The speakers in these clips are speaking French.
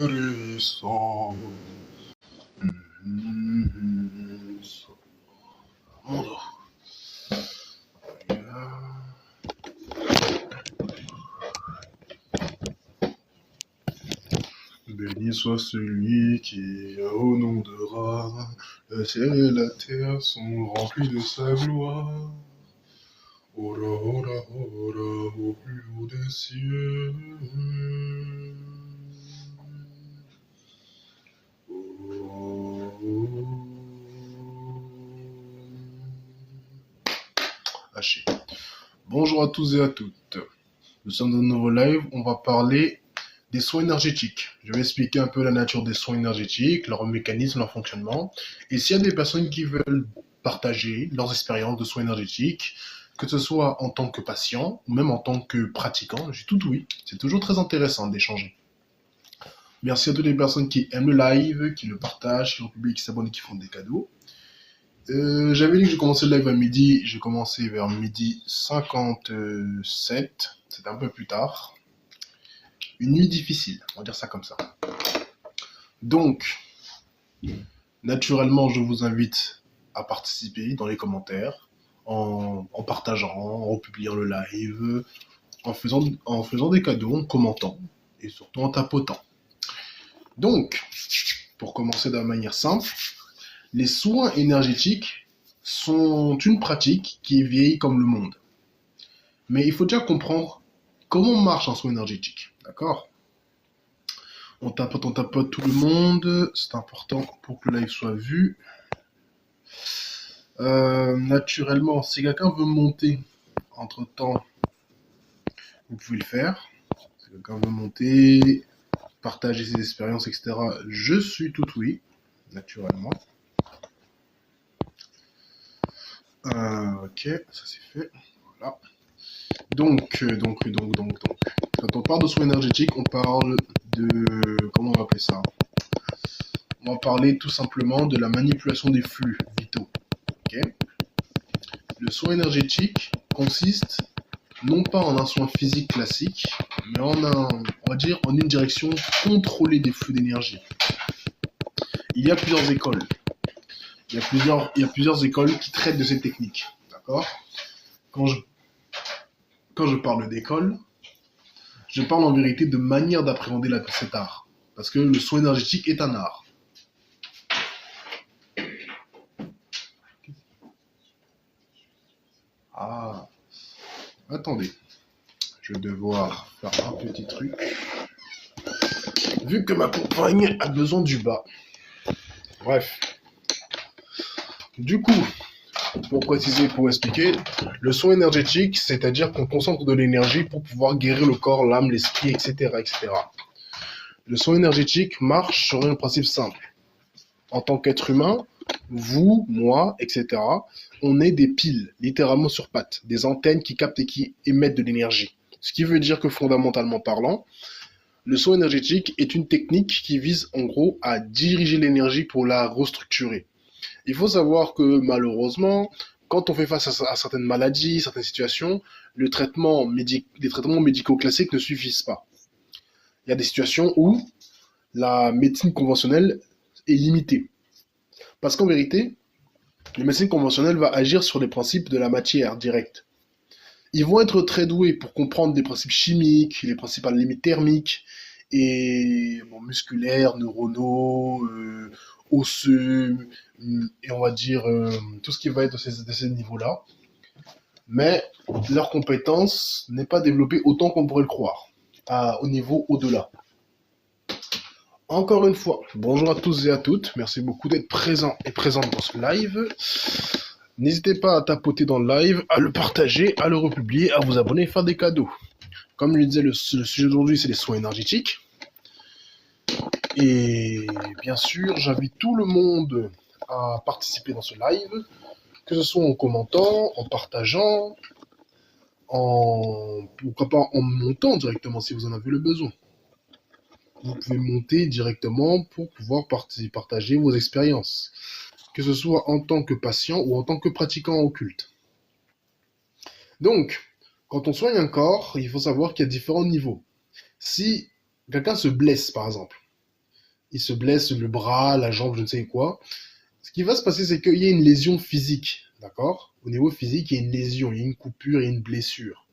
Intéressant. Béni soit celui qui, au nom de Ra, le ciel et la terre sont remplis de sa gloire. Ora, ora, ora, au plus haut des cieux. Haché. Bonjour à tous et à toutes. Nous sommes dans un nouveau live. On va parler des soins énergétiques. Je vais expliquer un peu la nature des soins énergétiques, leur mécanisme, leur fonctionnement. Et s'il y a des personnes qui veulent partager leurs expériences de soins énergétiques, que ce soit en tant que patient ou même en tant que pratiquant, j'ai tout oui. C'est toujours très intéressant d'échanger. Merci à toutes les personnes qui aiment le live, qui le partagent, qui le publient, qui s'abonnent et qui font des cadeaux. J'avais dit que j'ai commencé le live à midi, j'ai commencé vers midi 57, c'était un peu plus tard. Une nuit difficile, on va dire ça comme ça. Donc, naturellement, je vous invite à participer dans les commentaires, en partageant, en republiant le live, en faisant des cadeaux, en commentant, et surtout en tapotant. Donc, pour commencer de manière simple, les soins énergétiques sont une pratique qui est vieille comme le monde. Mais il faut déjà comprendre comment marche un soin énergétique, d'accord ? On tapote tout le monde, c'est important pour que le live soit vu. Naturellement, si quelqu'un veut monter entre-temps, vous pouvez le faire. Si quelqu'un veut monter, partager ses expériences, etc., je suis tout oui, naturellement. Ok, ça c'est fait. Voilà. Donc. Quand on parle de soins énergétiques, on parle de... Comment on va appeler ça ? On va parler tout simplement de la manipulation des flux vitaux. Okay ? Le soin énergétique consiste non pas en un soin physique classique, mais on va dire en une direction contrôlée des flux d'énergie. Il y a plusieurs écoles. Il y a plusieurs écoles qui traitent de ces techniques. D'accord ? Quand je parle d'école, je parle en vérité de manière d'appréhender cet art. Parce que le soin énergétique est un art. Ah, attendez. Je vais devoir faire un petit truc. Vu que ma compagne a besoin du bas. Bref. Du coup, pour préciser, pour expliquer, le soin énergétique, c'est-à-dire qu'on concentre de l'énergie pour pouvoir guérir le corps, l'âme, l'esprit, etc., etc. Le soin énergétique marche sur un principe simple. En tant qu'être humain, vous, moi, etc., on est des piles, littéralement sur pattes, des antennes qui captent et qui émettent de l'énergie. Ce qui veut dire que fondamentalement parlant, le soin énergétique est une technique qui vise en gros à diriger l'énergie pour la restructurer. Il faut savoir que malheureusement, quand on fait face à certaines maladies, certaines situations, les traitements médicaux classiques ne suffisent pas. Il y a des situations où la médecine conventionnelle est limitée. Parce qu'en vérité, la médecine conventionnelle va agir sur les principes de la matière directe. Ils vont être très doués pour comprendre des principes chimiques, les principes à la limite thermique, et musculaires, neuronaux, osseux, et on va dire tout ce qui va être de ces niveaux-là. Mais leur compétence n'est pas développée autant qu'on pourrait le croire, au niveau au-delà. Encore une fois, bonjour à tous et à toutes, merci beaucoup d'être présents et présentes dans ce live. N'hésitez pas à tapoter dans le live, à le partager, à le republier, à vous abonner et faire des cadeaux. Comme je le disais, le sujet d'aujourd'hui, c'est les soins énergétiques. Et bien sûr, j'invite tout le monde à participer dans ce live, que ce soit en commentant, en partageant, pourquoi pas en montant directement si vous en avez le besoin. Vous pouvez monter directement pour pouvoir partager vos expériences, que ce soit en tant que patient ou en tant que pratiquant occulte. Donc, quand on soigne un corps, il faut savoir qu'il y a différents niveaux. Si quelqu'un se blesse, par exemple, il se blesse le bras, la jambe, je ne sais quoi. Ce qui va se passer, c'est qu'il y a une lésion physique, d'accord? Au niveau physique, il y a une lésion, il y a une coupure, il y a une blessure.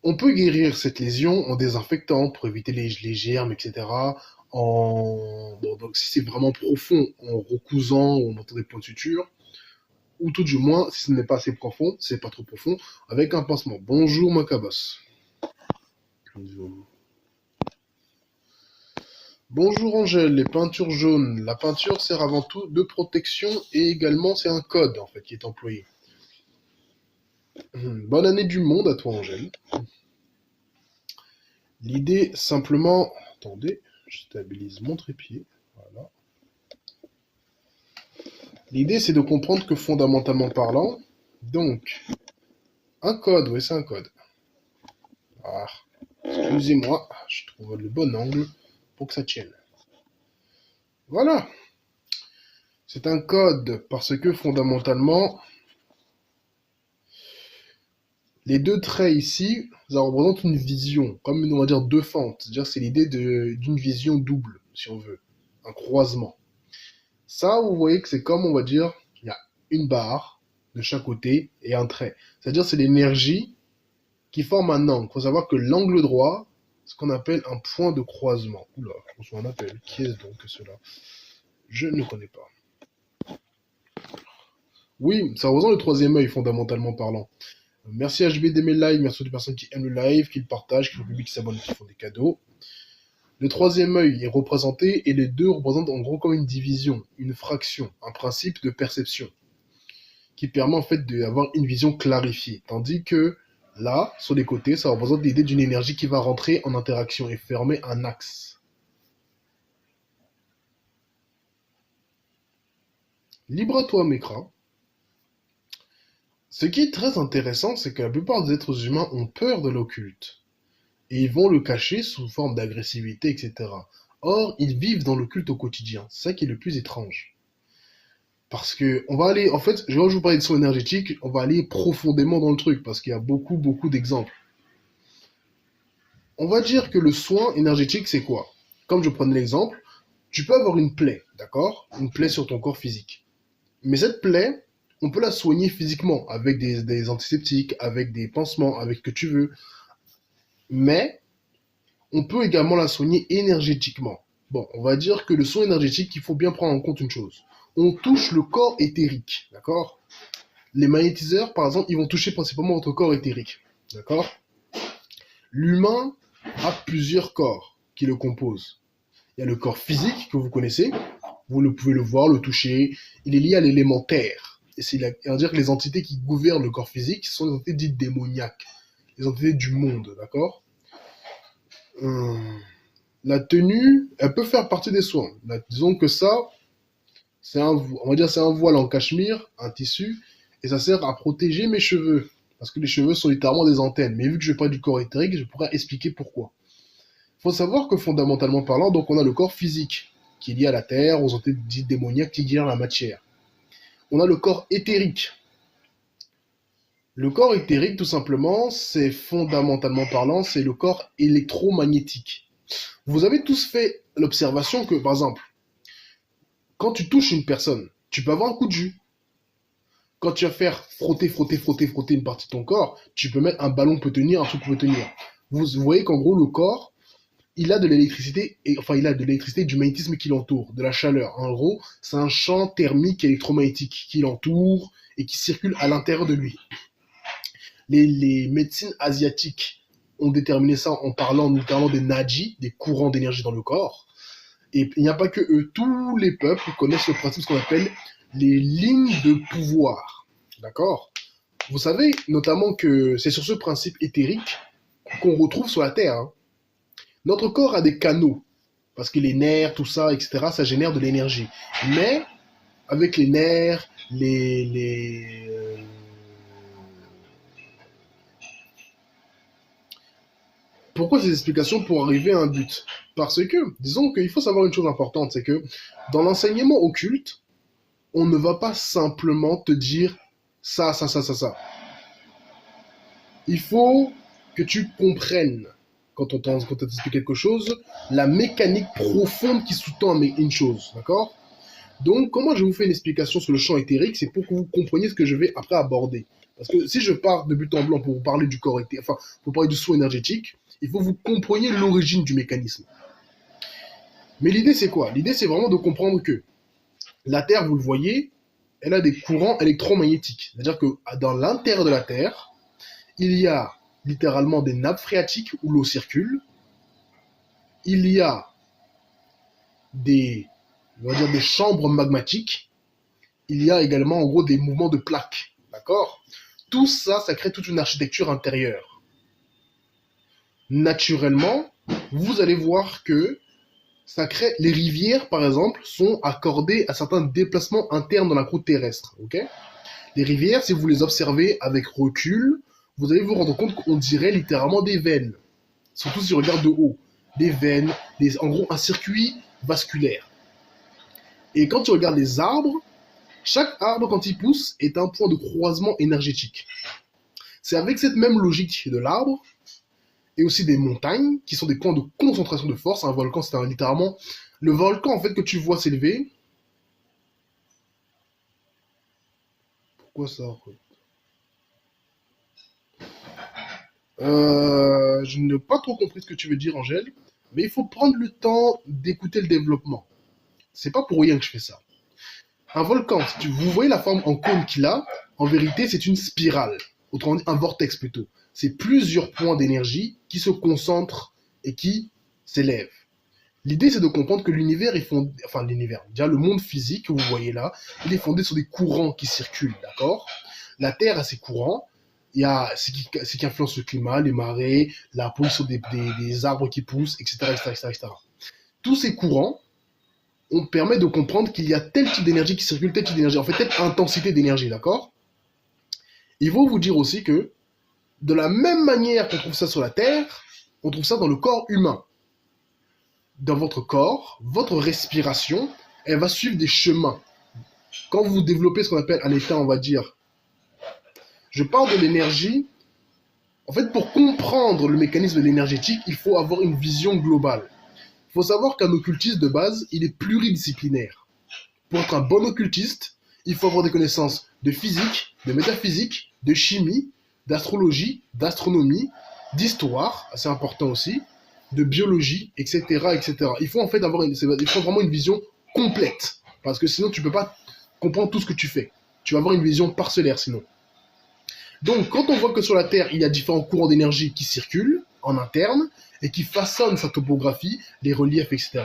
On peut guérir cette lésion en désinfectant pour éviter les germes, etc. Bon, donc si c'est vraiment profond, en recousant ou en mettant des points de suture, ou tout du moins, si ce n'est pas assez profond, c'est pas trop profond, avec un pansement. Bonjour Macabos. Bonjour. Bonjour Angèle, les peintures jaunes. La peinture sert avant tout de protection et également c'est un code en fait qui est employé. Bonne année du monde à toi Angèle. L'idée simplement... Attendez, je stabilise mon trépied. Voilà. L'idée c'est de comprendre que fondamentalement parlant, donc, un code, oui c'est un code. Ah, excusez-moi, je trouve le bon angle pour que ça tienne. Voilà. C'est un code parce que fondamentalement, les deux traits ici, ça représente une vision, comme on va dire deux fentes. C'est-à-dire c'est l'idée d'une vision double, si on veut, un croisement. Ça, vous voyez que c'est comme, on va dire, il y a une barre de chaque côté et un trait. C'est-à-dire c'est l'énergie qui forme un angle. Il faut savoir que l'angle droit, c'est ce qu'on appelle un point de croisement. Oula, on s'en appelle. Qui est donc cela? Je ne connais pas. Oui, ça représente le troisième œil, fondamentalement parlant. Merci HB d'aimer le live, merci aux personnes qui aiment le live, qui le partagent, qui font public, qui s'abonnent, qui font des cadeaux. Le troisième œil est représenté et les deux représentent en gros comme une division, une fraction, un principe de perception qui permet en fait d'avoir une vision clarifiée. Tandis que là, sur les côtés, ça représente l'idée d'une énergie qui va rentrer en interaction et former un axe. Libre à toi, Mekra. Ce qui est très intéressant, c'est que la plupart des êtres humains ont peur de l'occulte. Et ils vont le cacher sous forme d'agressivité, etc. Or, ils vivent dans l'occulte au quotidien. C'est ça qui est le plus étrange. Parce que, on va aller, en fait, je vais vous parler de son énergétique, on va aller profondément dans le truc, parce qu'il y a beaucoup, beaucoup d'exemples. On va dire que le soin énergétique, c'est quoi? Comme je prenais l'exemple, tu peux avoir une plaie, d'accord? Une plaie sur ton corps physique. Mais cette plaie, on peut la soigner physiquement, avec des antiseptiques, avec des pansements, avec ce que tu veux. Mais, on peut également la soigner énergétiquement. Bon, on va dire que le soin énergétique, il faut bien prendre en compte une chose. On touche le corps éthérique, d'accord? Les magnétiseurs, par exemple, ils vont toucher principalement votre corps éthérique, d'accord? L'humain a plusieurs corps qui le composent. Il y a le corps physique que vous connaissez, vous pouvez le voir, le toucher, il est lié à l'élément terre. Et c'est-à-dire que les entités qui gouvernent le corps physique sont des entités dites démoniaques, les entités du monde, d'accord? La tenue, elle peut faire partie des soins. Disons que ça, on va dire c'est un voile en cachemire, un tissu, et ça sert à protéger mes cheveux. Parce que les cheveux sont littéralement des antennes. Mais vu que je parle du corps éthérique, je pourrais expliquer pourquoi. Il faut savoir que fondamentalement parlant, donc on a le corps physique, qui est lié à la terre, aux entités dites démoniaques qui guident la matière. On a le corps éthérique. Le corps éthérique, tout simplement, c'est fondamentalement parlant, c'est le corps électromagnétique. Vous avez tous fait l'observation que, par exemple, quand tu touches une personne, tu peux avoir un coup de jus. Quand tu vas faire frotter, frotter, frotter, frotter une partie de ton corps, tu peux mettre un ballon peut tenir, un truc peut tenir. Vous voyez qu'en gros, le corps, il a de l'électricité, il a de l'électricité et du magnétisme qui l'entoure, de la chaleur. En gros, c'est un champ thermique électromagnétique qui l'entoure et qui circule à l'intérieur de lui. Les médecines asiatiques ont déterminé ça en parlant notamment des nadis, des courants d'énergie dans le corps. Et il n'y a pas que eux, tous les peuples connaissent le principe, ce qu'on appelle les lignes de pouvoir. D'accord? Vous savez notamment que c'est sur ce principe éthérique qu'on retrouve sur la Terre. Hein. Notre corps a des canaux, parce que les nerfs, tout ça, etc., ça génère de l'énergie. Mais, avec les nerfs, Pourquoi ces explications pour arriver à un but? Parce que, disons qu'il faut savoir une chose importante, c'est que dans l'enseignement occulte, on ne va pas simplement te dire ça, ça, ça, ça, ça. Il faut que tu comprennes quand on t'explique quelque chose, la mécanique profonde qui sous-tend une chose, d'accord? Donc, comment je vous fais une explication sur le champ éthérique, c'est pour que vous compreniez ce que je vais après aborder. Parce que si je pars de but en blanc pour vous parler du corps éthérique, enfin, pour parler du saut énergétique, il faut que vous compreniez l'origine du mécanisme. Mais l'idée, c'est quoi? L'idée, c'est vraiment de comprendre que la Terre, vous le voyez, elle a des courants électromagnétiques. C'est-à-dire que dans l'intérieur de la Terre, il y a littéralement des nappes phréatiques où l'eau circule. Il y a on va dire des chambres magmatiques. Il y a également, en gros, des mouvements de plaques. D'accord? Tout ça, ça crée toute une architecture intérieure. Naturellement, vous allez voir que ça crée... Les rivières, par exemple, sont accordées à certains déplacements internes dans la croûte terrestre. Ok? Les rivières, si vous les observez avec recul, vous allez vous rendre compte qu'on dirait littéralement des veines. Surtout si on regarde de haut. Des veines, en gros, un circuit vasculaire. Et quand tu regardes les arbres, chaque arbre, quand il pousse, est un point de croisement énergétique. C'est avec cette même logique de l'arbre, et aussi des montagnes, qui sont des points de concentration de force. Un volcan, c'est littéralement... Le volcan, en fait, que tu vois s'élever... Pourquoi ça, en fait je n'ai pas trop compris ce que tu veux dire, Angèle, mais il faut prendre le temps d'écouter le développement. C'est pas pour rien que je fais ça. Un volcan, vous voyez la forme en cône qu'il a, en vérité, c'est une spirale. Autrement dit, un vortex plutôt. C'est plusieurs points d'énergie qui se concentrent et qui s'élèvent. L'idée, c'est de comprendre que l'univers est fondé... Enfin, l'univers, déjà le monde physique que vous voyez là, il est fondé sur des courants qui circulent, d'accord? La Terre a ses courants. Il y a ce qui influence le climat, les marées, la pollution des arbres qui poussent, etc., etc., etc. Tous ces courants, on permet de comprendre qu'il y a tel type d'énergie qui circule, tel type d'énergie, en fait, telle intensité d'énergie, d'accord? Il faut vous dire aussi que, de la même manière qu'on trouve ça sur la Terre, on trouve ça dans le corps humain. Dans votre corps, votre respiration, elle va suivre des chemins. Quand vous développez ce qu'on appelle un état, on va dire, je parle de l'énergie. En fait, pour comprendre le mécanisme de l'énergétique, il faut avoir une vision globale. Il faut savoir qu'un occultiste de base, il est pluridisciplinaire. Pour être un bon occultiste, il faut avoir des connaissances de physique, de métaphysique, de chimie, d'astrologie, d'astronomie, d'histoire, assez important aussi, de biologie, etc., etc. Il faut en fait il faut vraiment une vision complète, parce que sinon tu peux pas comprendre tout ce que tu fais. Tu vas avoir une vision parcellaire sinon. Donc, quand on voit que sur la Terre, il y a différents courants d'énergie qui circulent en interne et qui façonnent sa topographie, les reliefs, etc.,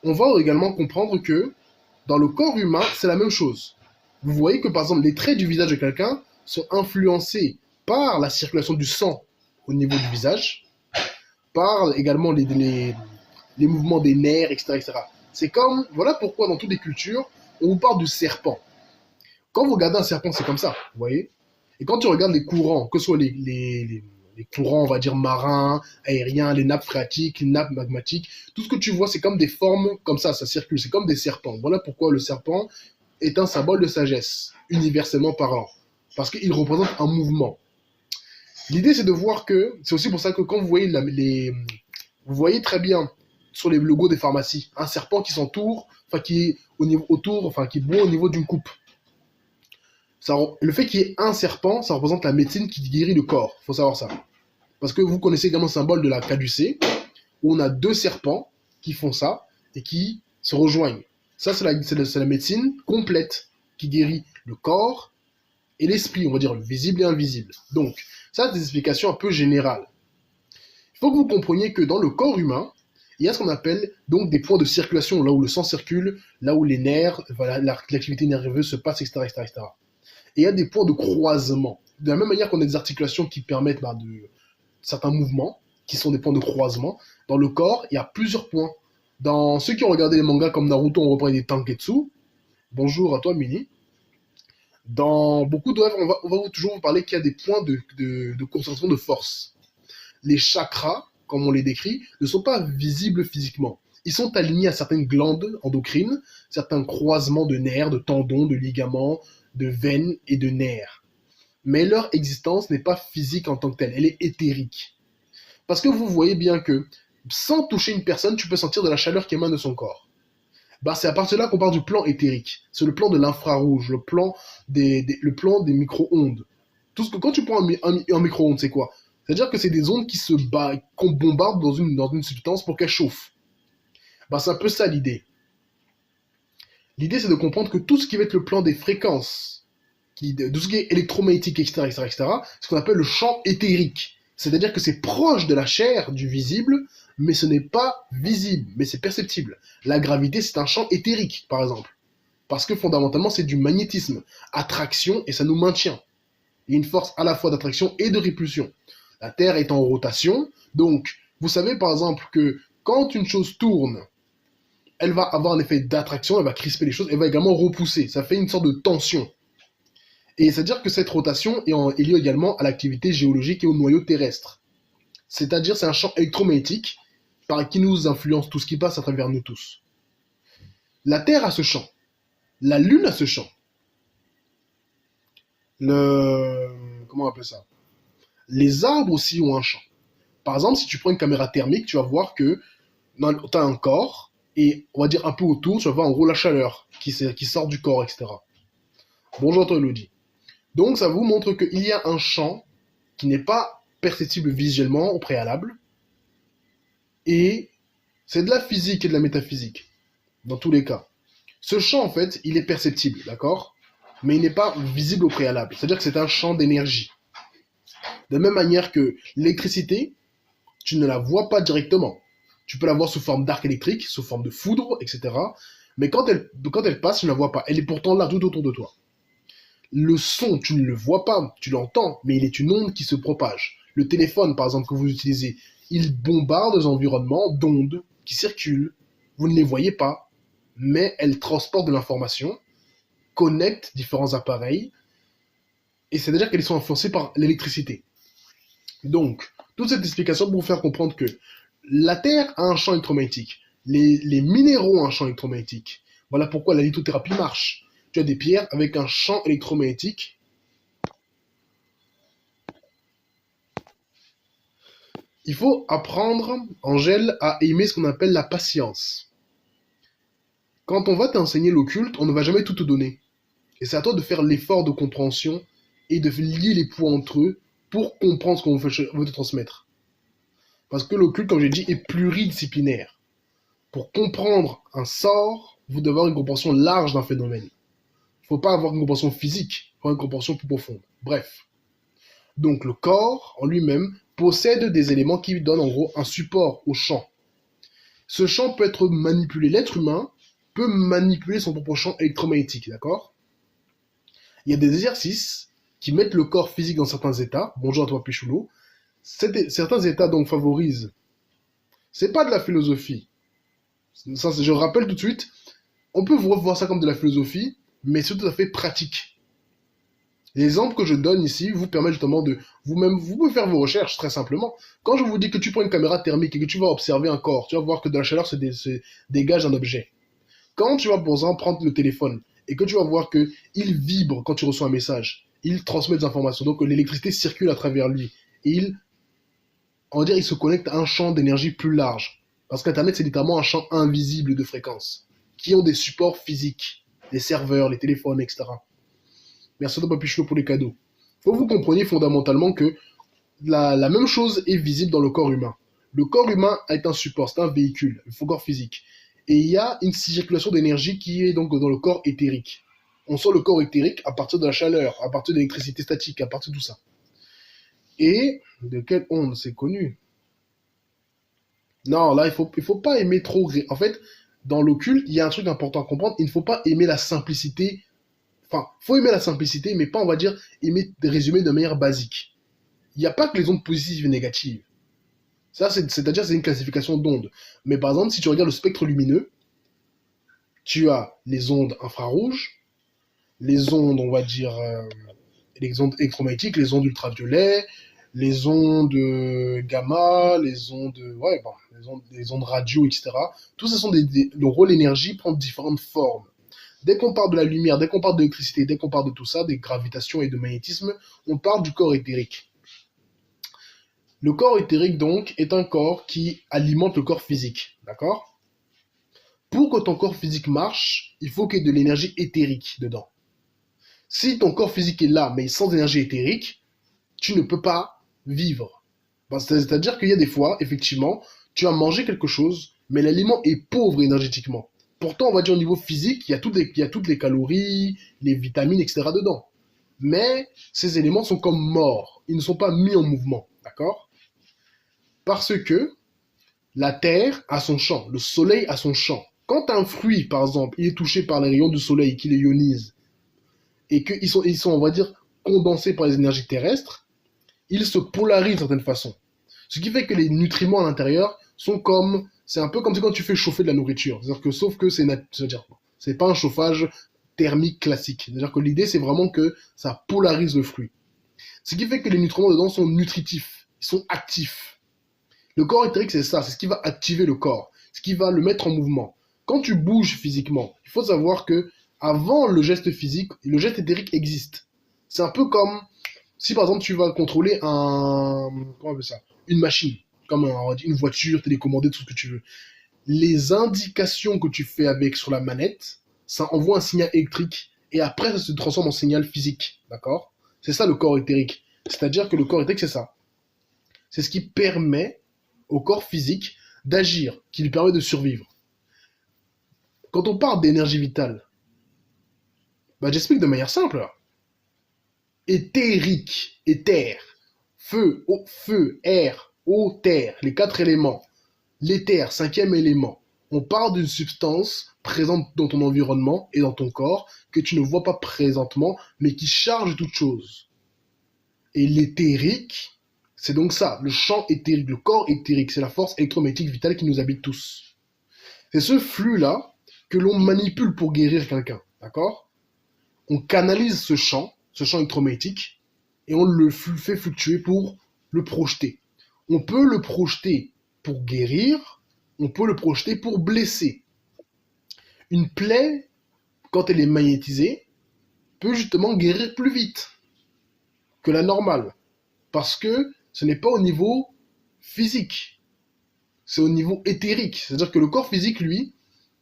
on va également comprendre que dans le corps humain, c'est la même chose. Vous voyez que, par exemple, les traits du visage de quelqu'un sont influencés par la circulation du sang au niveau du visage, par également les mouvements des nerfs, etc., etc. C'est comme, voilà pourquoi dans toutes les cultures, on vous parle du serpent. Quand vous regardez un serpent, c'est comme ça, vous voyez. Et quand tu regardes les courants, que ce soit les courants, on va dire, marins, aériens, les nappes phréatiques, les nappes magmatiques, tout ce que tu vois, c'est comme des formes, comme ça circule, c'est comme des serpents. Voilà pourquoi le serpent est un symbole de sagesse, universellement parlant. Parce qu'il représente un mouvement. L'idée, c'est de voir que, c'est aussi pour ça que quand vous voyez vous voyez très bien sur les logos des pharmacies, un serpent qui s'entoure, enfin qui est au niveau autour, enfin qui boit au niveau d'une coupe. Le fait qu'il y ait un serpent, ça représente la médecine qui guérit le corps. Il faut savoir ça. Parce que vous connaissez également le symbole de la caducée, où on a deux serpents qui font ça et qui se rejoignent. Ça, c'est la médecine complète qui guérit le corps et l'esprit, on va dire le visible et invisible. Donc, ça, c'est des explications un peu générales. Il faut que vous compreniez que dans le corps humain, il y a ce qu'on appelle donc des points de circulation, là où le sang circule, là où les nerfs, voilà, l'activité nerveuse se passe, etc., etc., etc. Et il y a des points de croisement. De la même manière qu'on a des articulations qui permettent de certains mouvements, qui sont des points de croisement, dans le corps, il y a plusieurs points. Dans ceux qui ont regardé les mangas comme Naruto, on reprend des Tanketsu. Bonjour à toi, Mini. Dans beaucoup d'œuvres, on va toujours vous parler qu'il y a des points de concentration de force. Les chakras, comme on les décrit, ne sont pas visibles physiquement. Ils sont alignés à certaines glandes endocrines, certains croisements de nerfs, de tendons, de ligaments, de veines et de nerfs. Mais leur existence n'est pas physique en tant que telle, elle est éthérique. Parce que vous voyez bien que sans toucher une personne, tu peux sentir de la chaleur qui émane de son corps. Bah, c'est à partir de là qu'on parle du plan éthérique. C'est le plan de l'infrarouge, le plan des micro-ondes. Tout ce que, quand tu prends un micro-ondes, c'est quoi? C'est-à-dire que c'est des ondes qu'on bombarde dans une substance pour qu'elle chauffe. Bah, c'est un peu ça l'idée. L'idée, c'est de comprendre que tout ce qui va être le plan des fréquences, tout ce qui est électromagnétique, etc., c'est ce qu'on appelle le champ éthérique. C'est-à-dire que c'est proche de la chair, du visible, mais ce n'est pas visible, mais c'est perceptible. La gravité, c'est un champ éthérique, par exemple. Parce que fondamentalement, c'est du magnétisme. Attraction, et ça nous maintient. Il y a une force à la fois d'attraction et de répulsion. La Terre est en rotation, donc vous savez par exemple que quand une chose tourne, elle va avoir un effet d'attraction, elle va crisper les choses, elle va également repousser. Ça fait une sorte de tension. Et c'est-à-dire que cette rotation est liée également à l'activité géologique et au noyau terrestre. C'est-à-dire c'est un champ électromagnétique qui nous influence tout ce qui passe à travers nous tous. La Terre a ce champ. La Lune a ce champ. Comment on appelle ça? Les arbres aussi ont un champ. Par exemple, si tu prends une caméra thermique, tu vas voir que tu as un corps, et on va dire un peu autour, tu vas voir en gros la chaleur qui sort du corps, etc. Bonjour toi Elodie. Donc ça vous montre qu'il y a un champ qui n'est pas perceptible visuellement au préalable, et c'est de la physique et de la métaphysique, dans tous les cas. Ce champ, en fait, il est perceptible, d'accord? Mais il n'est pas visible au préalable. C'est-à-dire que c'est un champ d'énergie. De la même manière que l'électricité, tu ne la vois pas directement. Tu peux la voir sous forme d'arc électrique, sous forme de foudre, etc. Mais quand elle passe, tu ne la vois pas. Elle est pourtant là, tout autour de toi. Le son, tu ne le vois pas, tu l'entends, mais il est une onde qui se propage. Le téléphone, par exemple, que vous utilisez, il bombarde des environnements d'ondes qui circulent. Vous ne les voyez pas, mais elles transportent de l'information, connectent différents appareils, et c'est-à-dire qu'elles sont influencées par l'électricité. Donc, toute cette explication pour vous faire comprendre que la Terre a un champ électromagnétique, les minéraux ont un champ électromagnétique. Voilà pourquoi la lithothérapie marche. Tu as des pierres avec un champ électromagnétique. Il faut apprendre, Angèle, à aimer ce qu'on appelle la patience. Quand on va t'enseigner l'occulte, on ne va jamais tout te donner. Et c'est à toi de faire l'effort de compréhension et de lier les points entre eux pour comprendre ce qu'on veut te transmettre. Parce que l'occulte, comme j'ai dit, est pluridisciplinaire. Pour comprendre un sort, vous devez avoir une compréhension large d'un phénomène. Il ne faut pas avoir une compréhension physique, il faut avoir une compréhension plus profonde. Bref. Donc le corps, en lui-même, possède des éléments qui lui donnent en gros un support au champ. Ce champ peut être manipulé. L'être humain peut manipuler son propre champ électromagnétique, d'accord? Il y a des exercices qui mettent le corps physique dans certains états. Bonjour à toi, Pichoulot. Certains états donc favorisent. C'est pas de la philosophie. Ça, je rappelle tout de suite, on peut voir ça comme de la philosophie, mais c'est tout à fait pratique. L'exemple que je donne ici vous permet justement de vous-même, vous pouvez faire vos recherches très simplement. Quand je vous dis que tu prends une caméra thermique et que tu vas observer un corps, tu vas voir que de la chaleur se dégage d'un objet. Quand tu vas pour exemple prendre le téléphone et que tu vas voir que il vibre quand tu reçois un message, il transmet des informations, donc l'électricité circule à travers lui et on va dire, il se connecte à un champ d'énergie plus large. Parce qu'Internet, c'est littéralement un champ invisible de fréquences, qui ont des supports physiques, les serveurs, les téléphones, etc. Merci à toi, Papichlo, pour les cadeaux. Il faut que vous compreniez fondamentalement que la même chose est visible dans le corps humain. Le corps humain est un support, c'est un véhicule, un corps physique. Et il y a une circulation d'énergie qui est donc dans le corps éthérique. On sent le corps éthérique à partir de la chaleur, à partir de l'électricité statique, à partir de tout ça. Et de quelle onde c'est connu? Non, là, il faut pas aimer trop. En fait, dans l'occulte, il y a un truc important à comprendre. Il ne faut pas aimer la simplicité. Enfin, faut aimer la simplicité, mais pas, on va dire, aimer des résumés de manière basique. Il n'y a pas que les ondes positives et négatives. Ça, c'est-à-dire, c'est une classification d'ondes. Mais par exemple, si tu regardes le spectre lumineux, tu as les ondes infrarouges, les ondes, on va dire, les ondes électromagnétiques, les ondes ultraviolets, les ondes gamma, ouais, bon, les ondes radio, etc. Tout ça sont le rôle énergie prend différentes formes. Dès qu'on parle de la lumière, dès qu'on parle de l'électricité, dès qu'on parle de tout ça, des gravitations et de magnétisme, on parle du corps éthérique. Le corps éthérique, donc, est un corps qui alimente le corps physique. D'accord? Pour que ton corps physique marche, il faut qu'il y ait de l'énergie éthérique dedans. Si ton corps physique est là, mais sans énergie éthérique, tu ne peux pas vivre. C'est-à-dire qu'il y a des fois, effectivement, tu as mangé quelque chose, mais l'aliment est pauvre énergétiquement. Pourtant, on va dire au niveau physique, il y a toutes les calories, les vitamines, etc. dedans. Mais ces éléments sont comme morts. Ils ne sont pas mis en mouvement. D'accord? Parce que la Terre a son champ, le Soleil a son champ. Quand un fruit, par exemple, il est touché par les rayons du Soleil qui les ionisent, et ils sont, on va dire, condensés par les énergies terrestres, ils se polarisent d'une certaine façon. Ce qui fait que les nutriments à l'intérieur sont comme, c'est un peu comme si quand tu fais chauffer de la nourriture. C'est-à-dire que, sauf que c'est pas un chauffage thermique classique. C'est-à-dire que l'idée, c'est vraiment que ça polarise le fruit. Ce qui fait que les nutriments dedans sont nutritifs, ils sont actifs. Le corps éthérique, c'est ça, c'est ce qui va activer le corps, ce qui va le mettre en mouvement. Quand tu bouges physiquement, il faut savoir que avant le geste physique, le geste éthérique existe. C'est un peu comme si par exemple tu vas contrôler comment on appelle ça, une machine, comme une voiture télécommandée, tout ce que tu veux. Les indications que tu fais avec sur la manette, ça envoie un signal électrique et après ça se transforme en signal physique, d'accord? C'est ça le corps éthérique. C'est-à-dire que le corps éthérique, c'est ça. C'est ce qui permet au corps physique d'agir, qui lui permet de survivre. Quand on parle d'énergie vitale, j'explique de manière simple. Éthérique, éther, feu, air, eau, terre, les 4 éléments. L'éther, 5e élément. On parle d'une substance présente dans ton environnement et dans ton corps que tu ne vois pas présentement, mais qui charge toute chose. Et l'éthérique, c'est donc ça, le champ éthérique, le corps éthérique, c'est la force électromagnétique vitale qui nous habite tous. C'est ce flux-là que l'on manipule pour guérir quelqu'un, d'accord? On canalise ce champ électromagnétique, et on le fait fluctuer pour le projeter. On peut le projeter pour guérir, on peut le projeter pour blesser. Une plaie, quand elle est magnétisée, peut justement guérir plus vite que la normale, parce que ce n'est pas au niveau physique, c'est au niveau éthérique. C'est-à-dire que le corps physique, lui,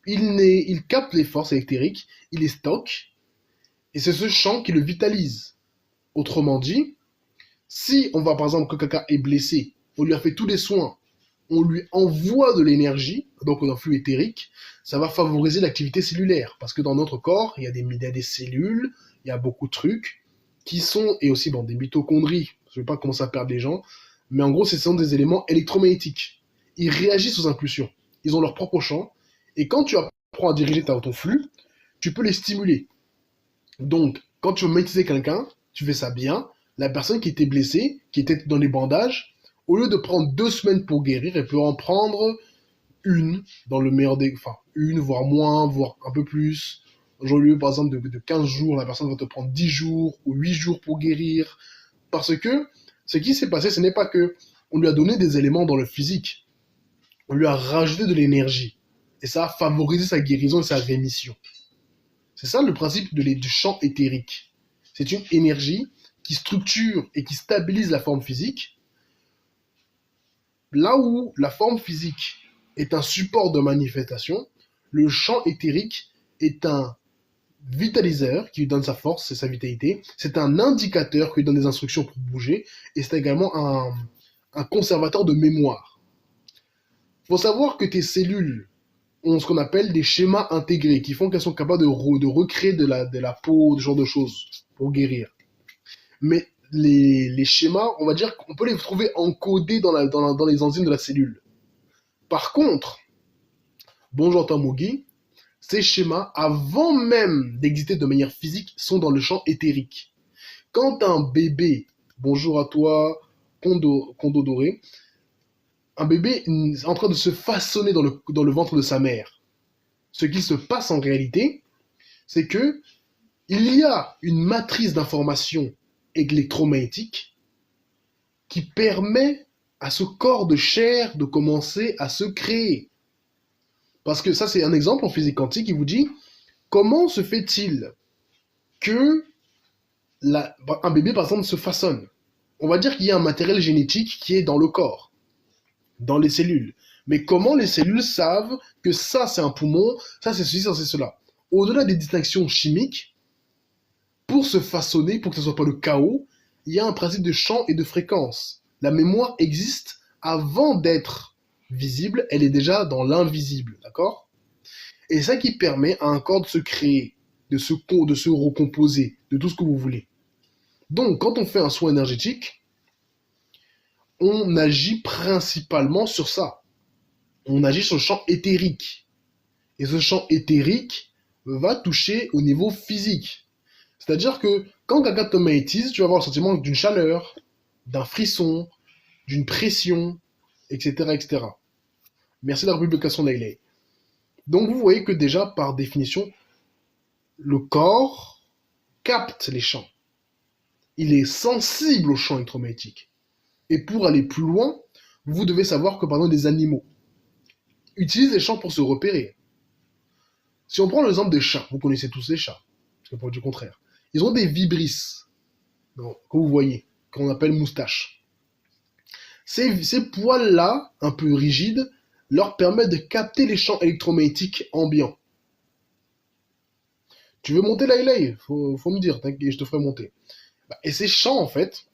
il capte les forces éthériques, il les stocke, et c'est ce champ qui le vitalise. Autrement dit, si on va par exemple que quelqu'un est blessé, on lui a fait tous les soins, on lui envoie de l'énergie, donc un flux éthérique, ça va favoriser l'activité cellulaire. Parce que dans notre corps, il y a des cellules, il y a beaucoup de trucs qui sont, et aussi des mitochondries, je ne vais pas commencer à perdre les gens, mais en gros, ce sont des éléments électromagnétiques. Ils réagissent aux impulsions. Ils ont leur propre champ, et quand tu apprends à diriger ton flux, tu peux les stimuler. Donc, quand tu veux magnétiser quelqu'un, tu fais ça bien. La personne qui était blessée, qui était dans les bandages, au lieu de prendre 2 semaines pour guérir, elle peut en prendre une, dans le meilleur des... Enfin, une, voire moins, voire un peu plus. Au lieu, par exemple, de 15 jours, la personne va te prendre 10 jours ou 8 jours pour guérir. Parce que ce qui s'est passé, ce n'est pas que on lui a donné des éléments dans le physique. On lui a rajouté de l'énergie. Et ça a favorisé sa guérison et sa rémission. C'est ça le principe du champ éthérique. C'est une énergie qui structure et qui stabilise la forme physique. Là où la forme physique est un support de manifestation, le champ éthérique est un vitaliseur qui lui donne sa force et sa vitalité. C'est un indicateur qui lui donne des instructions pour bouger. Et c'est également un conservateur de mémoire. Il faut savoir que tes cellules ont ce qu'on appelle des schémas intégrés qui font qu'elles sont capables de recréer de la peau, ce genre de choses pour guérir. Mais les schémas, on va dire qu'on peut les trouver encodés dans les enzymes de la cellule. Par contre, bonjour Tamugi, ces schémas, avant même d'exister de manière physique, sont dans le champ éthérique. Quand un bébé, bonjour à toi, Kondo Doré, un bébé est en train de se façonner dans le ventre de sa mère. Ce qui se passe en réalité, c'est que il y a une matrice d'information électromagnétique qui permet à ce corps de chair de commencer à se créer. Parce que ça, c'est un exemple en physique quantique qui vous dit comment se fait-il que un bébé, par exemple, se façonne. on va dire qu'il y a un matériel génétique qui est dans le corps, dans les cellules. Mais comment les cellules savent que ça c'est un poumon, ça c'est ceci, ça c'est cela? Au-delà des distinctions chimiques, pour se façonner, pour que ce ne soit pas le chaos, il y a un principe de champ et de fréquence. La mémoire existe avant d'être visible, elle est déjà dans l'invisible, d'accord? Et c'est ça qui permet à un corps de se créer, de se recomposer, de tout ce que vous voulez. Donc, quand on fait un soin énergétique, on agit principalement sur ça. On agit sur le champ éthérique. Et ce champ éthérique va toucher au niveau physique. C'est-à-dire que quand quelqu'un te magnétise, tu vas avoir le sentiment d'une chaleur, d'un frisson, d'une pression, etc., etc. Merci de la publication d'Ailey. Donc vous voyez que déjà, par définition, le corps capte les champs. Il est sensible aux champs électromagnétiques. Et pour aller plus loin, vous devez savoir que par exemple des animaux utilisent les champs pour se repérer. Si on prend l'exemple des chats, vous connaissez tous les chats, parce que pour du contraire, ils ont des vibrisses, que vous voyez, qu'on appelle moustaches. Ces poils-là, un peu rigides, leur permettent de capter les champs électromagnétiques ambiants. Tu veux monter là, faut me dire, je te ferai monter. Et ces champs, en fait,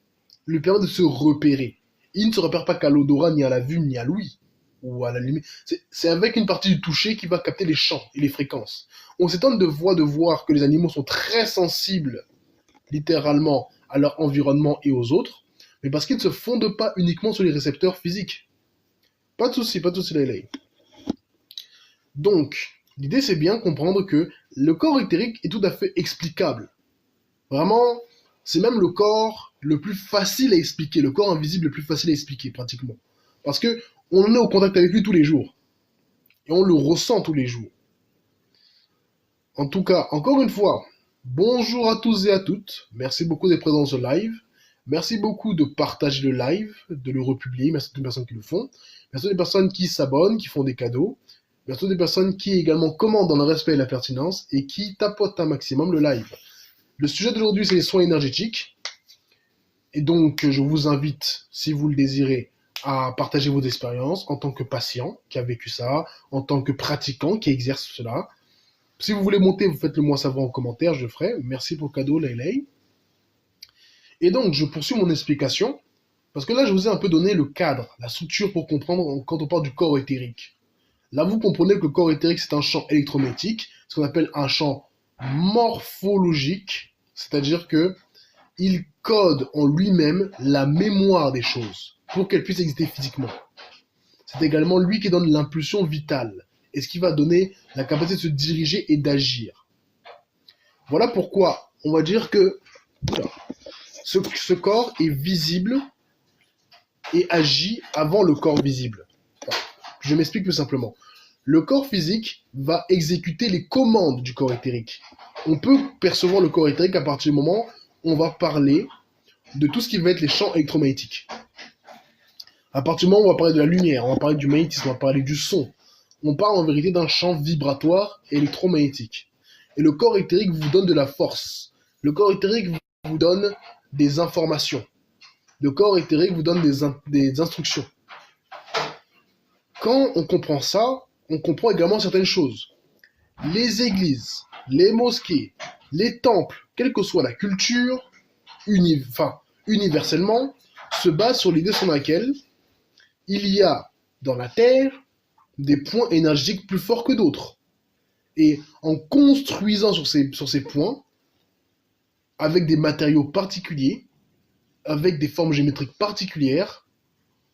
lui permettent de se repérer. Il ne se repère pas qu'à l'odorat, ni à la vue, ni à l'ouïe, ou à la lumière. C'est avec une partie du toucher qui va capter les champs et les fréquences. On s'étonne de voir que les animaux sont très sensibles, littéralement, à leur environnement et aux autres, mais parce qu'ils ne se fondent pas uniquement sur les récepteurs physiques. Pas de souci, là. Donc, l'idée c'est bien comprendre que le corps éthérique est tout à fait explicable. Vraiment, c'est même le corps le plus facile à expliquer, le corps invisible le plus facile à expliquer, pratiquement. Parce que on est au contact avec lui tous les jours. Et on le ressent tous les jours. En tout cas, encore une fois, bonjour à tous et à toutes. Merci beaucoup d'être présents sur live. Merci beaucoup de partager le live, de le republier. Merci à toutes les personnes qui le font. Merci aux personnes qui s'abonnent, qui font des cadeaux. Merci aux personnes qui également commentent dans le respect et la pertinence et qui tapotent un maximum le live. Le sujet d'aujourd'hui, c'est les soins énergétiques. Et donc, je vous invite, si vous le désirez, à partager vos expériences en tant que patient qui a vécu ça, en tant que pratiquant qui exerce cela. Si vous voulez monter, vous faites-le moi savoir en commentaire, je le ferai. Merci pour le cadeau, Laylay. Et donc, je poursuis mon explication, parce que là, je vous ai un peu donné le cadre, la structure pour comprendre quand on parle du corps éthérique. Là, vous comprenez que le corps éthérique, c'est un champ électromagnétique, ce qu'on appelle un champ morphologique, c'est-à-dire que il code en lui-même la mémoire des choses pour qu'elles puissent exister physiquement. C'est également lui qui donne l'impulsion vitale et ce qui va donner la capacité de se diriger et d'agir. Voilà pourquoi on va dire que ce corps est visible et agit avant le corps visible. Enfin, je m'explique plus simplement. Le corps physique va exécuter les commandes du corps éthérique. On peut percevoir le corps éthérique à partir du moment où on va parler de tout ce qui va être les champs électromagnétiques. À partir du moment où on va parler de la lumière, on va parler du magnétisme, on va parler du son. On parle en vérité d'un champ vibratoire électromagnétique. Et le corps éthérique vous donne de la force. Le corps éthérique vous donne des informations. Le corps éthérique vous donne des instructions. Quand on comprend ça, on comprend également certaines choses. Les églises, les mosquées, les temples, quelle que soit la culture, universellement, se basent sur l'idée selon laquelle il y a dans la Terre des points énergétiques plus forts que d'autres. Et en construisant sur ces points, avec des matériaux particuliers, avec des formes géométriques particulières,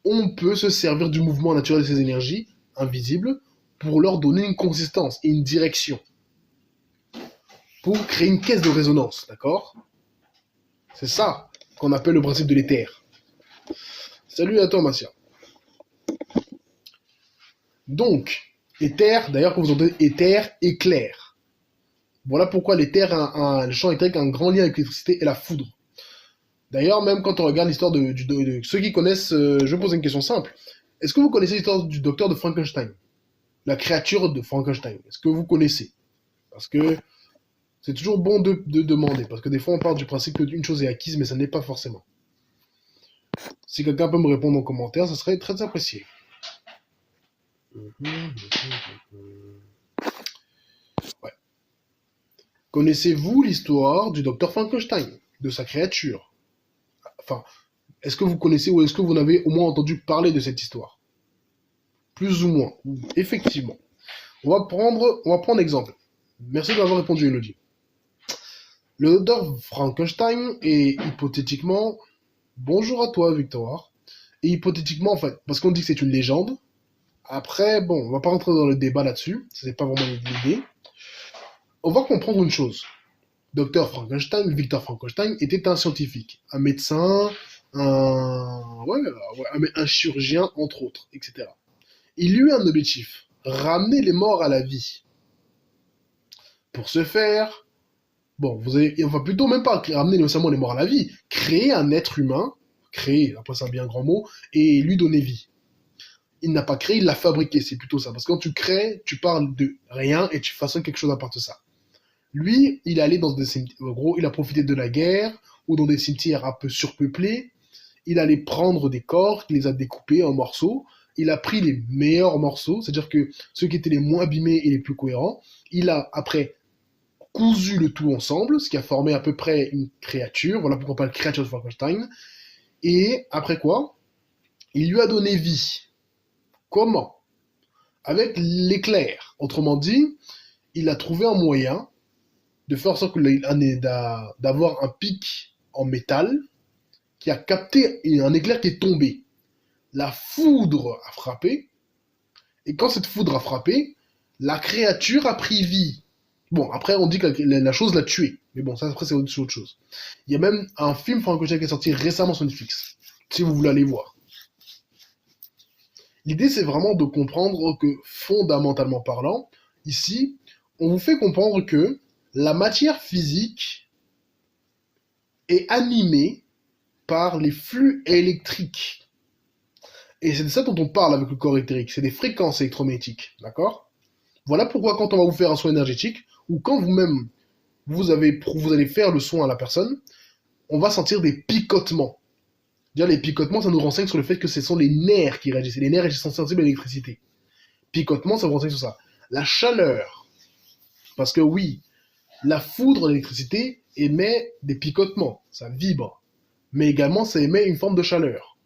on peut se servir du mouvement naturel de ces énergies invisibles pour leur donner une consistance et une direction. Pour créer une caisse de résonance, d'accord? C'est ça qu'on appelle le principe de l'éther. Salut à toi, Massia. Donc, éther, d'ailleurs, quand vous entendez éther, éclair. Voilà pourquoi l'éther, le champ éthérique a un grand lien avec l'électricité et la foudre. D'ailleurs, même quand on regarde l'histoire de ceux qui connaissent, je vais poser une question simple. Est-ce que vous connaissez l'histoire du docteur de Frankenstein? La créature de Frankenstein. Est-ce que vous connaissez? Parce que c'est toujours bon de demander, parce que des fois on part du principe qu'une chose est acquise, mais ça n'est pas forcément. Si quelqu'un peut me répondre en commentaire, ça serait très apprécié. Ouais. Connaissez-vous l'histoire du docteur Frankenstein, de sa créature? Enfin, est-ce que vous connaissez ou est-ce que vous avez au moins entendu parler de cette histoire? Plus ou moins. Effectivement. On va prendre exemple. Merci d'avoir répondu, Elodie. Le docteur Frankenstein est hypothétiquement... Bonjour à toi, Victor. Et hypothétiquement, en fait, parce qu'on dit que c'est une légende. Après, bon, on va pas rentrer dans le débat là-dessus. C'est pas vraiment l'idée. On va comprendre une chose. Docteur Frankenstein, Victor Frankenstein, était un scientifique, un médecin, un chirurgien, entre autres, etc. Il eut un objectif, ramener les morts à la vie. Pour ce faire, bon, on va plutôt même pas ramener nécessairement les morts à la vie, créer un être humain, créer, après c'est un bien grand mot, et lui donner vie. Il n'a pas créé, il l'a fabriqué, c'est plutôt ça. Parce que quand tu crées, tu parles de rien et tu façonnes quelque chose à partir de ça. Lui, il est allé dans des cimetières. En gros, il a profité de la guerre ou dans des cimetières un peu surpeuplés. Il allait prendre des corps, il les a découpés en morceaux. Il a pris les meilleurs morceaux, c'est-à-dire que ceux qui étaient les moins abîmés et les plus cohérents. Il a après cousu le tout ensemble, ce qui a formé à peu près une créature. Voilà pourquoi on parle de créature de Frankenstein. Et après quoi, il lui a donné vie. Comment? Avec l'éclair. Autrement dit, il a trouvé un moyen de faire en sorte d'avoir un pic en métal qui a capté un éclair qui est tombé. La foudre a frappé, et quand cette foudre a frappé, la créature a pris vie. Bon, après, on dit que la chose l'a tué. Mais bon, ça, après, c'est autre chose. Il y a même un film franco-chinois qui est sorti récemment sur Netflix, si vous voulez aller voir. L'idée, c'est vraiment de comprendre que, fondamentalement parlant, ici, on vous fait comprendre que la matière physique est animée par les flux électriques. Et c'est de ça dont on parle avec le corps éthérique, c'est des fréquences électromagnétiques, d'accord? Voilà pourquoi quand on va vous faire un soin énergétique, ou quand vous-même vous allez faire le soin à la personne, on va sentir des picotements. Déjà, les picotements, ça nous renseigne sur le fait que ce sont les nerfs qui réagissent. Et les nerfs sont sensibles à l'électricité. Picotement, ça vous renseigne sur ça. La chaleur. Parce que oui, la foudre d'électricité émet des picotements. Ça vibre. Mais également, ça émet une forme de chaleur.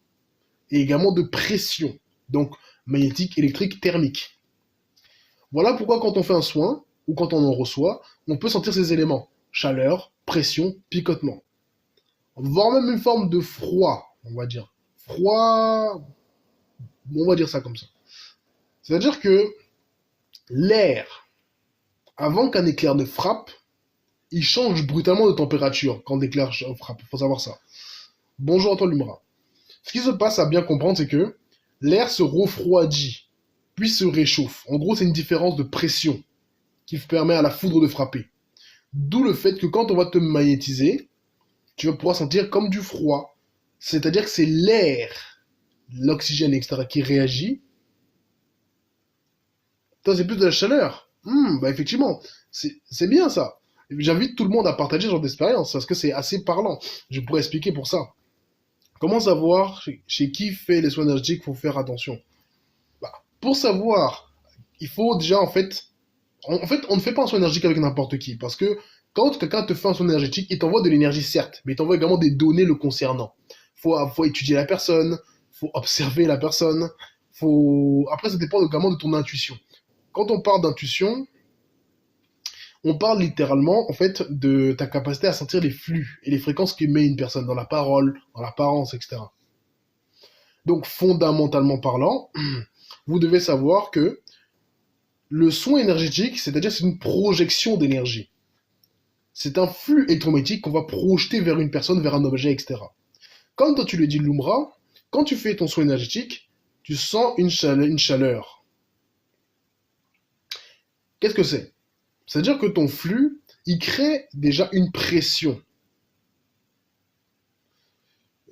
Et également de pression. Donc, magnétique, électrique, thermique. Voilà pourquoi quand on fait un soin, ou quand on en reçoit, on peut sentir ces éléments. Chaleur, pression, picotement. Voire même une forme de froid, on va dire. Froid, on va dire ça comme ça. C'est-à-dire que l'air, avant qu'un éclair ne frappe, il change brutalement de température quand l'éclair frappe. Il faut savoir ça. Bonjour à toi, Lumra. Ce qui se passe à bien comprendre, c'est que l'air se refroidit, puis se réchauffe. En gros, c'est une différence de pression qui permet à la foudre de frapper. D'où le fait que quand on va te magnétiser, tu vas pouvoir sentir comme du froid. C'est-à-dire que c'est l'air, l'oxygène, etc., qui réagit. Toi, c'est plus de la chaleur. Bah effectivement, c'est bien ça. J'invite tout le monde à partager ce genre d'expérience, parce que c'est assez parlant. Je pourrais expliquer pour ça. Comment savoir chez qui fait les soins énergétiques, faut faire attention. Bah, pour savoir, il faut déjà en fait, on ne fait pas un soin énergétique avec n'importe qui, parce que quand quelqu'un te fait un soin énergétique, il t'envoie de l'énergie certes, mais il t'envoie également des données le concernant. Faut étudier la personne, faut observer la personne, après ça dépend également de ton intuition. Quand on parle d'intuition, on parle littéralement, en fait, de ta capacité à sentir les flux et les fréquences qu'émet une personne dans la parole, dans l'apparence, etc. Donc, fondamentalement parlant, vous devez savoir que le soin énergétique, c'est-à-dire c'est une projection d'énergie. C'est un flux électromagnétique qu'on va projeter vers une personne, vers un objet, etc. Comme toi tu le dis, Lumra, quand tu fais ton soin énergétique, tu sens une chaleur. Qu'est-ce que c'est? C'est-à-dire que ton flux, il crée déjà une pression.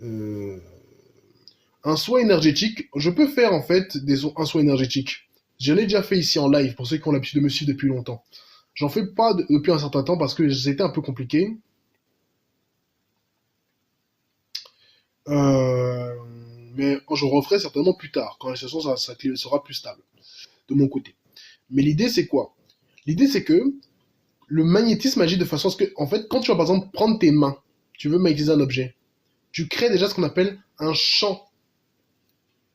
Un soin énergétique, je peux faire en fait un soin énergétique. J'en ai déjà fait ici en live, pour ceux qui ont l'habitude de me suivre depuis longtemps. J'en fais pas depuis un certain temps parce que c'était un peu compliqué. Euh, mais je referai certainement plus tard, quand la situation sera plus stable, de mon côté. Mais l'idée, c'est quoi? L'idée, c'est que le magnétisme agit de façon à ce que, en fait, quand tu vas par exemple prendre tes mains, tu veux magnétiser un objet, tu crées déjà ce qu'on appelle un champ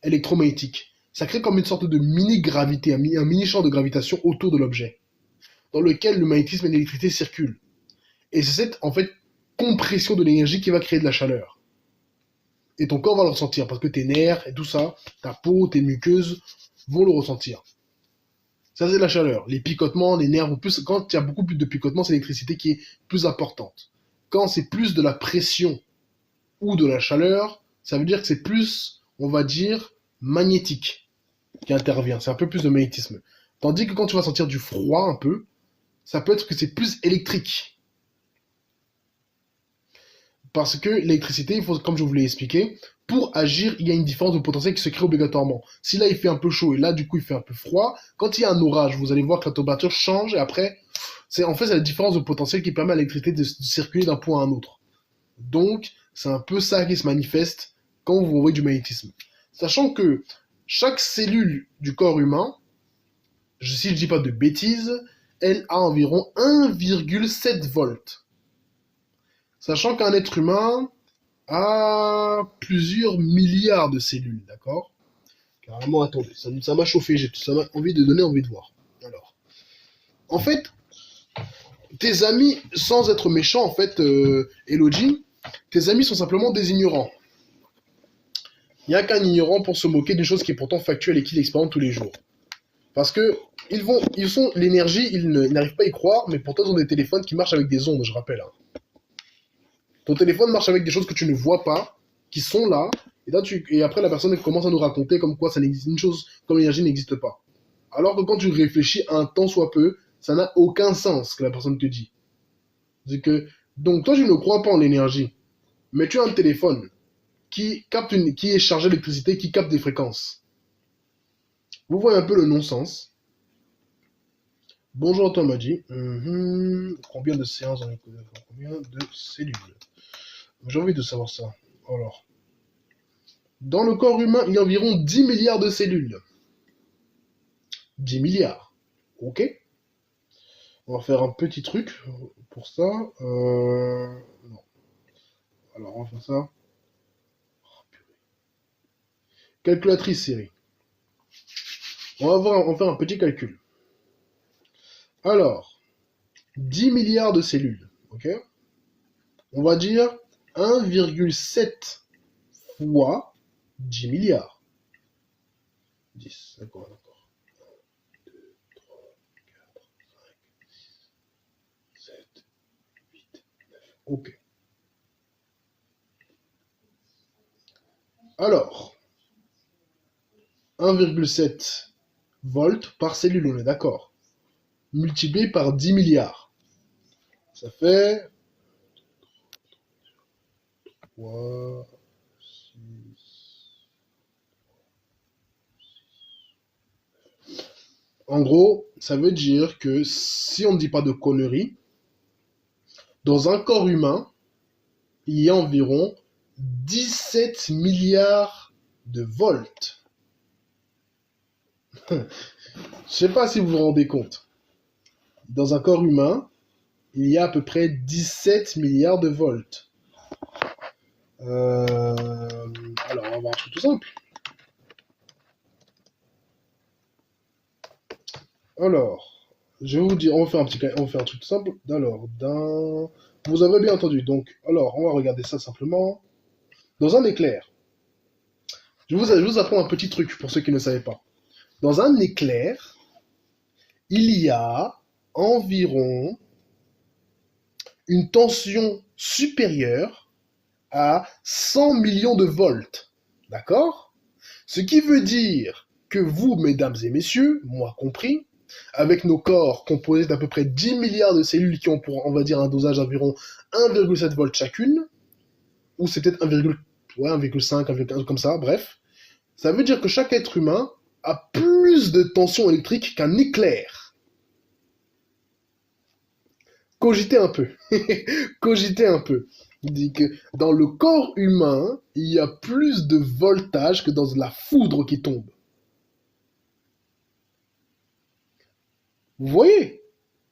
électromagnétique. Ça crée comme une sorte de mini-gravité, un mini-champ de gravitation autour de l'objet, dans lequel le magnétisme et l'électricité circulent. Et c'est cette, en fait, compression de l'énergie qui va créer de la chaleur. Et ton corps va le ressentir, parce que tes nerfs et tout ça, ta peau, tes muqueuses vont le ressentir. Ça, c'est la chaleur. Les picotements, les nerfs, plus, quand il y a beaucoup plus de picotements, c'est l'électricité qui est plus importante. Quand c'est plus de la pression ou de la chaleur, ça veut dire que c'est plus, on va dire, magnétique qui intervient. C'est un peu plus de magnétisme. Tandis que quand tu vas sentir du froid un peu, ça peut être que c'est plus électrique. Parce que l'électricité, il faut, comme je vous l'ai expliqué, pour agir, il y a une différence de potentiel qui se crée obligatoirement. Si là, il fait un peu chaud et là, du coup, il fait un peu froid, quand il y a un orage, vous allez voir que la température change et après, c'est la différence de potentiel qui permet à l'électricité de circuler d'un point à un autre. Donc, c'est un peu ça qui se manifeste quand vous voyez du magnétisme. Sachant que chaque cellule du corps humain, si je dis pas de bêtises, elle a environ 1,7 volts. Sachant qu'un être humain a plusieurs milliards de cellules, d'accord? Carrément, attendez, ça m'a chauffé, ça m'a envie de donner envie de voir. Alors, en fait, tes amis, sans être méchant, en fait, Elodie, tes amis sont simplement des ignorants. Il n'y a qu'un ignorant pour se moquer d'une chose qui est pourtant factuelle et qu'il expérimente tous les jours. Parce que ils sont l'énergie, ils n'arrivent pas à y croire, mais pourtant ils ont des téléphones qui marchent avec des ondes, je rappelle. Hein. Ton téléphone marche avec des choses que tu ne vois pas, qui sont là, et après la personne commence à nous raconter comme quoi ça n'existe, une chose comme l'énergie n'existe pas. Alors que quand tu réfléchis un tant soit peu, ça n'a aucun sens ce que la personne te dit. C'est que, donc toi tu ne crois pas en l'énergie, mais tu as un téléphone qui qui est chargé d'électricité, qui capte des fréquences. Vous voyez un peu le non-sens. Bonjour Tom m'a dit. Combien de séances on écoute? Combien de cellules? J'ai envie de savoir ça. Alors. Dans le corps humain, il y a environ 10 milliards de cellules. 10 milliards. Ok. On va faire un petit truc pour ça. Non. Alors, on va faire ça. Calculatrice série. On va faire un petit calcul. Alors, 10 milliards de cellules. Ok. On va dire 1,7 fois 10 milliards. 10, d'accord. 2, 3, 4, 5, 6, 7, 8, 9. Ok. Alors, 1,7 volts par cellule, on est d'accord. Multiplié par 10 milliards. Ça fait 3, 6. En gros, ça veut dire que si on ne dit pas de conneries, dans un corps humain, il y a environ 17 milliards de volts. Je sais pas si vous vous rendez compte. Dans un corps humain, il y a à peu près 17 milliards de volts. Alors, on va voir un truc tout simple. Alors, je vais vous dire, on va faire un truc tout simple. Alors, vous avez bien entendu. Donc, alors, on va regarder ça simplement. Dans un éclair, je vous apprends un petit truc pour ceux qui ne savaient pas. Dans un éclair, il y a environ une tension supérieure à 100 millions de volts. D'accord? Ce qui veut dire que vous, mesdames et messieurs, moi compris, avec nos corps composés d'à peu près 10 milliards de cellules qui ont pour, on va dire, un dosage d'environ 1,7 volts chacune, ou c'est peut-être 1,5, 1,1 comme ça, bref, ça veut dire que chaque être humain a plus de tension électrique qu'un éclair. Cogitez un peu. Cogitez un peu. Il dit que dans le corps humain, il y a plus de voltage que dans la foudre qui tombe. Vous voyez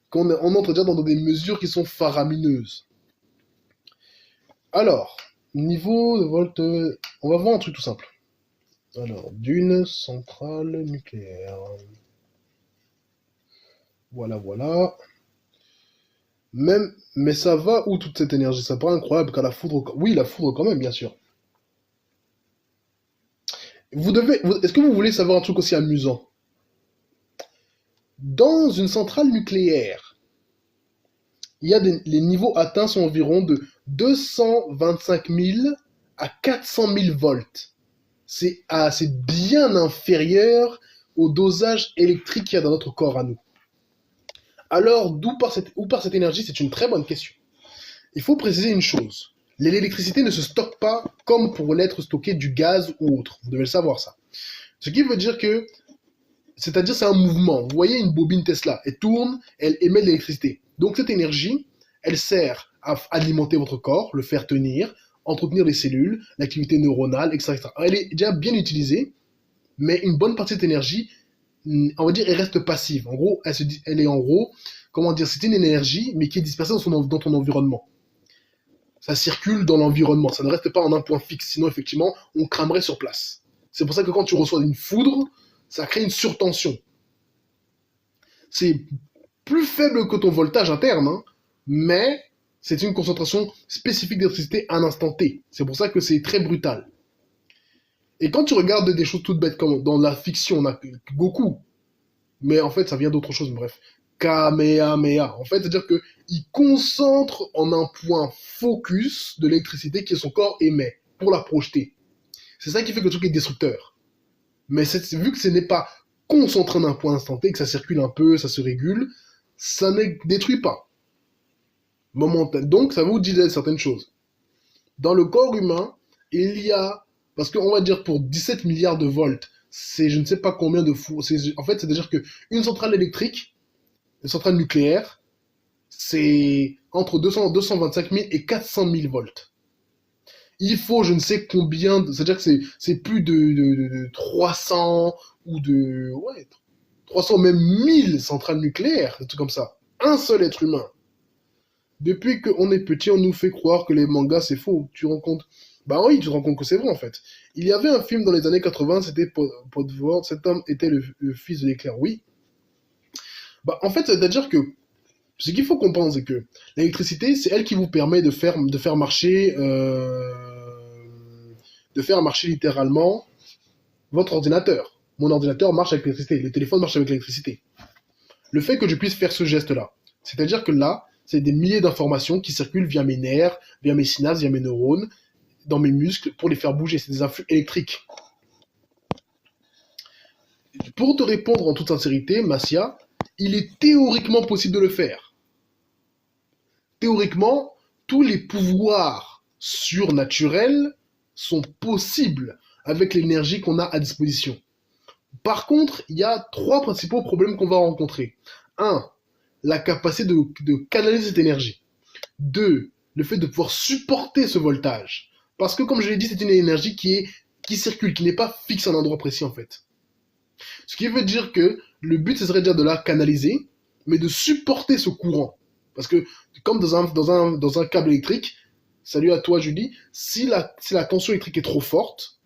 qu'on entre déjà dans des mesures qui sont faramineuses. Alors, niveau de volt, on va voir un truc tout simple. Alors, d'une centrale nucléaire. Voilà, voilà. Mais ça va où toute cette énergie? Ça paraît incroyable qu'à la foudre. Oui, la foudre quand même, bien sûr. Est-ce que vous voulez savoir un truc aussi amusant? Dans une centrale nucléaire, les niveaux atteints sont environ de 225 000 à 400 000 volts. C'est bien inférieur au dosage électrique qu'il y a dans notre corps à nous. Alors, où part cette énergie? C'est une très bonne question. Il faut préciser une chose. L'électricité ne se stocke pas comme pour l'être stocké du gaz ou autre. Vous devez le savoir, ça. Ce qui veut dire que, c'est-à-dire c'est un mouvement. Vous voyez une bobine Tesla, elle tourne, elle émet de l'électricité. Donc cette énergie, elle sert à alimenter votre corps, le faire tenir, entretenir les cellules, l'activité neuronale, etc. Elle est déjà bien utilisée, mais une bonne partie de cette énergie, on va dire, elle reste passive. En gros, elle est en gros, comment dire, c'est une énergie, mais qui est dispersée dans ton environnement. Ça circule dans l'environnement, ça ne reste pas en un point fixe, sinon effectivement, on cramerait sur place. C'est pour ça que quand tu reçois une foudre, ça crée une surtension. C'est plus faible que ton voltage interne, hein, mais c'est une concentration spécifique d'électricité à un instant T. C'est pour ça que c'est très brutal. Et quand tu regardes des choses toutes bêtes comme dans la fiction, on a Goku, mais en fait ça vient d'autre chose, bref. Kamehameha. En fait, c'est-à-dire qu'il concentre en un point focus de l'électricité que son corps émet pour la projeter. C'est ça qui fait que le truc est destructeur. Mais vu que ce n'est pas concentré en un point instanté, que ça circule un peu, ça se régule, ça ne détruit pas. Donc, ça vous dit certaines choses. Dans le corps humain, il y a, parce qu'on va dire pour 17 milliards de volts, c'est je ne sais pas combien de fous. En fait, c'est-à-dire qu'une centrale électrique, une centrale nucléaire, c'est entre 225 000 et 400 000 volts. Il faut je ne sais combien, c'est-à-dire que c'est plus de 300 ou de, ouais, 300 même 1000 centrales nucléaires, des trucs comme ça. Un seul être humain. Depuis qu'on est petit, on nous fait croire que les mangas c'est faux. Tu te rends compte? Bah oui, tu te rends compte que c'est vrai en fait. Il y avait un film dans les années 80, c'était Podvor, cet homme était le fils de l'éclair, oui. Bah en fait, c'est-à-dire que ce qu'il faut comprendre, c'est que l'électricité, c'est elle qui vous permet de faire marcher littéralement votre ordinateur. Mon ordinateur marche avec l'électricité, le téléphone marche avec l'électricité. Le fait que je puisse faire ce geste-là, c'est-à-dire que là, c'est des milliers d'informations qui circulent via mes nerfs, via mes synapses, via mes neurones, dans mes muscles, pour les faire bouger. C'est des influx électriques. Pour te répondre en toute sincérité, Massia, il est théoriquement possible de le faire. Théoriquement, tous les pouvoirs surnaturels sont possibles avec l'énergie qu'on a à disposition. Par contre, il y a 3 principaux problèmes qu'on va rencontrer. 1. La capacité de canaliser cette énergie. 2. Le fait de pouvoir supporter ce voltage. Parce que, comme je l'ai dit, c'est une énergie qui circule, qui n'est pas fixe à un endroit précis, en fait. Ce qui veut dire que le but, ce serait déjà de la canaliser, mais de supporter ce courant. Parce que, comme dans un câble électrique, salut à toi Julie, si la tension électrique est trop forte,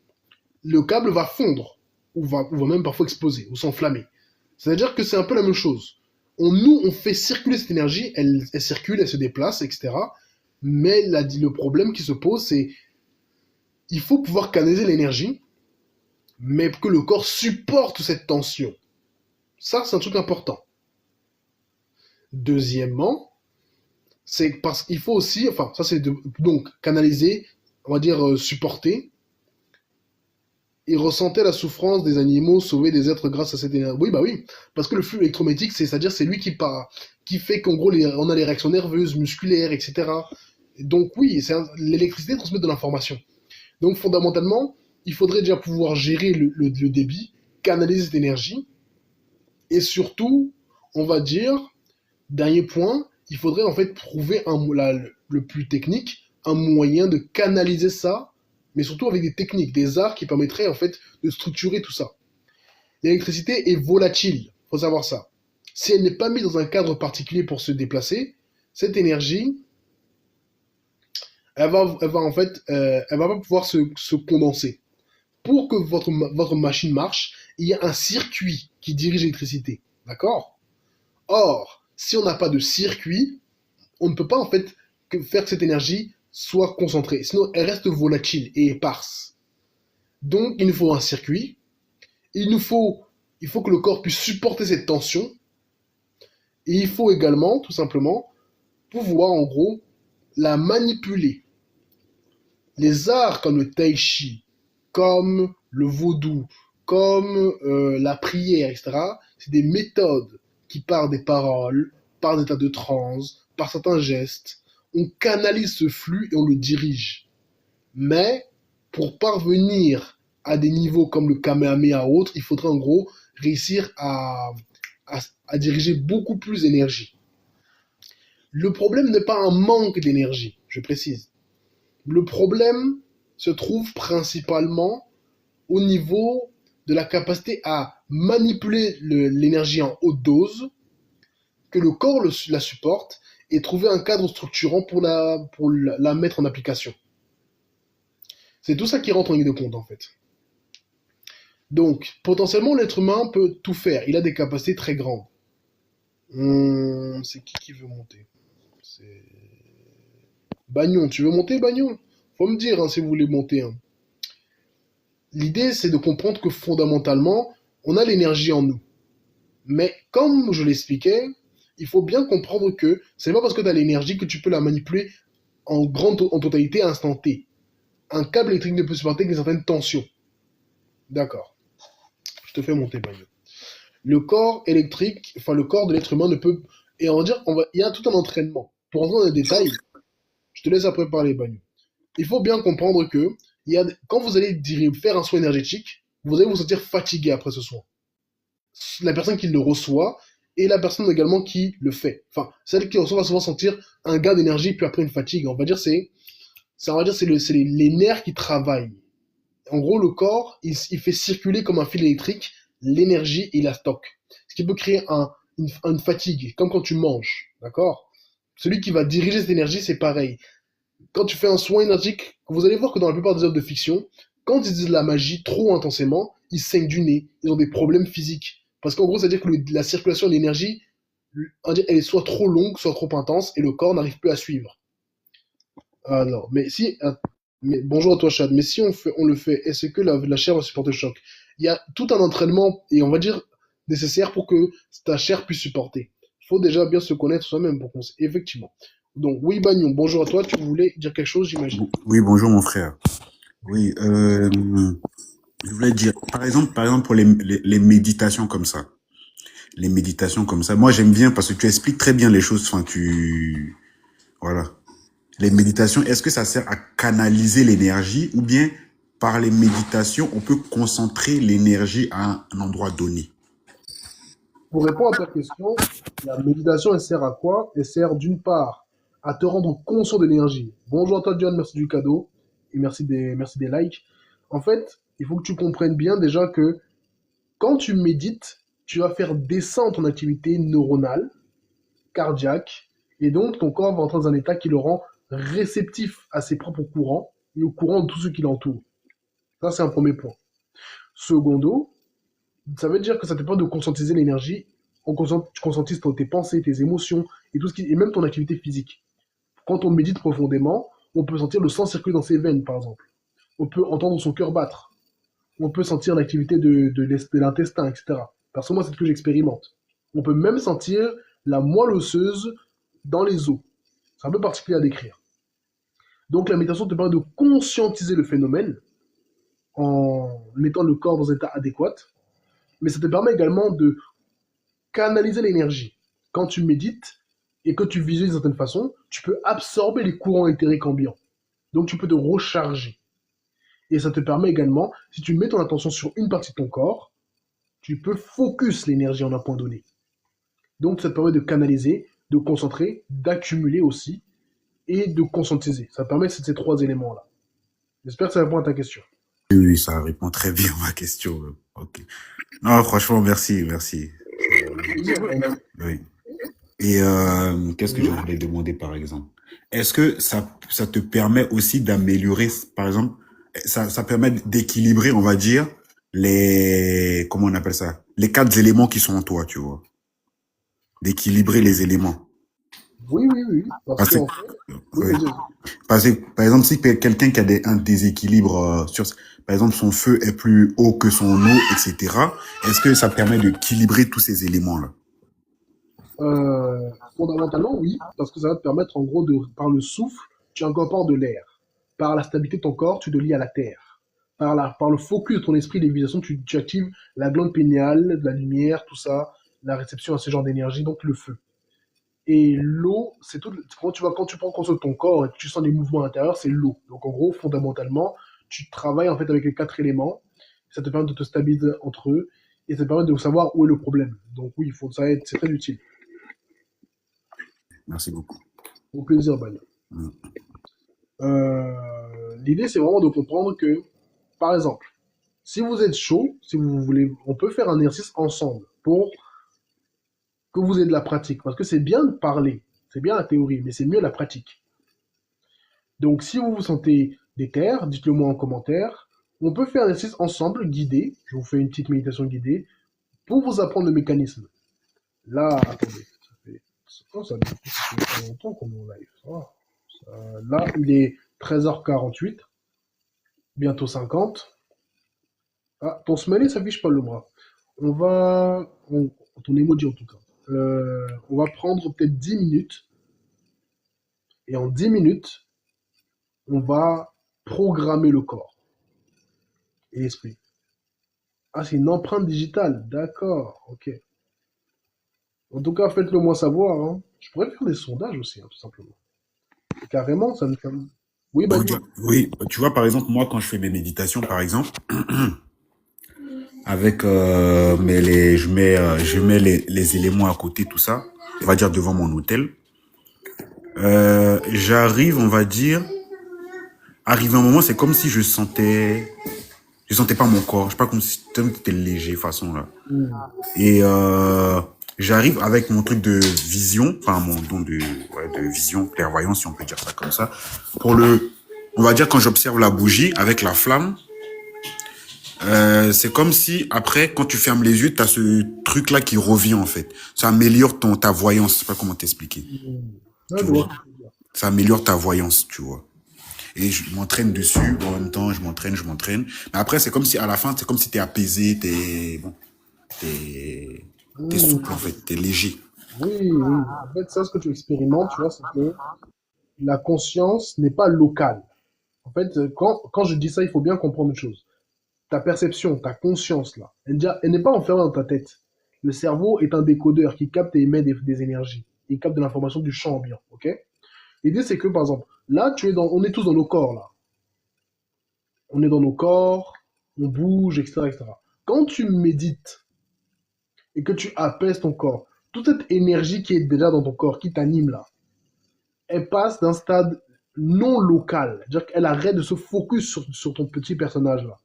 le câble va fondre, ou va même parfois exploser, ou s'enflammer. C'est-à-dire que c'est un peu la même chose. On fait circuler cette énergie, elle circule, elle se déplace, etc. Mais le problème qui se pose, c'est il faut pouvoir canaliser l'énergie, mais que le corps supporte cette tension. Ça, c'est un truc important. Deuxièmement, c'est parce qu'il faut aussi, enfin, ça c'est donc canaliser, on va dire supporter, et ressentir la souffrance des animaux, sauver des êtres grâce à cette énergie. Oui, bah oui, parce que le flux électromagnétique, c'est-à-dire c'est lui qui fait qu'en gros on a les réactions nerveuses, musculaires, etc. Donc oui, l'électricité transmet de l'information. Donc fondamentalement, il faudrait déjà pouvoir gérer le débit, canaliser cette énergie, et surtout, on va dire, dernier point, il faudrait en fait trouver le plus technique, un moyen de canaliser ça, mais surtout avec des techniques, des arts qui permettraient en fait de structurer tout ça. L'électricité est volatile, faut savoir ça. Si elle n'est pas mise dans un cadre particulier pour se déplacer, cette énergie, elle va en fait, elle va pas pouvoir se condenser. Pour que votre machine marche, il y a un circuit qui dirige l'électricité. D'accord? Or, si on n'a pas de circuit, on ne peut pas en fait faire que cette énergie soit concentrée. Sinon, elle reste volatile et éparse. Donc, il nous faut un circuit. Il faut que le corps puisse supporter cette tension. Et il faut également, tout simplement, pouvoir en gros la manipuler. Les arts comme le tai chi, comme le vaudou, comme la prière, etc., c'est des méthodes qui, par des paroles, par des états de transe, par certains gestes, on canalise ce flux et on le dirige. Mais pour parvenir à des niveaux comme le Kamehameha ou autre, il faudrait en gros réussir à diriger beaucoup plus d'énergie. Le problème n'est pas un manque d'énergie, je précise. Le problème se trouve principalement au niveau de la capacité à manipuler l'énergie en haute dose, que le corps la supporte, et trouver un cadre structurant pour la mettre en application. C'est tout ça qui rentre en ligne de compte, en fait. Donc, potentiellement, l'être humain peut tout faire. Il a des capacités très grandes. C'est qui veut monter? C'est Bagnon. Tu veux monter, Bagnon? Faut me dire hein, si vous voulez monter. Hein. L'idée, c'est de comprendre que fondamentalement, on a l'énergie en nous. Mais comme je l'expliquais, il faut bien comprendre que c'est pas parce que tu as l'énergie que tu peux la manipuler en totalité à instant T. Un câble électrique ne peut supporter qu'une certaine tension. D'accord. Je te fais monter, Bagnon. Le corps électrique, enfin le corps de l'être humain ne peut... Et on va dire, il y a tout un entraînement. Pour rentrer dans les détails, je te laisse après parler, Bagnon. Il faut bien comprendre que quand vous allez faire un soin énergétique, vous allez vous sentir fatigué après ce soin. La personne qui le reçoit et la personne également qui le fait. Enfin, celle qui reçoit va souvent sentir un gain d'énergie puis après une fatigue. On va dire c'est les nerfs qui travaillent. En gros, le corps, il fait circuler comme un fil électrique l'énergie et la stocke. Ce qui peut créer une fatigue, comme quand tu manges. D'accord? Celui qui va diriger cette énergie, c'est pareil. Quand tu fais un soin énergique, vous allez voir que dans la plupart des œuvres de fiction, quand ils disent la magie trop intensément, ils saignent du nez, ils ont des problèmes physiques. Parce qu'en gros, c'est-à-dire que la circulation de l'énergie, elle est soit trop longue, soit trop intense, et le corps n'arrive plus à suivre. Alors, bonjour à toi, Chad. Mais si on le fait, est-ce que la chair va supporter le choc? Il y a tout un entraînement, et on va dire, nécessaire pour que ta chair puisse supporter. Il faut déjà bien se connaître soi-même pour qu'on sait. Effectivement. Donc, oui, Bagnon, bonjour à toi. Tu voulais dire quelque chose, j'imagine. Oui, bonjour mon frère. Oui, je voulais dire, par exemple pour les méditations comme ça. Les méditations comme ça. Moi, j'aime bien parce que tu expliques très bien les choses. Enfin, voilà. Les méditations, est-ce que ça sert à canaliser l'énergie ou bien par les méditations, on peut concentrer l'énergie à un endroit donné? Pour répondre à ta question, la méditation, elle sert à quoi? Elle sert d'une part à te rendre conscient de l'énergie. Bonjour à toi, John, merci du cadeau et merci des likes. En fait, il faut que tu comprennes bien déjà que quand tu médites, tu vas faire descendre ton activité neuronale, cardiaque, et donc ton corps va entrer dans un état qui le rend réceptif à ses propres courants et au courant de tout ce qui l'entoure. Ça, c'est un premier point. Secondo, ça veut dire que ça te permet de conscientiser l'énergie, tu conscientises tes pensées, tes émotions et même ton activité physique. Quand on médite profondément, on peut sentir le sang circuler dans ses veines, par exemple. On peut entendre son cœur battre. On peut sentir l'activité de l'intestin, etc. Parce que moi, c'est ce que j'expérimente. On peut même sentir la moelle osseuse dans les os. C'est un peu particulier à décrire. Donc la méditation te permet de conscientiser le phénomène en mettant le corps dans un état adéquat, mais ça te permet également de canaliser l'énergie. Quand tu médites et que tu visualises d'une certaine façon, tu peux absorber les courants éthériques ambiants. Donc tu peux te recharger. Et ça te permet également, si tu mets ton attention sur une partie de ton corps, tu peux focus l'énergie en un point donné. Donc ça te permet de canaliser, de concentrer, d'accumuler aussi. et de conscientiser. Ça permet ces trois éléments-là. J'espère que ça répond à ta question. Oui, oui, ça répond très bien à ma question. Ok. Non, franchement, merci, merci. Plaisir, Brian. Oui. Et qu'est-ce que je Mhm. voulais demander par exemple? Est-ce que ça te permet aussi d'améliorer, par exemple, ça permet d'équilibrer, on va dire, comment on appelle ça? Les quatre éléments qui sont en toi, tu vois. D'équilibrer les éléments. Oui, oui, oui. Parce Parce que, qu'en fait, oui, oui. vas-y, vas-y. Parce que, par exemple, si quelqu'un qui a un déséquilibre par exemple, son feu est plus haut que son eau, etc., est-ce que ça permet d'équilibrer tous ces éléments-là? Fondamentalement, oui, parce que ça va te permettre, en gros, par le souffle, tu incorpores de l'air. Par la stabilité de ton corps, tu te lies à la terre. Par le focus de ton esprit, les vibrations, tu actives la glande péniale, la lumière, tout ça, la réception à ce genre d'énergie, donc le feu. Et l'eau, c'est tout. Quand tu prends conscience de ton corps et que tu sens des mouvements intérieurs, c'est l'eau. Donc en gros, fondamentalement, tu travailles en fait avec les quatre éléments. Ça te permet de te stabiliser entre eux et ça te permet de savoir où est le problème. Donc oui, c'est très utile. Merci beaucoup. Au plaisir, Banya. Mm. L'idée, c'est vraiment de comprendre que, par exemple, si vous êtes chaud, si vous voulez, on peut faire un exercice ensemble pour que vous ayez de la pratique. Parce que c'est bien de parler, c'est bien la théorie, mais c'est mieux la pratique. Donc, si vous vous sentez déter, dites-le moi en commentaire. On peut faire un exercice ensemble, guidé. Je vous fais une petite méditation guidée pour vous apprendre le mécanisme. Là, attendez, ça fait pas longtemps qu'on est en live. Là, il est 13h48, bientôt 50. Ah, ton smiley s'affiche pas le bras. Ton emoji en tout cas. On va prendre peut-être 10 minutes. Et en 10 minutes, on va programmer le corps et l'esprit. Ah, c'est une empreinte digitale. D'accord, ok. En tout cas, faites-le moi savoir, hein. Je pourrais faire des sondages aussi, hein, tout simplement. Carrément, ça me fait. Oui, bah dis. Oui, tu vois, par exemple, moi, quand je fais mes méditations, par exemple, avec je mets les éléments à côté, tout ça, on va dire devant mon hôtel. J'arrive, on va dire, arrivé un moment, c'est comme si je sentais pas mon corps, je sais pas comme si c'était léger façon là. Hmm. Et j'arrive avec mon truc de vision, enfin mon don de vision, clairvoyance, si on peut dire ça comme ça, on va dire quand j'observe la bougie avec la flamme. C'est comme si après, quand tu fermes les yeux, t'as ce truc-là qui revient en fait. Ça améliore ta voyance. Je sais pas comment t'expliquer. Hmm. Ah, Tu je vois vois. ce que tu veux dire. Ça améliore ta voyance, tu vois. Et je m'entraîne dessus. En même temps, je m'entraîne. Mais après, c'est comme si à la fin, c'est comme si t'es apaisé, t'es Hmm. souple en fait, t'es léger. Oui, oui. En fait, ça, ce que tu expérimentes, tu vois, c'est que la conscience n'est pas locale. En fait, quand je dis ça, il faut bien comprendre une chose. Ta perception, ta conscience, là, elle n'est pas enfermée dans ta tête. Le cerveau est un décodeur qui capte et émet des énergies. Il capte de l'information du champ ambiant, ok? L'idée, c'est que, par exemple, là, on est tous dans nos corps, là. On est dans nos corps, on bouge, etc., etc. Quand tu médites et que tu apaises ton corps, toute cette énergie qui est déjà dans ton corps, qui t'anime, là, elle passe d'un stade non local. C'est-à-dire qu'elle arrête de se focus sur ton petit personnage, là.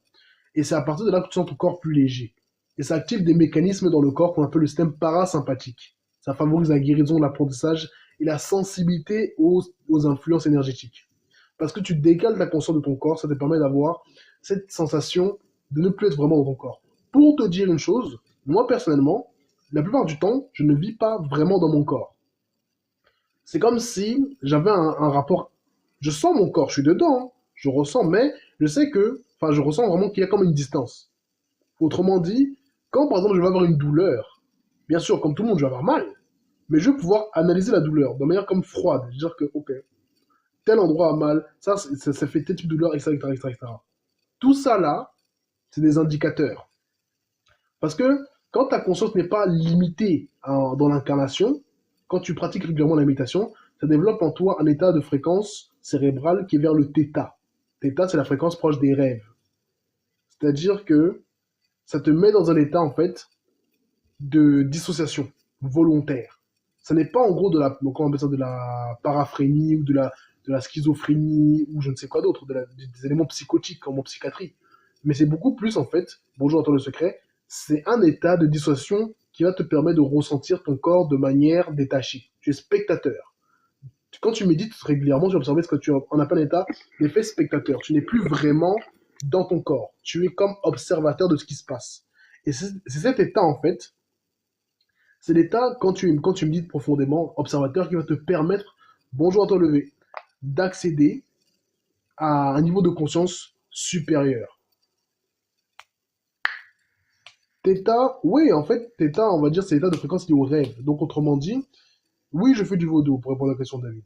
Et c'est à partir de là que tu sens ton corps plus léger. Et ça active des mécanismes dans le corps qu'on appelle le système parasympathique. Ça favorise la guérison, l'apprentissage et la sensibilité aux influences énergétiques. Parce que tu décales ta conscience de ton corps, ça te permet d'avoir cette sensation de ne plus être vraiment dans ton corps. Pour te dire une chose, moi personnellement, la plupart du temps, je ne vis pas vraiment dans mon corps. C'est comme si j'avais un rapport. Je sens mon corps, je suis dedans, hein. Je ressens, mais je sais que, enfin, je ressens vraiment qu'il y a comme une distance. Autrement dit, quand par exemple je vais avoir une douleur, bien sûr, comme tout le monde, je vais avoir mal, mais je vais pouvoir analyser la douleur de manière comme froide. Dire que, ok, tel endroit a mal, ça fait tel type de douleur, etc., etc., etc. Tout ça là, c'est des indicateurs. Parce que quand ta conscience n'est pas limitée dans l'incarnation, quand tu pratiques régulièrement la méditation, ça développe en toi un état de fréquence cérébrale qui est vers le θ. Θ, c'est la fréquence proche des rêves. C'est-à-dire que ça te met dans un état, en fait, de dissociation volontaire. Ça n'est pas en gros de la, comment on appelle ça, de la paraphrénie ou de la schizophrénie ou je ne sais quoi d'autre, des éléments psychotiques comme en psychiatrie. Mais c'est beaucoup plus en fait, bonjour entend le secret, c'est un état de dissociation qui va te permettre de ressentir ton corps de manière détachée. Tu es spectateur. Quand tu médites régulièrement, tu vas observer ce que tu en appelles un état d'effet spectateur. Tu n'es plus vraiment dans ton corps. Tu es comme observateur de ce qui se passe. Et c'est cet état, en fait, c'est l'état, quand tu médites profondément, observateur, qui va te permettre, bonjour à toi levé, d'accéder à un niveau de conscience supérieur. Theta, oui, en fait, Theta, on va dire, c'est l'état de fréquence lié au rêve. Donc, autrement dit, oui, je fais du vaudou, pour répondre à la question de David.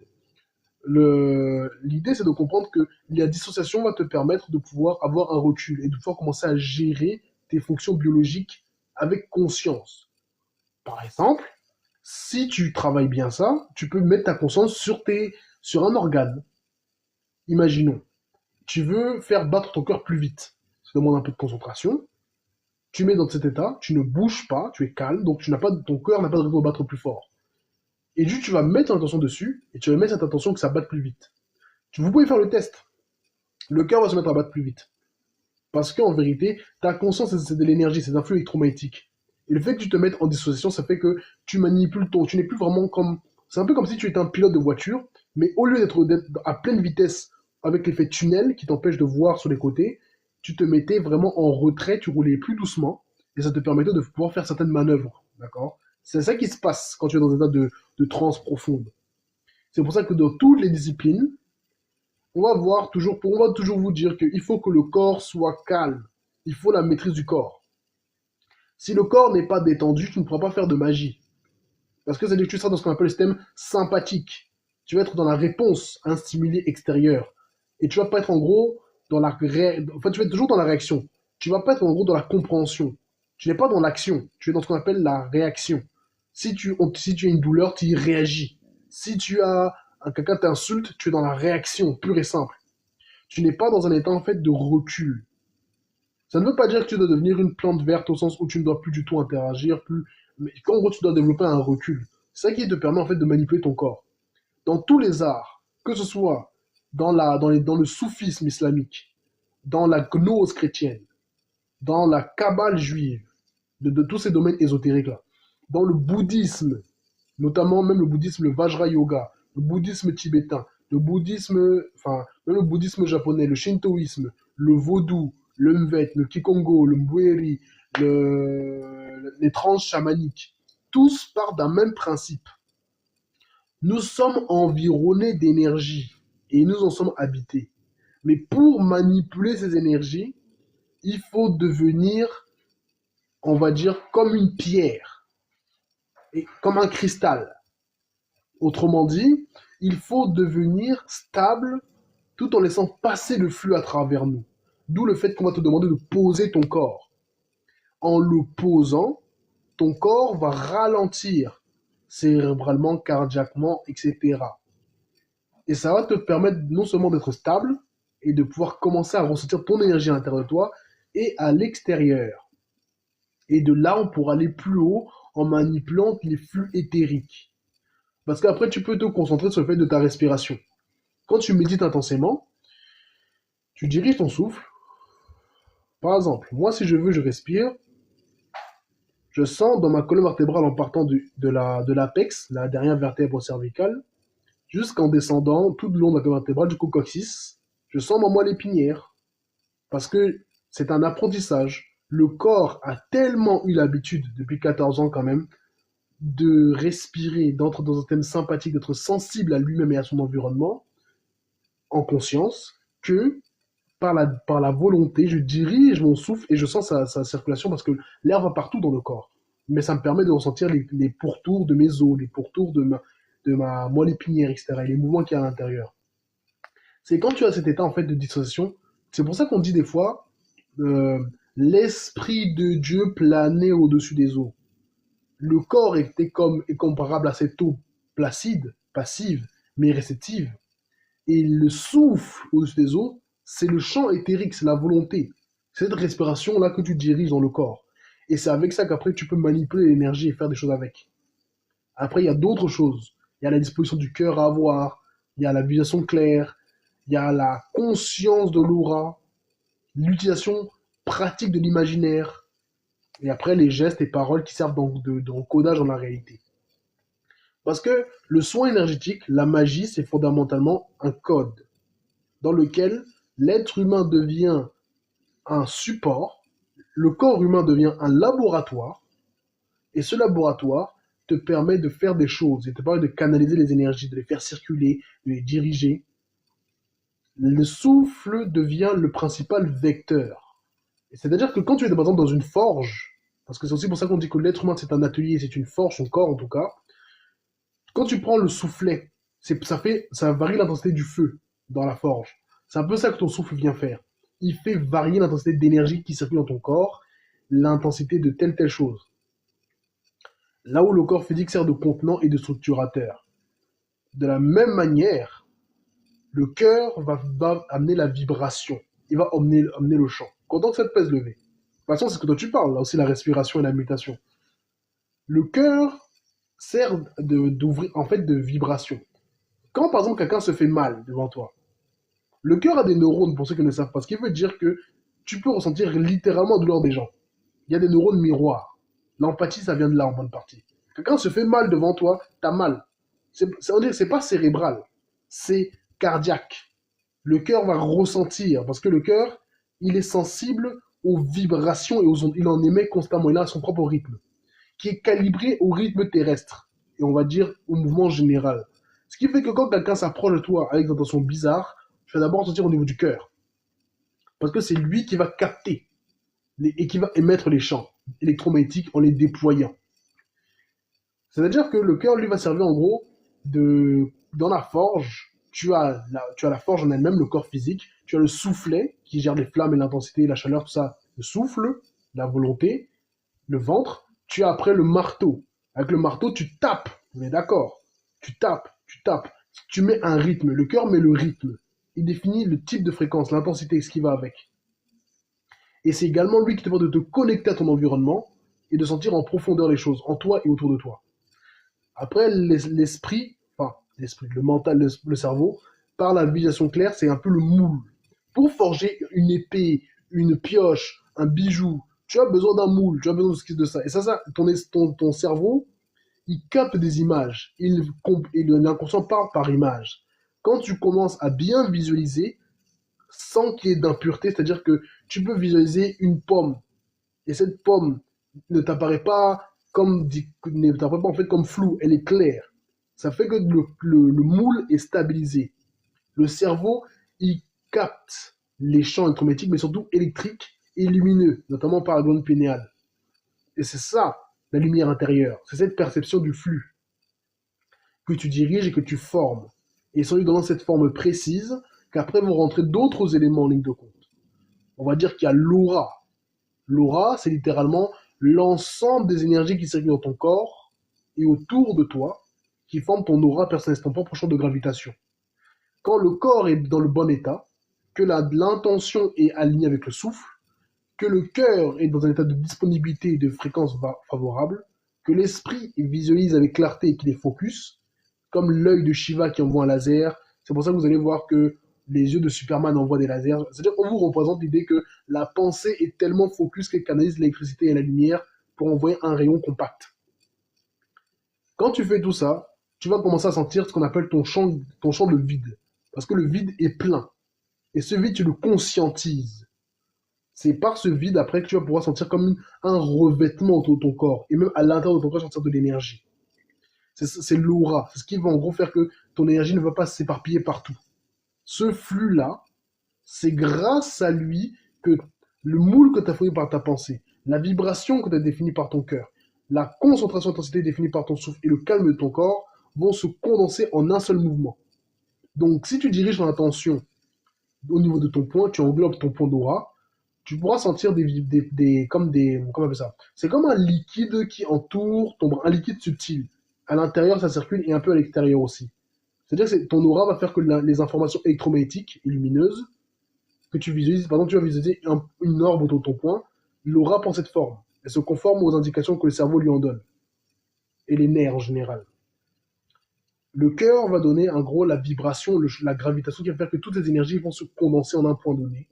L'idée, c'est de comprendre que la dissociation va te permettre de pouvoir avoir un recul et de pouvoir commencer à gérer tes fonctions biologiques avec conscience. Par exemple, si tu travailles bien ça, tu peux mettre ta conscience sur un organe. Imaginons, tu veux faire battre ton cœur plus vite. Ça demande un peu de concentration. Tu mets dans cet état, tu ne bouges pas, tu es calme, donc ton cœur n'a pas de raison de battre plus fort. Et juste, tu vas mettre ton attention dessus, et tu vas mettre cette attention que ça batte plus vite. Vous pouvez faire le test. Le cœur va se mettre à battre plus vite. Parce qu'en vérité, ta conscience, c'est de l'énergie, c'est un flux électromagnétique. Et le fait que tu te mettes en dissociation, ça fait que tu manipules tu n'es plus vraiment comme, c'est un peu comme si tu étais un pilote de voiture, mais au lieu d'être à pleine vitesse avec l'effet tunnel qui t'empêche de voir sur les côtés, tu te mettais vraiment en retrait, tu roulais plus doucement, et ça te permettait de pouvoir faire certaines manœuvres, d'accord? C'est ça qui se passe quand tu es dans un état de transe profonde. C'est pour ça que dans toutes les disciplines, on va toujours vous dire qu'il faut que le corps soit calme. Il faut la maîtrise du corps. Si le corps n'est pas détendu, tu ne pourras pas faire de magie. Parce que c'est-à-dire que tu seras dans ce qu'on appelle le système sympathique. Tu vas être dans la réponse à un stimuli extérieur. Et tu vas pas être en gros tu vas être toujours dans la réaction. Tu vas pas être en gros dans la compréhension. Tu n'es pas dans l'action. Tu es dans ce qu'on appelle la réaction. Si tu as une douleur, tu y réagis. Si quelqu'un t'insulte, tu es dans la réaction pure et simple. Tu n'es pas dans un état en fait de recul. Ça ne veut pas dire que tu dois devenir une plante verte au sens où tu ne dois plus du tout interagir, mais qu'en gros tu dois développer un recul. C'est ça qui te permet en fait de manipuler ton corps. Dans tous les arts, que ce soit dans le soufisme islamique, dans la gnose chrétienne, dans la kabbale juive, de tous ces domaines ésotériques là, dans le bouddhisme, notamment même le bouddhisme, le Vajra Yoga, le bouddhisme tibétain, même le bouddhisme japonais, le shintoïsme, le vaudou, le mvet, le kikongo, le mbweri, les transes chamaniques, tous partent d'un même principe. Nous sommes environnés d'énergie et nous en sommes habités. Mais pour manipuler ces énergies, il faut devenir, on va dire, comme une pierre, et comme un cristal. Autrement dit, il faut devenir stable tout en laissant passer le flux à travers nous. D'où le fait qu'on va te demander de poser ton corps. En le posant, ton corps va ralentir cérébralement, cardiaquement, etc. Et ça va te permettre non seulement d'être stable et de pouvoir commencer à ressentir ton énergie à l'intérieur de toi et à l'extérieur. Et de là, on pourra aller plus haut en manipulant les flux éthériques. Parce qu'après, tu peux te concentrer sur le fait de ta respiration. Quand tu médites intensément, tu diriges ton souffle. Par exemple, moi, si je veux, je respire. Je sens dans ma colonne vertébrale en partant de l'apex, la dernière vertèbre cervicale, jusqu'en descendant tout le long de la colonne vertébrale du coccyx. Je sens ma moelle épinière. Parce que c'est un apprentissage. Le corps a tellement eu l'habitude, depuis 14 ans quand même, de respirer, d'entrer dans un thème sympathique, d'être sensible à lui-même et à son environnement, en conscience, que par la volonté, je dirige mon souffle et je sens sa circulation parce que l'air va partout dans le corps. Mais ça me permet de ressentir les pourtours de mes os, les pourtours de ma moelle épinière, etc. et les mouvements qu'il y a à l'intérieur. C'est quand tu as cet état en fait de dissociation, c'est pour ça qu'on dit des fois l'esprit de Dieu planait au-dessus des eaux. Le corps est comparable à cette eau placide, passive, mais réceptive. Et le souffle au-dessus des eaux, c'est le champ éthérique, c'est la volonté. C'est cette respiration-là que tu diriges dans le corps. Et c'est avec ça qu'après tu peux manipuler l'énergie et faire des choses avec. Après, il y a d'autres choses. Il y a la disposition du cœur à avoir, il y a la visualisation claire, il y a la conscience de l'aura, l'utilisation pratique de l'imaginaire, et après les gestes et paroles qui servent d'encodage dans la réalité. Parce que le soin énergétique, la magie, c'est fondamentalement un code dans lequel l'être humain devient un support, le corps humain devient un laboratoire, et ce laboratoire te permet de faire des choses, et te permet de canaliser les énergies, de les faire circuler, de les diriger. Le souffle devient le principal vecteur. C'est-à-dire que quand tu es par exemple dans une forge, parce que c'est aussi pour ça qu'on dit que l'être humain c'est un atelier, c'est une forge, son corps en tout cas, quand tu prends le soufflet, ça varie l'intensité du feu dans la forge. C'est un peu ça que ton souffle vient faire. Il fait varier l'intensité d'énergie qui circule dans ton corps, l'intensité de telle chose. Là où le corps physique sert de contenant et de structurateur. De la même manière, le cœur va amener la vibration. Il va amener le chant. Quand ça te pèse levé. De toute façon, c'est ce que toi tu parles, là aussi la respiration et la mutation. Le cœur sert d'ouvrir, en fait, de vibration. Quand par exemple quelqu'un se fait mal devant toi, le cœur a des neurones, pour ceux qui ne savent pas, ce qui veut dire que tu peux ressentir littéralement la douleur des gens. Il y a des neurones miroirs. L'empathie, ça vient de là en bonne partie. Quelqu'un se fait mal devant toi, t'as mal. C'est pas cérébral, c'est cardiaque. Le cœur va ressentir, parce que le cœur, il est sensible aux vibrations et aux ondes. Il en émet constamment, il a son propre rythme, qui est calibré au rythme terrestre, et on va dire au mouvement général. Ce qui fait que quand quelqu'un s'approche de toi avec des intentions bizarres, tu vas d'abord sentir au niveau du cœur. Parce que c'est lui qui va capter et qui va émettre les champs électromagnétiques en les déployant. C'est-à-dire que le cœur, lui, va servir en gros dans la forge, tu as la forge en elle-même, le corps physique, tu as le soufflet qui gère les flammes et l'intensité, la chaleur, tout ça, le souffle, la volonté, le ventre, tu as après le marteau. Avec le marteau, tu tapes, on est d'accord. Tu tapes, tu tapes. Tu mets un rythme, le cœur met le rythme. Il définit le type de fréquence, l'intensité, ce qui va avec. Et c'est également lui qui te permet de te connecter à ton environnement et de sentir en profondeur les choses, en toi et autour de toi. Après, l'esprit, le mental, le cerveau, par la visualisation claire, c'est un peu le moule. Pour forger une épée, une pioche, un bijou, tu as besoin d'un moule, tu as besoin de ça. Et ça ton cerveau, il capte des images. L'inconscient parle par image. Quand tu commences à bien visualiser, sans qu'il y ait d'impureté, c'est-à-dire que tu peux visualiser une pomme, et cette pomme ne t'apparaît pas ne t'apparaît pas en fait comme floue, elle est claire. Ça fait que le moule est stabilisé. Le cerveau, il capte les champs électromagnétiques, mais surtout électriques et lumineux, notamment par la glande pinéale. Et c'est ça, la lumière intérieure. C'est cette perception du flux que tu diriges et que tu formes. Et c'est en lui donnant cette forme précise qu'après vont rentrer d'autres éléments en ligne de compte. On va dire qu'il y a l'aura. L'aura, c'est littéralement l'ensemble des énergies qui circulent dans ton corps et autour de toi, qui forment ton aura personnelle, ton propre champ de gravitation. Quand le corps est dans le bon état, que l'intention est alignée avec le souffle, que le cœur est dans un état de disponibilité et de fréquence favorable, que l'esprit visualise avec clarté et qu'il est focus, comme l'œil de Shiva qui envoie un laser. C'est pour ça que vous allez voir que les yeux de Superman envoient des lasers. C'est-à-dire qu'on vous représente l'idée que la pensée est tellement focus qu'elle canalise l'électricité et la lumière pour envoyer un rayon compact. Quand tu fais tout ça, tu vas commencer à sentir ce qu'on appelle ton champ de vide. Parce que le vide est plein. Et ce vide, tu le conscientises. C'est par ce vide, après, que tu vas pouvoir sentir comme un revêtement autour de ton corps. Et même à l'intérieur de ton corps, sentir de l'énergie. C'est l'aura. C'est ce qui va en gros faire que ton énergie ne va pas s'éparpiller partout. Ce flux-là, c'est grâce à lui que le moule que tu as formé par ta pensée, la vibration que tu as définie par ton cœur, la concentration d'intensité définie par ton souffle et le calme de ton corps vont se condenser en un seul mouvement. Donc, si tu diriges ton attention au niveau de ton point, tu englobes ton point d'aura, tu pourras sentir comment on appelle ça? C'est comme un liquide qui entoure un liquide subtil. À l'intérieur, ça circule et un peu à l'extérieur aussi. C'est-à-dire que ton aura va faire que les informations électromagnétiques et lumineuses que tu visualises, par exemple, tu vas visualiser une orbe autour de ton point, l'aura prend cette forme. Elle se conforme aux indications que le cerveau lui en donne. et les nerfs en général. Le cœur va donner en gros la vibration, la gravitation qui va faire que toutes les énergies vont se condenser en un point donné,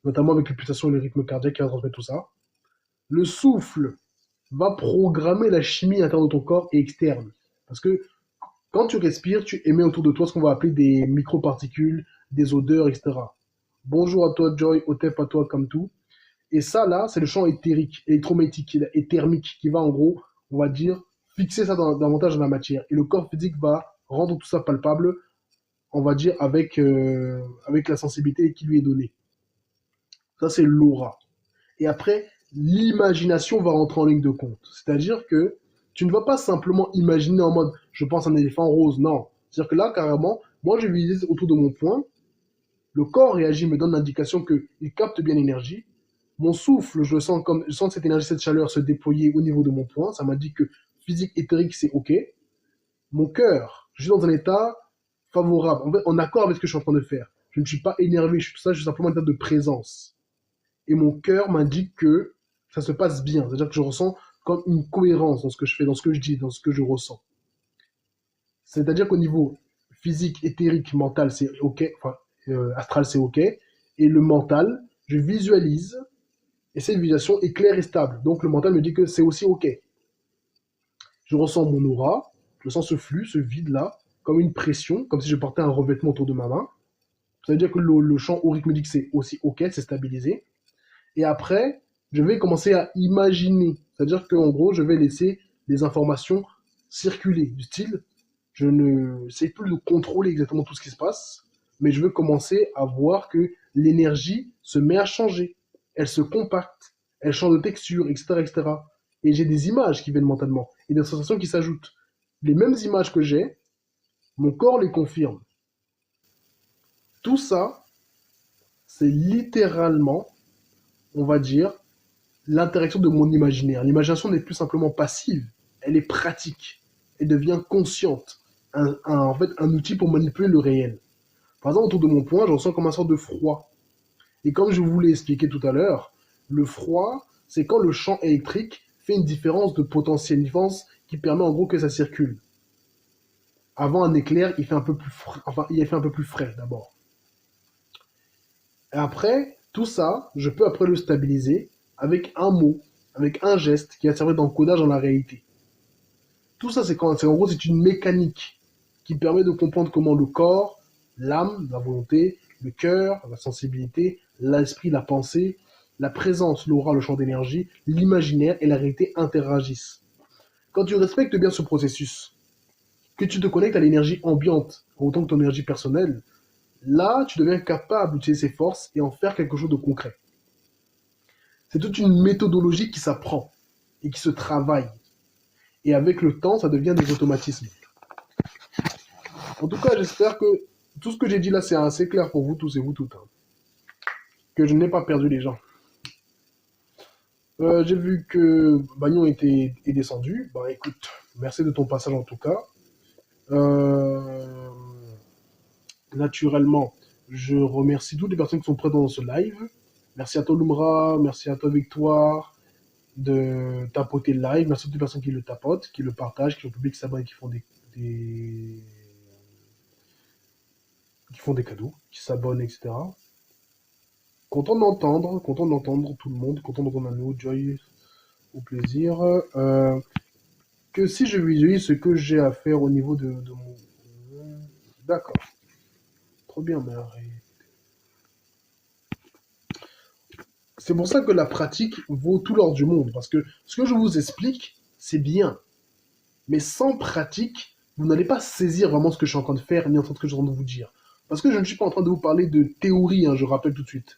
notamment avec les pulsations et le rythme cardiaque qui va transmettre tout ça. Le souffle va programmer la chimie interne de ton corps et externe. Parce que quand tu respires, tu émets autour de toi ce qu'on va appeler des microparticules, des odeurs, etc. Bonjour à toi Joy, Otep à toi comme tout. Et ça là, c'est le champ éthérique, électromagnétique et thermique qui va en gros, on va dire, fixer ça davantage dans la matière. Et le corps physique va rendre tout ça palpable, on va dire, avec la sensibilité qui lui est donnée. Ça, c'est l'aura. Et après, l'imagination va rentrer en ligne de compte. C'est-à-dire que tu ne vas pas simplement imaginer en mode je pense à un éléphant rose, non. C'est-à-dire que là, carrément, moi je visualise autour de mon poing, le corps réagit, me donne l'indication qu'il capte bien l'énergie. Mon souffle, je sens cette énergie, cette chaleur se déployer au niveau de mon poing. Ça m'a dit que physique, éthérique, c'est OK. Mon cœur, je suis dans un état favorable, en fait, en accord avec ce que je suis en train de faire. Je ne suis pas énervé, je suis simplement en état de présence. Et mon cœur m'indique que ça se passe bien. C'est-à-dire que je ressens comme une cohérence dans ce que je fais, dans ce que je dis, dans ce que je ressens. C'est-à-dire qu'au niveau physique, éthérique, mental, c'est OK. Enfin, astral, c'est OK. Et le mental, je visualise. Et cette visualisation est claire et stable. Donc le mental me dit que c'est aussi OK. Je ressens mon aura. Je sens ce flux, ce vide-là, comme une pression, comme si je portais un revêtement autour de ma main. Ça veut dire que le champ aurique me dit que c'est aussi OK, c'est stabilisé. Et après, je vais commencer à imaginer. C'est-à-dire qu'en gros, je vais laisser les informations circuler. Du style, je ne sais plus de contrôler exactement tout ce qui se passe, mais je veux commencer à voir que l'énergie se met à changer. Elle se compacte, elle change de texture, etc., etc. Et j'ai des images qui viennent mentalement et des sensations qui s'ajoutent. Les mêmes images que j'ai, mon corps les confirme. Tout ça, c'est littéralement, on va dire, l'interaction de mon imaginaire. L'imagination n'est plus simplement passive, elle est pratique. Elle devient consciente. En fait, un outil pour manipuler le réel. Par exemple, autour de mon poing, je ressens comme un sort de froid. Et comme je vous l'ai expliqué tout à l'heure, le froid, c'est quand le champ électrique fait une différence de potentiel, une différence qui permet en gros que ça circule. Avant un éclair, il fait un peu plus frais, enfin, il fait un peu plus frais d'abord. Et après, tout ça, je peux après le stabiliser avec un mot, avec un geste qui va servir d'encodage dans la réalité. Tout ça, en gros, c'est une mécanique qui permet de comprendre comment le corps, l'âme, la volonté, le cœur, la sensibilité, l'esprit, la pensée, la présence, l'aura, le champ d'énergie, l'imaginaire et la réalité interagissent. Quand tu respectes bien ce processus, que tu te connectes à l'énergie ambiante autant que ton énergie personnelle, là, tu deviens capable d'utiliser ces forces et en faire quelque chose de concret. C'est toute une méthodologie qui s'apprend et qui se travaille. Et avec le temps, ça devient des automatismes. En tout cas, j'espère que tout ce que j'ai dit là, c'est assez clair pour vous tous et vous toutes. Hein. Que je n'ai pas perdu les gens. J'ai vu que Bagnon est descendu. Bah écoute, merci de ton passage en tout cas. Naturellement, je remercie toutes les personnes qui sont présentes dans ce live. Merci à toi Lumra, merci à toi Victoire de tapoter le live. Merci à toutes les personnes qui le tapotent, qui le partagent, qui le publient, qui s'abonnent, qui font qui font des cadeaux, qui s'abonnent, etc. Content d'entendre tout le monde, content d'entendre à nous, Joy, au plaisir. Que si je visualise ce que j'ai à faire au niveau de mon... D'accord. Trop bien, mais c'est pour ça que la pratique vaut tout l'or du monde. Parce que ce que je vous explique, c'est bien. Mais sans pratique, vous n'allez pas saisir vraiment ce que je suis en train de faire, ni en train de ce que je suis en train de vous dire. Parce que je ne suis pas en train de vous parler de théorie, hein, je rappelle tout de suite.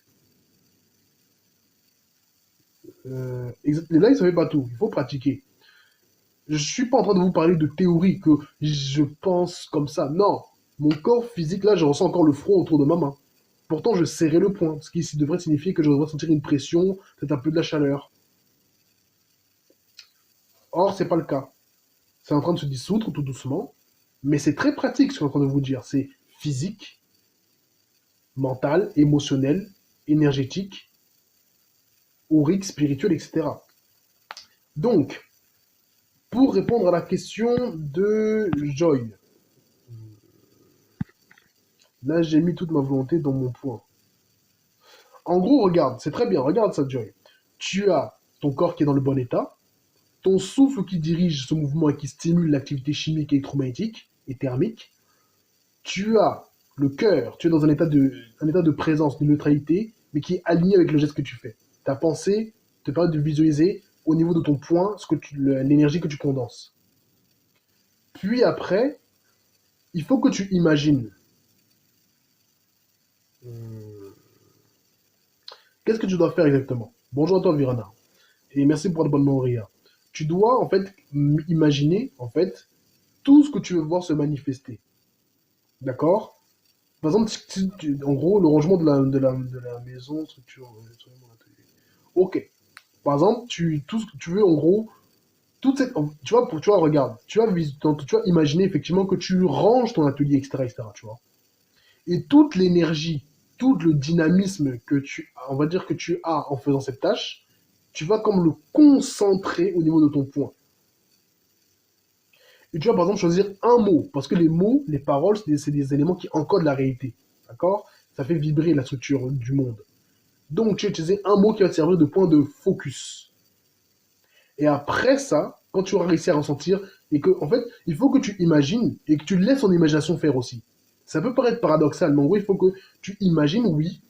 Les lives, ça fait pas tout. Il faut pratiquer. Je suis pas en train de vous parler de théorie, que je pense comme ça. Non. Mon corps physique, là, je ressens encore le front autour de ma main. Pourtant, je serrais le poing, ce qui devrait signifier que je devrais sentir une pression, peut-être un peu de la chaleur. Or, c'est pas le cas. C'est en train de se dissoudre tout doucement, mais c'est très pratique ce que je suis en train de vous dire. C'est physique, mental, émotionnel, énergétique, aurique, spirituel, etc. Donc, Pour répondre à la question de Joy, là j'ai mis toute ma volonté dans mon point. En gros, regarde, c'est très bien, regarde ça, Joy. Tu as ton corps qui est dans le bon état, ton souffle qui dirige ce mouvement et qui stimule l'activité chimique et électromagnétique et thermique. Tu as le cœur, tu es dans un état de présence, de neutralité, mais qui est aligné avec le geste que tu fais. Ta pensée te permet de visualiser au niveau de ton point l'énergie que tu condenses. Puis après, il faut que tu imagines. Qu'est-ce que tu dois faire exactement? Bonjour à toi, Virana. Et merci pour l'abonnement, Ria. Tu dois, en fait, imaginer, en fait, tout ce que tu veux voir se manifester. D'accord? Par exemple, en gros, le rangement de la maison, structure, ok. Par exemple, tout ce que tu veux, en gros, tu vois, regarde, tu vas imaginer effectivement que tu ranges ton atelier, etc., etc., tu vois. Et toute l'énergie, tout le dynamisme on va dire que tu as en faisant cette tâche, tu vas comme le concentrer au niveau de ton point. Et tu vas par exemple choisir un mot, parce que les mots, les paroles, c'est des éléments qui encodent la réalité. D'accord? Ça fait vibrer la structure du monde. Donc tu vas utiliser un mot qui va te servir de point de focus. Et après ça, quand tu auras réussi à ressentir, et que, en fait, il faut que tu imagines et que tu laisses ton imagination faire aussi. Ça peut paraître paradoxal, mais en gros, il faut que tu imagines, oui,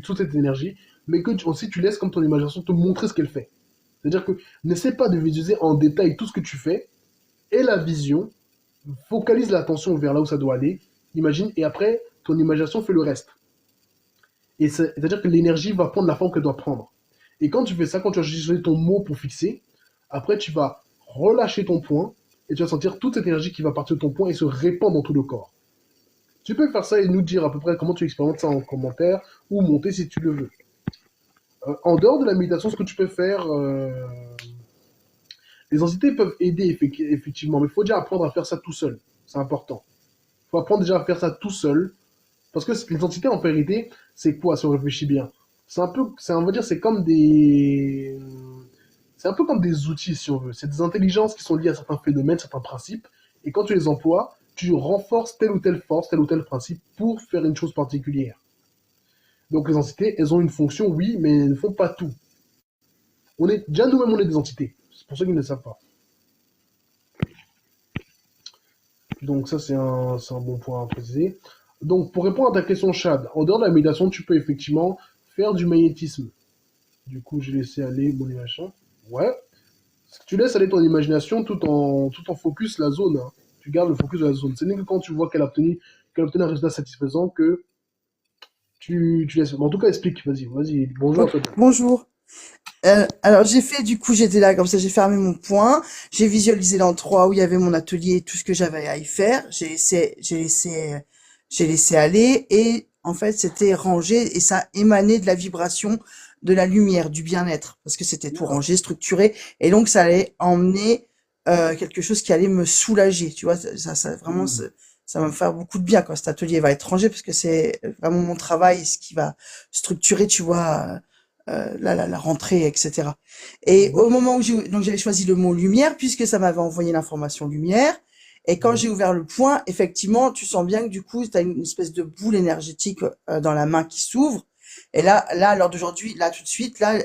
toute cette énergie, mais que aussi tu laisses comme ton imagination te montrer ce qu'elle fait. C'est-à-dire que n'essaie pas de visualiser en détail tout ce que tu fais, et la vision, focalise l'attention vers là où ça doit aller, imagine, et après, ton imagination fait le reste. Et c'est-à-dire que l'énergie va prendre la forme qu'elle doit prendre. Et quand tu fais ça, quand tu vas choisir ton mot pour fixer, après tu vas relâcher ton point, et tu vas sentir toute cette énergie qui va partir de ton point et se répandre dans tout le corps. Tu peux faire ça et nous dire à peu près comment tu expérimentes ça en commentaire, ou monter si tu le veux. En dehors de la méditation, ce que tu peux faire, les entités peuvent aider effectivement, mais il faut déjà apprendre à faire ça tout seul. C'est important. Il faut apprendre déjà à faire ça tout seul. Parce que les entités, en vérité, c'est quoi, si on réfléchit bien? C'est un peu, on va dire, c'est un peu comme des outils, si on veut. C'est des intelligences qui sont liées à certains phénomènes, certains principes. Et quand tu les emploies, tu renforces telle ou telle force, tel ou tel principe pour faire une chose particulière. Donc les entités, elles ont une fonction, oui, mais elles ne font pas tout. Déjà nous-mêmes, on est des entités. C'est pour ceux qui ne le savent pas. Donc ça, c'est un bon point à préciser. Donc pour répondre à ta question, Chad, en dehors de la méditation, tu peux effectivement faire du magnétisme. Du coup, j'ai laissé aller mon imagination. Ouais. Tu laisses aller ton imagination tout en focus la zone. Hein. Tu gardes le focus de la zone. C'est que quand tu vois qu'elle a obtenu un résultat satisfaisant que tu laisses. En tout cas, explique. Vas-y. Bonjour à toi. Bonjour. Alors j'ai fait, du coup j'étais là comme ça, j'ai fermé mon point, j'ai visualisé l'endroit où il y avait mon atelier, tout ce que j'avais à y faire, j'ai laissé aller et en fait c'était rangé et ça émanait de la vibration de la lumière, du bien-être parce que c'était tout rangé, structuré et donc ça allait emmener quelque chose qui allait me soulager, tu vois, ça vraiment ça va me faire beaucoup de bien quand cet atelier va être rangé parce que c'est vraiment mon travail, ce qui va structurer, tu vois. La rentrée, etc. Et au moment où donc j'avais choisi le mot lumière, puisque ça m'avait envoyé l'information lumière, et quand j'ai ouvert le point, effectivement, tu sens bien que du coup, tu as une espèce de boule énergétique dans la main qui s'ouvre, et là, à l'heure d'aujourd'hui, là, tout de suite, là,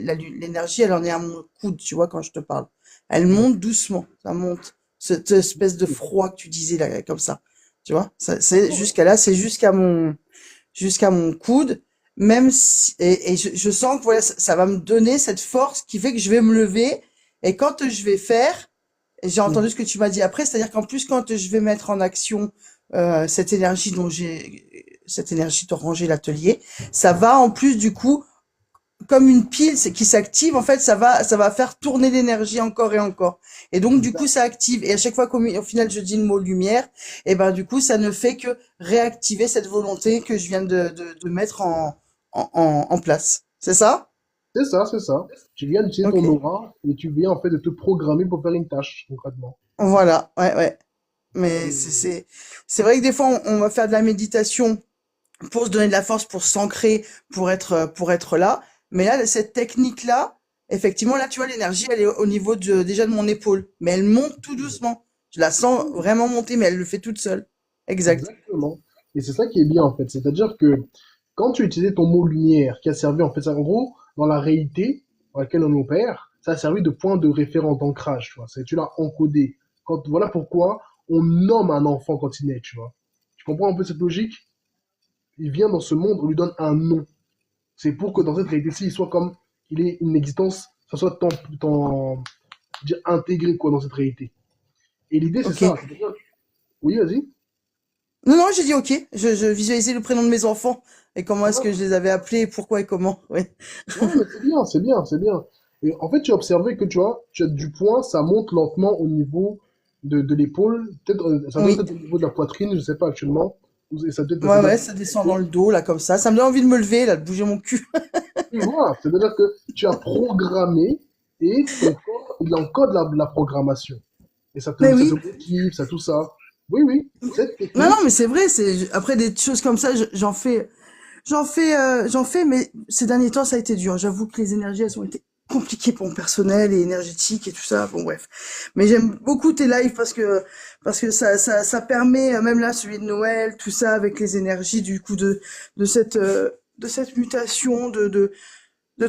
l'énergie, elle en est à mon coude, tu vois, quand je te parle. Elle monte doucement, ça monte. Cette espèce de froid que tu disais, là, comme ça. Tu vois, c'est jusqu'à là, c'est jusqu'à mon coude, même si, et je sens que voilà, ça va me donner cette force qui fait que je vais me lever, et quand je vais faire, et j'ai entendu ce que tu m'as dit après, c'est-à-dire qu'en plus, quand je vais mettre en action, cette énergie de ranger l'atelier, ça va en plus, du coup, comme une pile qui s'active, en fait, ça va faire tourner l'énergie encore et encore. Et donc, du coup, ça active. Et à chaque fois qu'au final, je dis le mot lumière, et ben, du coup, ça ne fait que réactiver cette volonté que je viens de mettre en place. C'est ça? C'est ça. Tu viens d'utiliser ton Ok. aura et tu viens en fait de te programmer pour faire une tâche, concrètement. Voilà. Ouais. Mais c'est vrai que des fois, on va faire de la méditation pour se donner de la force, pour s'ancrer, pour être là. Mais là, cette technique-là, Effectivement, là, tu vois, l'énergie, elle est au niveau déjà de mon épaule, mais elle monte tout doucement. Je la sens vraiment monter, mais elle le fait toute seule. Exact. Exactement. Et c'est ça qui est bien en fait. C'est-à-dire que quand tu utilisais ton mot lumière, qui a servi en fait, ça, en gros, dans la réalité dans laquelle on opère, ça a servi de point de référence, d'ancrage, tu vois. Tu l'as encodé. Voilà pourquoi on nomme un enfant quand il naît, tu vois. Tu comprends un peu cette logique? Il vient dans ce monde, on lui donne un nom. C'est pour que dans cette réalité-ci, il soit comme, il ait une existence, ça soit je veux dire, intégré quoi dans cette réalité. Et l'idée, c'est Ok. ça. Oui, vas-y. Non, non, j'ai dit ok. Je visualisais le prénom de mes enfants et comment est-ce que je les avais appelés, et pourquoi et comment. Ouais. Ouais, mais c'est bien, c'est bien, c'est bien. Et en fait, tu as observé que tu vois, tu as du point, ça monte lentement au niveau de l'épaule. Peut-être, ça doit Oui. être au niveau de la poitrine, je sais pas actuellement. Et ça Ouais, doit ouais, être ça descend dans le dos, là, comme ça. Ça me donne envie de me lever, là, de bouger mon cul. oui, voilà. C'est-à-dire que tu as programmé et ton corps, il encode la programmation. Et Mais ça te oui. motive, ça tout ça. Oui, oui. Cette Non, non, technique, mais c'est vrai, après des choses comme ça, j'en fais, mais ces derniers temps, ça a été dur. J'avoue que les énergies, elles ont été compliquées pour mon personnel et énergétique et tout ça. Bon, bref. Mais j'aime beaucoup tes lives parce que ça permet, même là, celui de Noël, tout ça, avec les énergies, du coup, de cette mutation, de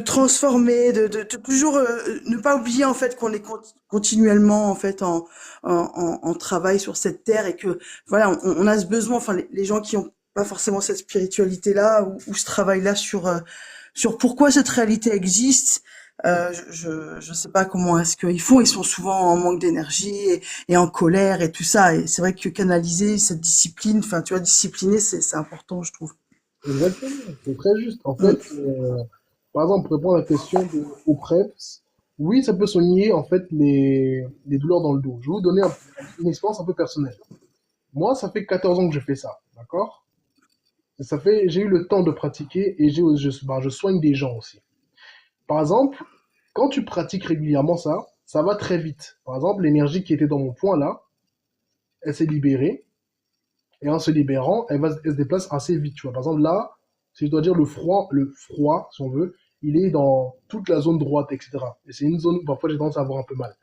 transformer, de toujours ne pas oublier en fait qu'on est continuellement en fait en travail sur cette terre et que voilà on a ce besoin, enfin les gens qui ont pas forcément cette spiritualité là ou ce travail là sur pourquoi cette réalité existe. Je sais pas comment est-ce qu'ils font, ils sont souvent en manque d'énergie et en colère et tout ça, et c'est vrai que canaliser cette discipline, enfin tu vois, discipliner c'est important, je trouve. exactement, c'est très juste. En Mm. fait, par exemple, pour répondre à la question au PREPS, oui, ça peut soigner en fait les douleurs dans le dos. Je vais vous donner une expérience un peu personnelle. Moi, ça fait 14 ans que je fais ça, d'accord? J'ai eu le temps de pratiquer et je soigne des gens aussi. Par exemple, quand tu pratiques régulièrement ça, ça va très vite. Par exemple, l'énergie qui était dans mon poing là, elle s'est libérée et en se libérant, elle se déplace assez vite. Tu vois. Par exemple, là, si je dois dire le froid, si on veut, il est dans toute la zone droite, etc. Et c'est une zone où parfois j'ai tendance à avoir un peu mal.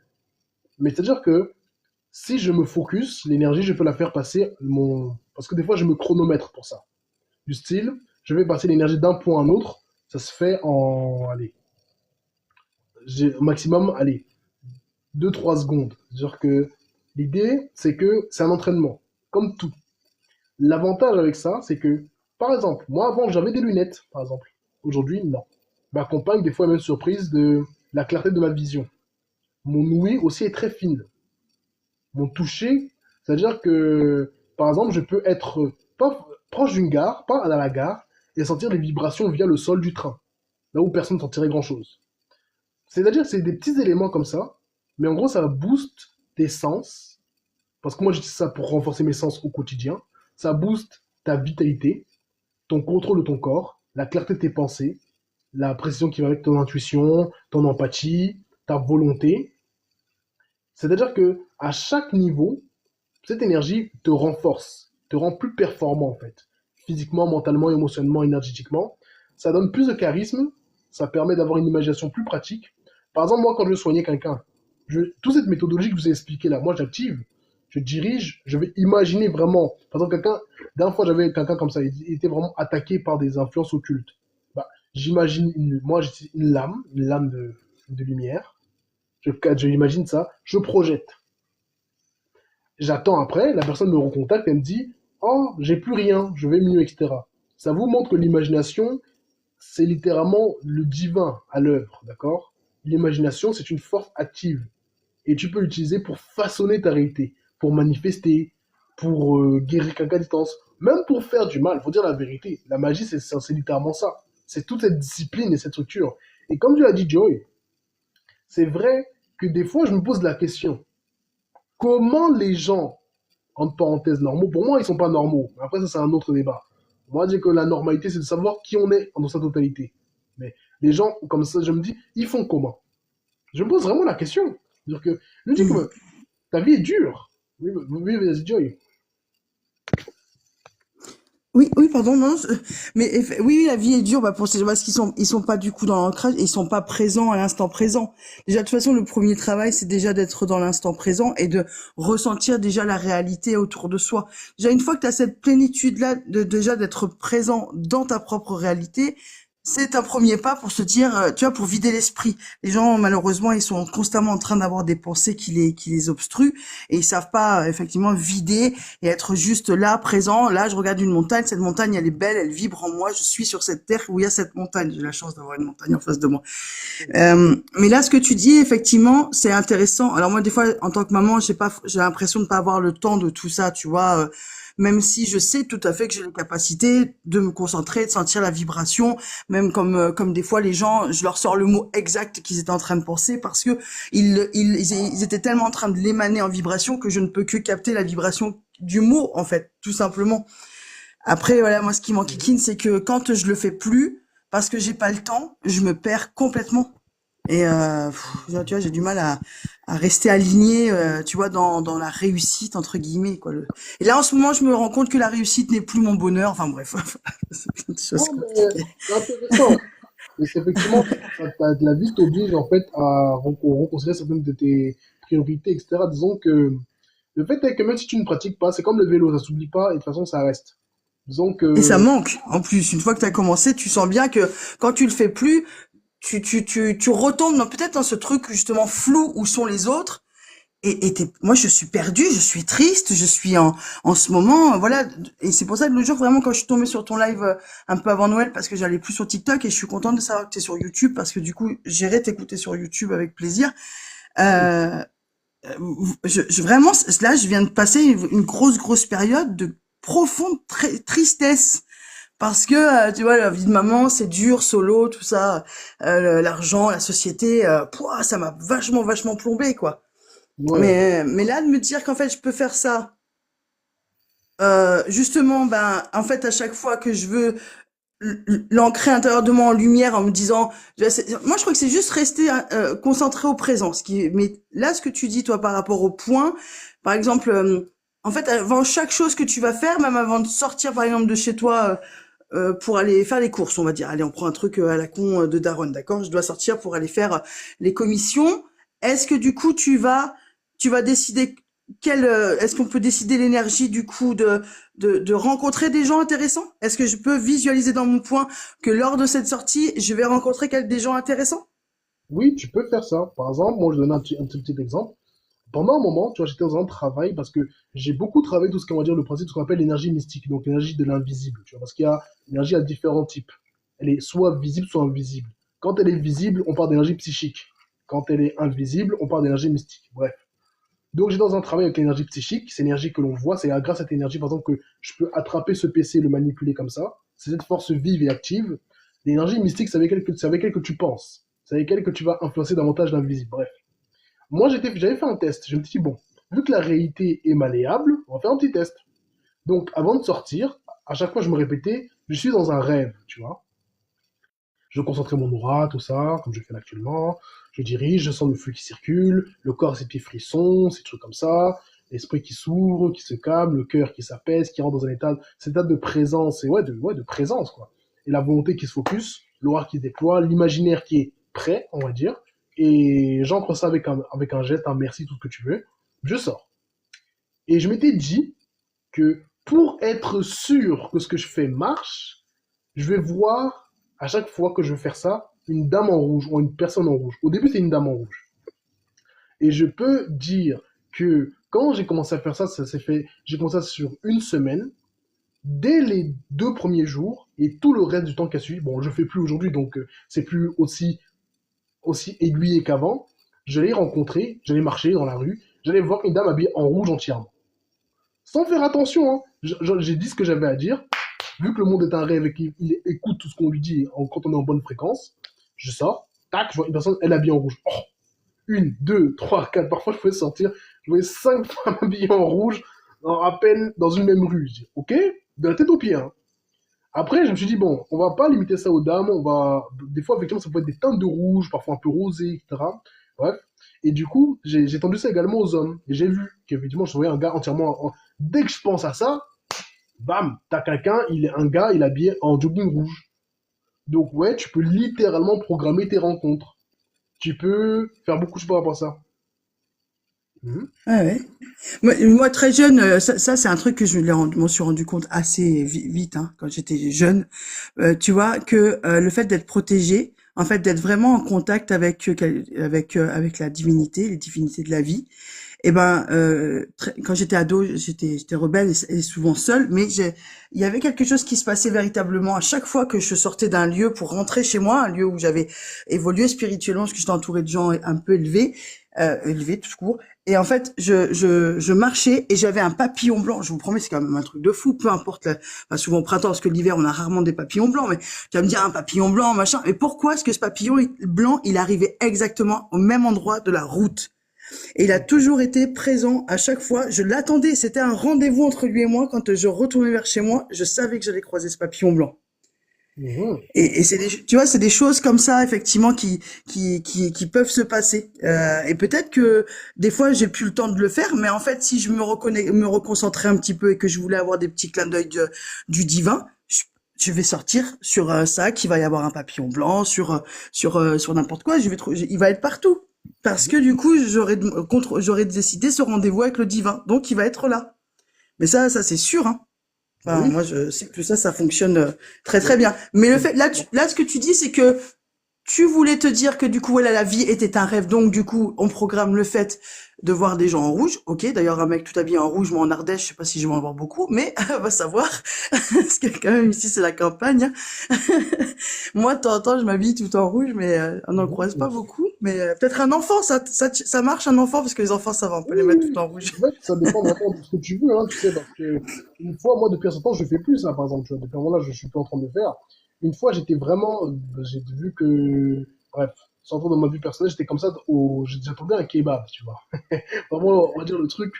Mais c'est-à-dire que si je me focus, l'énergie, je peux la faire passer parce que des fois, je me chronomètre pour ça. Du style, je vais passer l'énergie d'un point à un autre, ça se fait allez, au maximum, allez, 2-3 secondes. C'est-à-dire que l'idée, c'est que c'est un entraînement, comme tout. L'avantage avec ça, c'est que, par exemple, moi avant j'avais des lunettes, par exemple. Aujourd'hui, non. Ma compagne, des fois, est même surprise de la clarté de ma vision. Mon ouïe aussi est très fine. Mon toucher, c'est-à-dire que, par exemple, je peux être pas proche d'une gare, pas à la gare, et sentir des vibrations via le sol du train, là où personne ne sentirait grand-chose. C'est-à-dire que c'est des petits éléments comme ça, mais en gros, ça booste tes sens, parce que moi j'utilise ça pour renforcer mes sens au quotidien. Ça booste ta vitalité, ton contrôle de ton corps, la clarté de tes pensées, la précision qui va avec ton intuition, ton empathie, ta volonté. C'est-à-dire que à chaque niveau, cette énergie te renforce, te rend plus performant en fait, physiquement, mentalement, émotionnellement, énergétiquement. Ça donne plus de charisme, ça permet d'avoir une imagination plus pratique. Par exemple, moi, quand je soignais quelqu'un, toute cette méthodologie que je vous ai expliquée là, moi, j'active, je dirige, je vais imaginer vraiment. Par exemple, dernière fois, j'avais quelqu'un comme ça, il était vraiment attaqué par des influences occultes. Bah, moi, j'ai une lame de lumière. Je imagine ça, je projette. J'attends après, la personne me recontacte et me dit oh, j'ai plus rien, je vais mieux, etc. Ça vous montre que l'imagination, c'est littéralement le divin à l'œuvre, d'accord? L'imagination, c'est une force active et tu peux l'utiliser pour façonner ta réalité, pour manifester, pour guérir quelqu'un à distance, même pour faire du mal. Faut dire la vérité. La magie, c'est littéralement ça. C'est toute cette discipline et cette structure. Et comme tu l'as dit, Joy, c'est vrai que des fois, je me pose la question comment les gens, entre parenthèses, normaux, pour moi, ils sont pas normaux. Après, ça, c'est un autre débat. Moi, je dis que la normalité, c'est de savoir qui on est dans sa totalité. Mais les gens, comme ça, je me dis, ils font comment? Je me pose vraiment la question. C'est-à-dire que, je me dis Mm. que ta vie est dure. Oui, oui, vas-y, Joy. Oui, oui, pardon, non, oui, oui, la vie est dure, bah, pour ces gens parce ils sont pas du coup dans l'ancrage, et ils sont pas présents à l'instant présent. Déjà, de toute façon, le premier travail, c'est déjà d'être dans l'instant présent et de ressentir déjà la réalité autour de soi. Déjà, une fois que tu as cette plénitude-là, déjà d'être présent dans ta propre réalité, c'est un premier pas pour se dire, tu vois, pour vider l'esprit. Les gens, malheureusement, ils sont constamment en train d'avoir des pensées qui les obstruent et ils savent pas, effectivement, vider et être juste là, présent. Là, je regarde une montagne, cette montagne, elle est belle, elle vibre en moi, je suis sur cette terre où il y a cette montagne. J'ai la chance d'avoir une montagne en face de moi. Mais là, ce que tu dis, effectivement, c'est intéressant. Alors moi, des fois, en tant que maman, j'ai l'impression de pas avoir le temps de tout ça, tu vois. Même si je sais tout à fait que j'ai la capacité de me concentrer, de sentir la vibration, même comme des fois les gens, je leur sors le mot exact qu'ils étaient en train de penser parce que ils étaient tellement en train de l'émaner en vibration que je ne peux que capter la vibration du mot, en fait, tout simplement. Après, voilà, moi, ce qui m'enquiquine, c'est que quand je le fais plus, parce que j'ai pas le temps, je me perds complètement. Et tu vois, j'ai du mal à rester aligné, tu vois, dans la réussite entre guillemets, quoi. Et là, en ce moment, je me rends compte que la réussite n'est plus mon bonheur. Enfin bref, c'est une chose Non, mais compliquée. c'est intéressant. Et c'est effectivement, la vie t'oblige en fait à reconsidérer certaines de tes priorités, etc. Disons que le fait est que même si tu ne pratiques pas, c'est comme le vélo, ça s'oublie pas et de toute façon ça reste. Disons Et ça que manque. En plus, une fois que tu as commencé, tu sens bien que quand tu le fais plus, tu retombes peut-être dans ce truc justement flou où sont les autres. Moi, je suis perdue, je suis triste, je suis en ce moment, voilà. Et c'est pour ça que le jour, vraiment, quand je suis tombée sur ton live un peu avant Noël, parce que j'allais plus sur TikTok, et je suis contente de savoir que tu es sur YouTube, parce que du coup, j'irai t'écouter sur YouTube avec plaisir. Euh, vraiment, là, je viens de passer une grosse période de profonde tristesse. Parce que, tu vois, la vie de maman, c'est dur, solo, tout ça, l'argent, la société, pouah, ça m'a vachement plombé, quoi. ouais, Mais là, de me dire qu'en fait, je peux faire ça, justement, ben, en fait, à chaque fois que je veux l'ancrer à l'intérieur de moi en lumière, en me disant, moi, je crois que c'est juste rester concentré au présent. Mais là, ce que tu dis, toi, par rapport au point, par exemple, en fait, avant chaque chose que tu vas faire, même avant de sortir, par exemple, de chez toi, pour aller faire les courses, on va dire. Allez, on prend un truc à la con de Daronne, d'accord? Je dois sortir pour aller faire les commissions. Est-ce que du coup tu vas décider est-ce qu'on peut décider l'énergie du coup de rencontrer des gens intéressants? Est-ce que je peux visualiser dans mon point que lors de cette sortie, je vais rencontrer des gens intéressants? oui, tu peux faire ça. Par exemple, moi je donne un petit exemple. Pendant un moment, tu vois, j'étais dans un travail parce que j'ai beaucoup travaillé tout ce qu'on va dire le principe, ce qu'on appelle l'énergie mystique, donc l'énergie de l'invisible, tu vois, parce qu'il y a l'énergie à différents types. Elle est soit visible, soit invisible. Quand elle est visible, on parle d'énergie psychique. Quand elle est invisible, on parle d'énergie mystique. Bref. Donc j'étais dans un travail avec l'énergie psychique, c'est l'énergie que l'on voit, c'est grâce à cette énergie, par exemple, que je peux attraper ce PC et le manipuler comme ça. C'est cette force vive et active. L'énergie mystique, c'est avec elle que tu penses. C'est avec elle que tu vas influencer davantage l'invisible. Bref. Moi, j'avais fait un test. Je me suis dit, bon, vu que la réalité est malléable, on va faire un petit test. Donc, avant de sortir, à chaque fois, je me répétais, je suis dans un rêve, tu vois. Je concentrais mon aura, tout ça, comme je fais actuellement. Je dirige, je sens le flux qui circule, le corps, ses petits frissons, ces trucs comme ça. L'esprit qui s'ouvre, qui se calme, le cœur qui s'apaise, qui rentre dans cet état de présence, et de présence, quoi. Et la volonté qui se focus, l'aura qui se déploie, l'imaginaire qui est prêt, on va dire. Et j'entre ça avec un geste, un merci, tout ce que tu veux. Je sors. Et je m'étais dit que pour être sûr que ce que je fais marche, je vais voir à chaque fois que je vais faire ça une dame en rouge ou une personne en rouge. Au début, c'est une dame en rouge. Et je peux dire que quand j'ai commencé à faire ça, ça s'est fait, j'ai commencé ça sur une semaine. Dès les 2 premiers jours et tout le reste du temps qui a suivi, bon, je fais plus aujourd'hui, donc c'est plus aussi aiguillé qu'avant. J'allais rencontrer, j'allais marcher dans la rue, j'allais voir une dame habillée en rouge entièrement. Sans faire attention, hein. J'ai dit ce que j'avais à dire. Vu que le monde est un rêve et qu'il écoute tout ce qu'on lui dit quand on est en bonne fréquence, je sors, tac, je vois une personne, elle est habillée en rouge. Oh, une, deux, trois, quatre, parfois je pouvais sortir, je voyais 5 femmes habillées en rouge, à peine dans une même rue. Je dis, ok, de la tête aux pieds, hein. Après, je me suis dit, bon, on va pas limiter ça aux dames, des fois, effectivement, ça peut être des teintes de rouge, parfois un peu rosé, etc. Bref. Et du coup, j'ai tendu ça également aux hommes. Et j'ai vu qu'effectivement, je voyais un gars entièrement, dès que je pense à ça, Bam, t'as quelqu'un, un gars, il est habillé en jogging rouge. Donc ouais, tu peux littéralement programmer tes rencontres. Tu peux faire beaucoup de choses par rapport à ça. Mhm. Ouais, ouais. Moi, très jeune, ça c'est un truc que m'en suis rendu compte assez vite, hein, quand j'étais jeune. Tu vois que le fait d'être protégé, en fait d'être vraiment en contact avec avec la divinité, les divinités de la vie. Et ben, quand j'étais ado, j'étais rebelle et souvent seule, mais il y avait quelque chose qui se passait véritablement à chaque fois que je sortais d'un lieu pour rentrer chez moi, un lieu où j'avais évolué spirituellement, parce que j'étais entourée de gens un peu élevés tout court. Et en fait, je marchais et j'avais un papillon blanc. Je vous promets, c'est quand même un truc de fou. Peu importe, enfin, souvent au printemps, parce que l'hiver, on a rarement des papillons blancs. Mais tu vas me dire un papillon blanc, machin. Mais pourquoi est-ce que ce papillon blanc, il arrivait exactement au même endroit de la route? Et il a toujours été présent à chaque fois. Je l'attendais. C'était un rendez-vous entre lui et moi. Quand je retournais vers chez moi, je savais que j'allais croiser ce papillon blanc. Mhm. Et tu vois, c'est des choses comme ça, effectivement, qui peuvent se passer. Et peut-être que des fois, j'ai plus le temps de le faire, mais en fait, si je me reconcentrais un petit peu et que je voulais avoir des petits clins d'œil du divin, je vais sortir sur ça, qu'il va y avoir un papillon blanc, sur n'importe quoi. Il va être partout. Parce que du coup, j'aurais décidé ce rendez-vous avec le divin. Donc, il va être là. Mais ça c'est sûr, hein. Enfin, Oui. moi, je sais que tout ça fonctionne très très bien. Mais le fait, là, ce que tu dis, c'est que tu voulais te dire que du coup, voilà, la vie était un rêve. Donc, du coup, on programme le fait de voir des gens en rouge. Ok, d'ailleurs, un mec tout habillé en rouge, moi en Ardèche, je sais pas si je vais en voir beaucoup, mais on va savoir. Parce que quand même, ici, c'est la campagne, hein. Moi, de temps en temps, je m'habille tout en rouge, mais on n'en croise pas Mhm. beaucoup. Mais peut-être un enfant, ça marche, un enfant, parce que les enfants, ça va, on peut Oui, les mettre tout oui, en rouge. en fait, ça dépend vraiment de ce que tu veux, hein, tu sais, parce que une fois, moi, depuis un certain temps, je fais plus ça, par exemple, tu vois, depuis un moment là, je suis plus en train de le faire. Une fois, j'étais vraiment, j'ai vu que, bref, sans trop dans ma vie personnelle, j'étais comme ça, j'attendais un kebab, tu vois. Vraiment, on va dire le truc,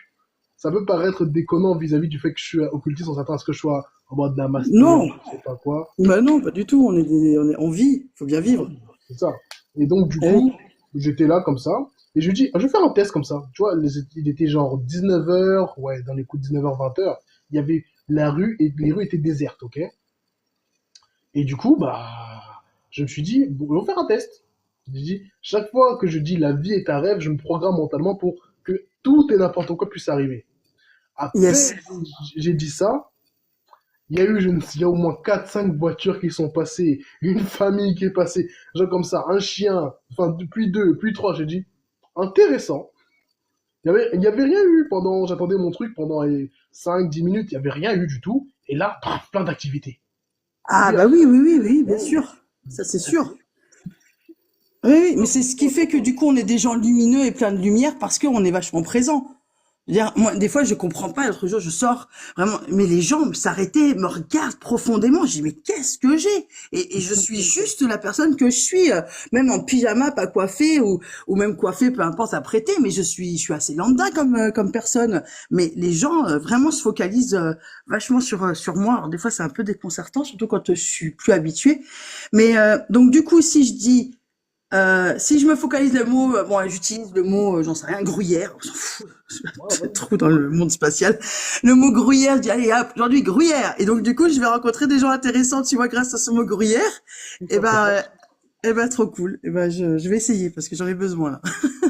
ça peut paraître déconnant vis-à-vis du fait que je suis occultiste, on s'attend à ce que je sois en mode namasté, Non, je sais pas quoi. bah non, pas du tout. On vit, faut bien vivre. C'est ça. Et donc, du Eh oui. coup, j'étais là comme ça. Et je lui dis, je vais faire un test comme ça. Tu vois, il était genre 19h, ouais, dans les coups de 19h, 20h. Il y avait la rue et les rues étaient désertes, ok? Et du coup, bah, je me suis dit, bon, on va faire un test. Je dis, chaque fois que je dis la vie est un rêve, je me programme mentalement pour que tout et n'importe quoi puisse arriver. À Yes. peine j'ai dit ça, il y a eu, il y a au moins quatre cinq voitures qui sont passées, une famille qui est passée, genre comme ça, un chien, enfin, puis deux, puis trois, j'ai dit, intéressant. Il y avait rien eu pendant, j'attendais mon truc pendant les 5, 10 minutes, il y avait rien eu du tout. Et là, paf, plein d'activités. Ah bah oui, oui, oui, oui, bien sûr. Ça c'est sûr. Oui, oui, mais c'est ce qui fait que du coup on est des gens lumineux et plein de lumière parce qu'on est vachement présent. Je veux dire, moi, des fois, je comprends pas. L'autre jour, je sors vraiment, mais les gens s'arrêtaient, me regardent profondément. Je dis, mais qu'est-ce que j'ai? Et je suis juste la personne que je suis, même en pyjama, pas coiffée ou même coiffée, peu importe, apprêtée. Mais je suis assez lambda comme personne. Mais les gens vraiment se focalisent vachement sur moi. Alors des fois, c'est un peu déconcertant, surtout quand je suis plus habituée. Mais donc du coup, si je dis si je me focalise le mot, bon, j'utilise le mot, j'en sais rien, gruyère, on s'en fout, Ouais, c'est ouais. trop dans le monde spatial. Le mot gruyère, je dis, allez, hop, aujourd'hui, gruyère. Et donc, du coup, je vais rencontrer des gens intéressants, tu vois, grâce à ce mot gruyère. Et Ça, c'est bien. trop cool. Et ben, je vais essayer parce que j'en ai besoin, là.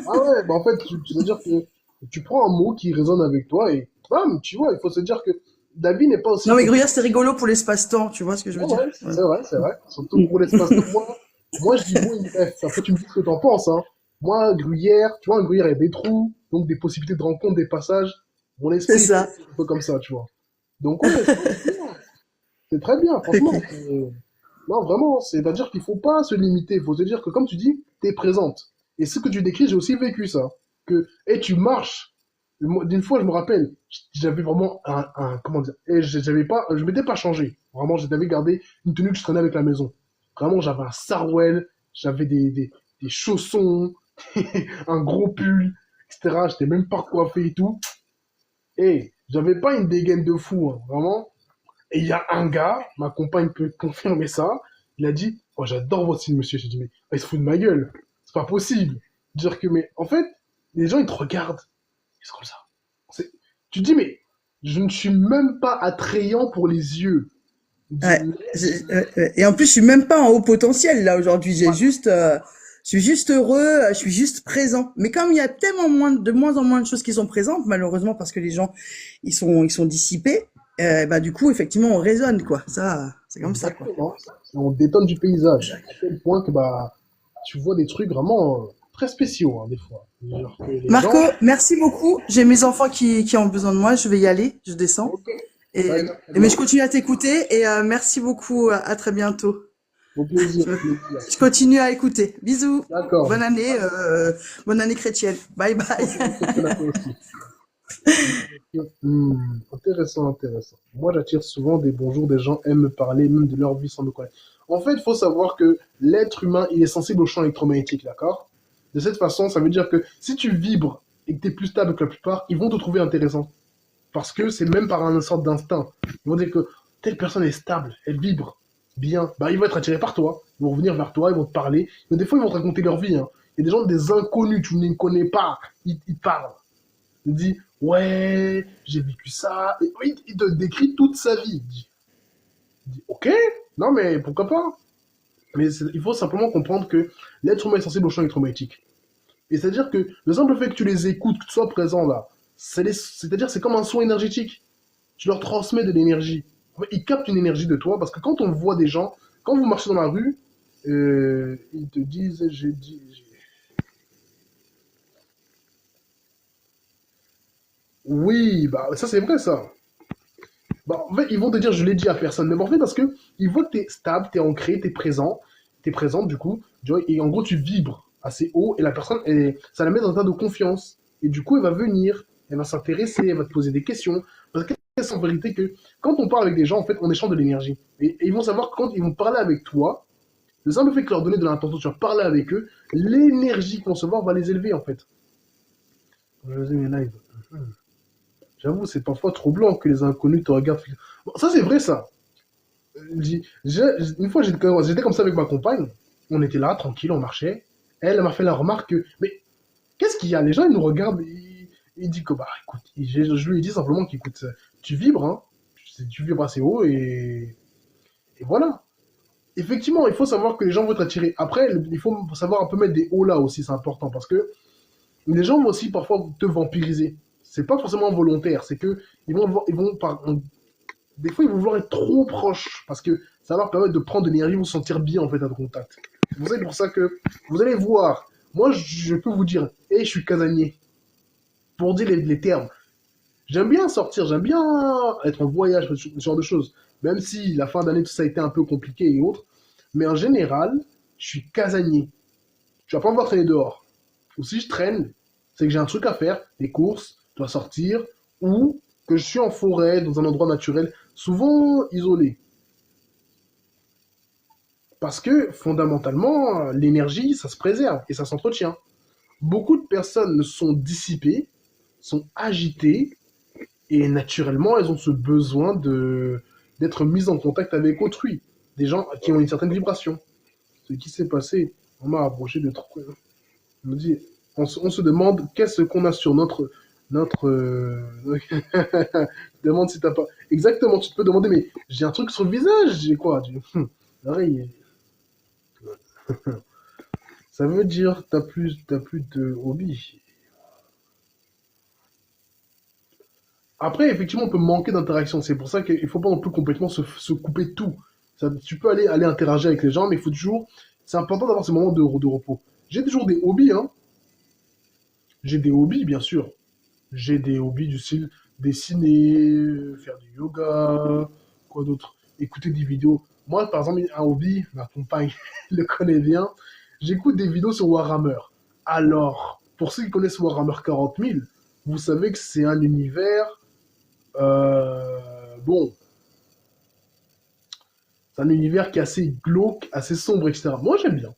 Ah ouais, bah en fait, c'est-à-dire que tu prends un mot qui résonne avec toi et bam, tu vois, il faut se dire que la vie n'est pas Non, aussi mais compliquée. gruyère, c'est rigolo pour l'espace-temps, tu vois ce que je veux Ouais, dire? ouais, Voilà. c'est vrai, c'est vrai. Surtout pour l'espace-temps. Moi, je dis bon, bref, après tu me dis ce que t'en penses, hein. Moi, gruyère, tu vois, un gruyère, il y a des trous, donc des possibilités de rencontre, des passages. Mon C'est esprit est ça. un peu comme ça, tu vois. Donc ouais, c'est très bien, franchement. Non, vraiment, c'est-à-dire qu'il faut pas se limiter. Il faut se dire que, comme tu dis, t'es présente. Et ce que tu décris, j'ai aussi vécu ça. Que, et tu marches. D'une fois, je me rappelle, j'avais vraiment comment dire, et j'avais pas, je m'étais pas changé. Vraiment, j'avais gardé une tenue que je traînais avec la maison. Vraiment, j'avais un sarouel, j'avais des chaussons, un gros pull, etc. J'étais même pas coiffé et tout. Et j'avais pas une dégaine de fou, hein, vraiment. Et il y a un gars, ma compagne peut confirmer ça, il a dit, oh, j'adore votre style, monsieur. J'ai dit, mais il se fout de ma gueule. C'est pas possible. Dire que, mais en fait, les gens, ils te regardent. Ils sont comme ça. Tu te dis, mais Je ne suis même pas attrayant pour les yeux. Ouais. Dis- Et en plus, je suis même pas en haut potentiel là aujourd'hui. Ouais, Je suis juste heureux, je suis juste présent. Mais comme il y a tellement de moins en moins de choses qui sont présentes, malheureusement parce que les gens ils sont dissipés, bah du coup effectivement on raisonne quoi. Ça, c'est comme ça quoi. exactement. On détonne du paysage. À tel point que bah, tu vois des trucs vraiment très spéciaux, hein, des fois. Genre que les Marco, gens. merci beaucoup. J'ai mes enfants qui ont besoin de moi. Je vais y aller. Je descends. Ok, ça ira très bien. Mais je continue à t'écouter et merci beaucoup. À très bientôt. Au plaisir, Je, au plaisir. je continue à écouter. Bisous. D'accord. Bonne année chrétienne. Bye bye. Bonne chrétienne à toi aussi. Intéressant, intéressant. Moi, j'attire souvent des bonjours, des gens aiment me parler, même de leur vie sans me connaître. En fait, il faut savoir que l'être humain, il est sensible au champ électromagnétique, d'accord? De cette façon, ça veut dire que si tu vibres et que tu es plus stable que la plupart, ils vont te trouver intéressant. Parce que c'est même par une sorte d'instinct. Ils vont dire que telle personne est stable, elle vibre bien. Bah, ils vont être attirés par toi. Ils vont revenir vers toi, ils vont te parler. Mais des fois, ils vont te raconter leur vie, hein. Il y a des gens, des inconnus, tu ne les connais pas. Ils te parlent. Il dit, ouais, j'ai vécu ça. Et oui, il te décrit toute sa vie. Il dit, ok, non, mais pourquoi pas? Mais il faut simplement comprendre que l'être humain est sensible au champ électromagnétique. Et c'est-à-dire que le simple fait que tu les écoutes, que tu sois présent là, c'est-à-dire c'est comme un son énergétique. Tu leur transmets de l'énergie. En fait, ils captent une énergie de toi parce que quand on voit des gens, quand vous marchez dans la rue, ils te disent, j'ai dit, oui, bah ça c'est vrai ça. Bah, en fait, ils vont te dire, je l'ai dit à personne. Mais en fait, parce que ils voient que tu es stable, tu es ancré, tu es présent, tu es présente du coup. Tu vois, et en gros, tu vibres assez haut et la personne, ça la met dans un état de confiance. Et du coup, elle va venir, elle va s'intéresser, elle va te poser des questions. Parce que c'est en vérité que quand on parle avec des gens, en fait, on échange de l'énergie. Et ils vont savoir que quand ils vont parler avec toi, le simple fait que leur donner de l'intention, tu vas parler avec eux, l'énergie qu'ils vont recevoir va les élever en fait. Je faisais mes lives. J'avoue, c'est parfois troublant que les inconnus te regardent. Bon, ça, c'est vrai, ça. Une fois, j'étais comme ça avec ma compagne. On était là, tranquille, on marchait. Elle m'a fait la remarque que, mais qu'est-ce qu'il y a? Les gens, ils nous regardent. Il dit que, bah, écoute, je lui ai dit simplement qu'écoute, tu vibres, hein. Tu vibres assez haut et voilà. Effectivement, il faut savoir que les gens vont être attirés. Après, il faut savoir un peu mettre des hauts là aussi, c'est important parce que les gens vont aussi parfois te vampiriser. C'est pas forcément volontaire, c'est que ils vont des fois, ils vont vouloir être trop proches parce que ça va leur permettre de prendre de l'énergie, ils vont se sentir bien en fait à ton contact. C'est pour ça que vous allez voir. Moi, je peux vous dire, hey, je suis casanier. Pour dire les termes. J'aime bien sortir, j'aime bien être en voyage, ce genre de choses. Même si la fin d'année, tout ça a été un peu compliqué et autres. Mais en général, je suis casanier. Tu vas pas me voir traîner dehors. Ou si je traîne, c'est que j'ai un truc à faire, des courses, je dois sortir, ou que je suis en forêt, dans un endroit naturel, souvent isolé. Parce que fondamentalement, l'énergie, ça se préserve et ça s'entretient. Beaucoup de personnes sont dissipées, sont agitées, et naturellement, elles ont ce besoin d'être mises en contact avec autrui, des gens qui ont une certaine vibration. Ce qui s'est passé, on m'a approché de trop. On me dit, on se demande qu'est-ce qu'on a sur notre demande si t'as pas. Exactement, tu te peux demander, mais j'ai un truc sur le visage, j'ai quoi? Pareil, ça veut dire t'as plus de hobby. Après, effectivement, on peut manquer d'interaction. C'est pour ça qu'il faut pas non plus complètement se couper de tout. Tu peux aller interagir avec les gens, mais il faut toujours. C'est important d'avoir ce moment de repos. J'ai toujours des hobbies, hein. J'ai des hobbies, bien sûr. J'ai des hobbies du style dessiner, faire du yoga, quoi d'autre, écouter des vidéos. Moi, par exemple, un hobby, ma compagne le connaît bien, j'écoute des vidéos sur Warhammer. Alors, pour ceux qui connaissent Warhammer 40 000, vous savez que c'est un univers, bon, c'est un univers qui est assez glauque, assez sombre, etc. Moi, j'aime bien.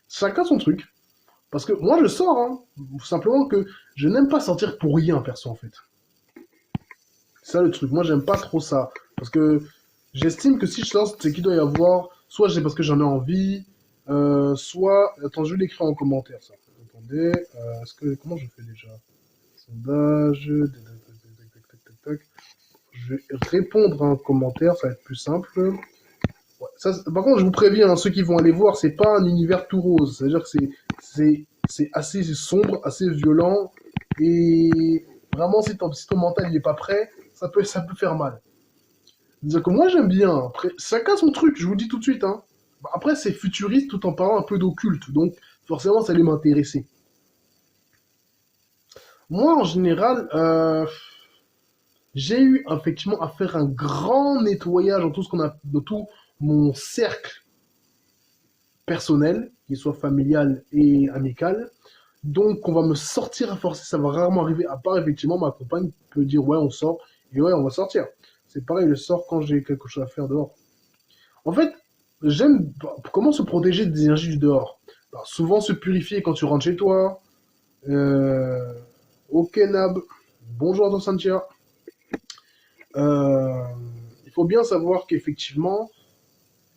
Chacun son truc. Parce que moi, je sors, hein. Simplement que je n'aime pas sortir pour rien, perso, en fait. C'est ça le truc. Moi, j'aime pas trop ça. Parce que j'estime que si je lance, c'est qu'il doit y avoir. Soit c'est parce que j'en ai envie, soit. Attends, je vais l'écrire en commentaire, ça. Attendez. Comment je fais déjà? Sondage. tac. Je vais répondre à un commentaire, ça va être plus simple. Ouais, par contre, je vous préviens, hein, ceux qui vont aller voir, c'est pas un univers tout rose. C'est-à-dire que c'est assez sombre, assez violent. Et vraiment, si ton mental n'est pas prêt, ça peut faire mal. C'est-à-dire que moi, j'aime bien. Après, chacun son truc, je vous le dis tout de suite. Hein. Après, c'est futuriste tout en parlant un peu d'occulte. Donc, forcément, ça allait m'intéresser. Moi, en général, j'ai eu effectivement à faire un grand nettoyage dans tout mon cercle personnel, qu'il soit familial et amical. Donc, on va me sortir à forcer, ça va rarement arriver, à part effectivement ma compagne peut dire ouais, on sort, et ouais, on va sortir. C'est pareil, je sors quand j'ai quelque chose à faire dehors. En fait, j'aime comment se protéger des énergies du dehors. Alors, souvent se purifier quand tu rentres chez toi. Euh... Ok, Nab. Bonjour à toi, Santia. Euh, il faut bien savoir qu'effectivement,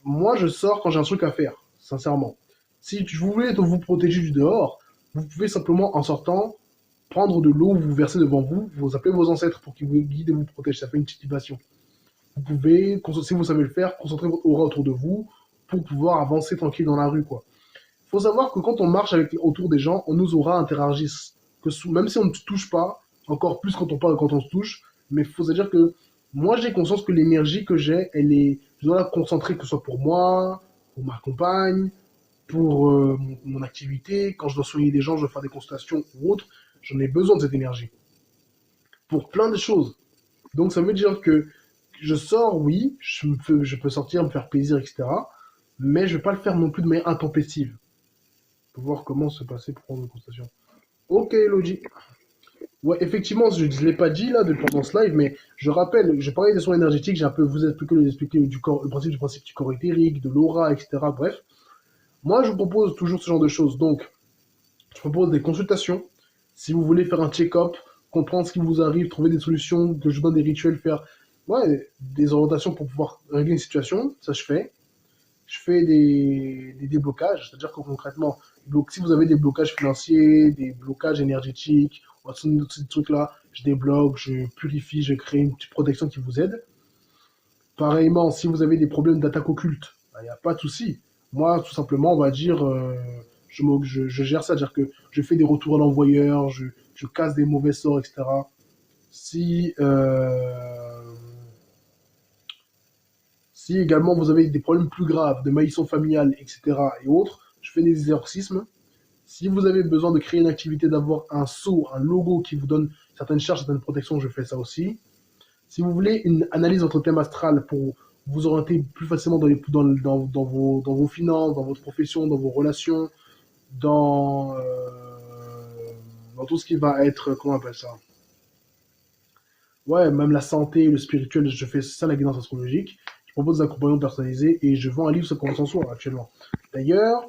moi je sors quand j'ai un truc à faire, sincèrement. Si vous voulez vous protéger du dehors, vous pouvez simplement en sortant prendre de l'eau, vous verser devant vous, vous appelez vos ancêtres pour qu'ils vous guident et vous protègent. Ça fait une petite libation. Vous pouvez, si vous savez le faire, concentrer votre aura autour de vous pour pouvoir avancer tranquille dans la rue, quoi. Il faut savoir que quand on marche autour des gens, on nous aura interagissent. Même si on ne se touche pas, encore plus quand on parle quand on se touche, mais il faut se dire que moi j'ai conscience que l'énergie que j'ai, je dois la concentrer que ce soit pour moi, pour ma compagne, pour mon activité. Quand je dois soigner des gens, je dois faire des consultations ou autre, j'en ai besoin de cette énergie. Pour plein de choses. Donc ça veut dire que je sors, oui, je peux sortir, me faire plaisir, etc. Mais je ne vais pas le faire non plus de manière intempestive. Pour voir comment se passer pour prendre une consultation. Ok, Logi. Ouais, effectivement, je ne l'ai pas dit là pendant ce live, mais je rappelle, j'ai parlé des soins énergétiques, j'ai un peu vous expliqué le principe du corps éthérique, de l'aura, etc. Bref, moi je vous propose toujours ce genre de choses. Donc, je propose des consultations. Si vous voulez faire un check-up, comprendre ce qui vous arrive, trouver des solutions, que je vous donne des rituels, faire des orientations pour pouvoir régler une situation, ça je fais. Je fais des déblocages, c'est-à-dire que concrètement, si vous avez des blocages financiers, des blocages énergétiques, ou ces trucs-là, je débloque, je purifie, je crée une petite protection qui vous aide. Pareillement, si vous avez des problèmes d'attaque occulte, il n'y a pas de souci. Moi, tout simplement, on va dire, je gère ça, c'est-à-dire que je fais des retours à l'envoyeur, je casse des mauvais sorts, etc. Si, si également vous avez des problèmes plus graves, de malédiction familiale, etc. et autres, je fais des exorcismes. Si vous avez besoin de créer une activité, d'avoir un sceau, un logo qui vous donne certaines charges, certaines protections, je fais ça aussi. Si vous voulez une analyse de votre thème astral pour vous orienter plus facilement dans vos finances, dans votre profession, dans vos relations, dans tout ce qui va être, comment on appelle ça? Ouais, même la santé, le spirituel, je fais ça, la guidance astrologique. Je propose des accompagnements personnalisés et je vends un livre sur comment s'en sort actuellement. D'ailleurs,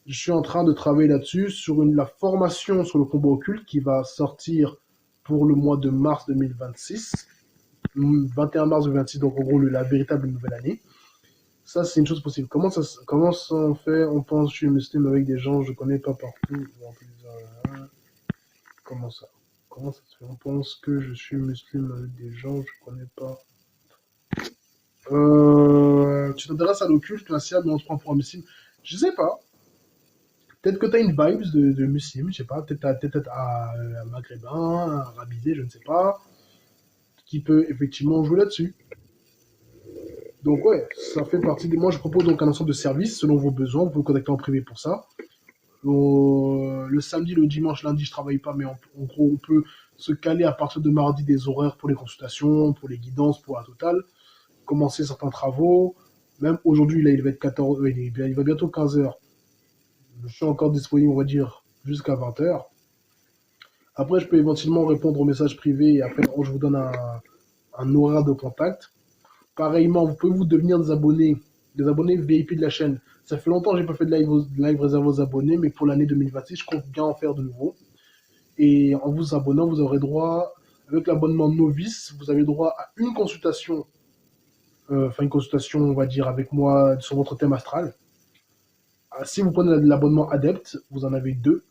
je suis en train de travailler là-dessus sur la formation sur le combat occulte qui va sortir pour le mois de mars 2026. 21 mars 2026, donc en gros la véritable nouvelle année. Ça, c'est une chose possible. Comment ça on fait? On pense que je suis musulman avec des gens que je connais pas partout. Comment ça? Comment ça se fait? On pense que je suis musulman avec des gens que je connais pas. Tu t'intéresses à l'occulte, la sienne, on se prend pour un musulman. Je sais pas. Peut-être que tu as une vibe de musulman, je sais pas. Peut-être un maghrébin, un arabisé, je ne sais pas. Qui peut effectivement jouer là-dessus. Donc ouais, ça fait partie des... Moi, je propose donc un ensemble de services selon vos besoins. Vous pouvez vous contacter en privé pour ça. Le samedi, le dimanche, lundi, je travaille pas, mais en gros, on peut se caler à partir de mardi des horaires pour les consultations, pour les guidances, pour la totale. Commencer certains travaux. Même aujourd'hui, là, il va être 14... il va bientôt 15 heures. Je suis encore disponible, on va dire, jusqu'à 20 heures. Après, je peux éventuellement répondre aux messages privés et après, je vous donne un horaire de contact. Pareillement, vous pouvez vous devenir des abonnés VIP de la chaîne. Ça fait longtemps que j'ai pas fait de live réservé aux abonnés, mais pour l'année 2026, je compte bien en faire de nouveau. Et en vous abonnant, vous aurez droit, avec l'abonnement novice, vous avez droit à une consultation, une consultation, on va dire, avec moi sur votre thème astral. Si vous prenez l'abonnement adepte, vous en avez 2.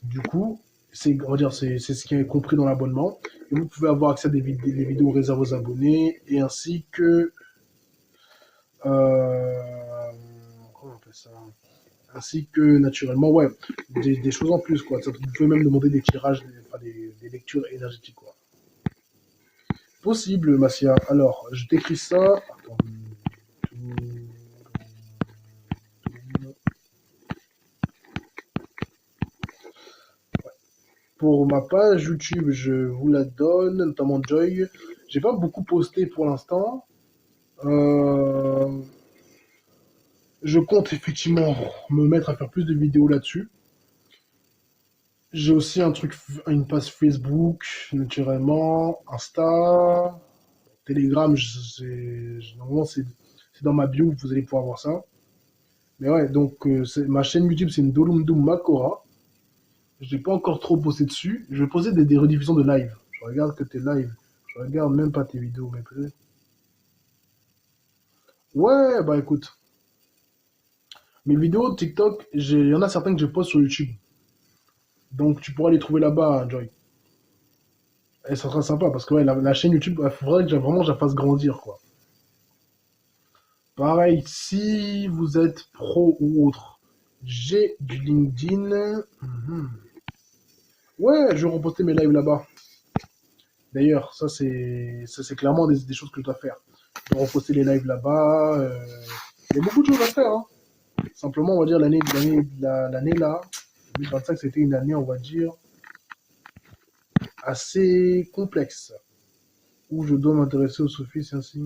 Du coup, On va dire, c'est ce qui est compris dans l'abonnement. Et vous pouvez avoir accès à des vidéos réservées aux abonnés et ainsi que, comment on appelle ça? Ainsi que, naturellement, ouais, des choses en plus, quoi. Vous pouvez même demander des tirages, enfin, des lectures énergétiques, quoi. Possible, Massia. Alors, je t'écris ça. Attends. Pour ma page YouTube, je vous la donne, notamment Joy. J'ai pas beaucoup posté pour l'instant. Euh, je compte effectivement me mettre à faire plus de vidéos là-dessus. J'ai aussi une page Facebook, naturellement, Insta, Telegram. Normalement, c'est dans ma bio, vous allez pouvoir voir ça. Mais ouais, donc ma chaîne YouTube, c'est une Dolumdum Makora. Je n'ai pas encore trop posté dessus. Je vais poser des rediffusions de live. Je regarde que tes lives. Je regarde même pas tes vidéos, mais peut-être. Ouais, bah écoute. Mes vidéos de TikTok, il y en a certaines que je poste sur YouTube. Donc tu pourras les trouver là-bas, Joy. Et ça sera sympa parce que ouais, la chaîne YouTube, il faudrait que vraiment je la fasse grandir, quoi. Pareil, si vous êtes pro ou autre, j'ai du LinkedIn. Mhm. Ouais, je vais reposter mes lives là-bas. D'ailleurs, ça, c'est clairement des choses que je dois faire. Je dois reposter les lives là-bas. Il y a beaucoup de choses à faire, hein. Simplement, on va dire l'année là, 2025, c'était une année, on va dire, assez complexe, où je dois m'intéresser au soufisme ainsi.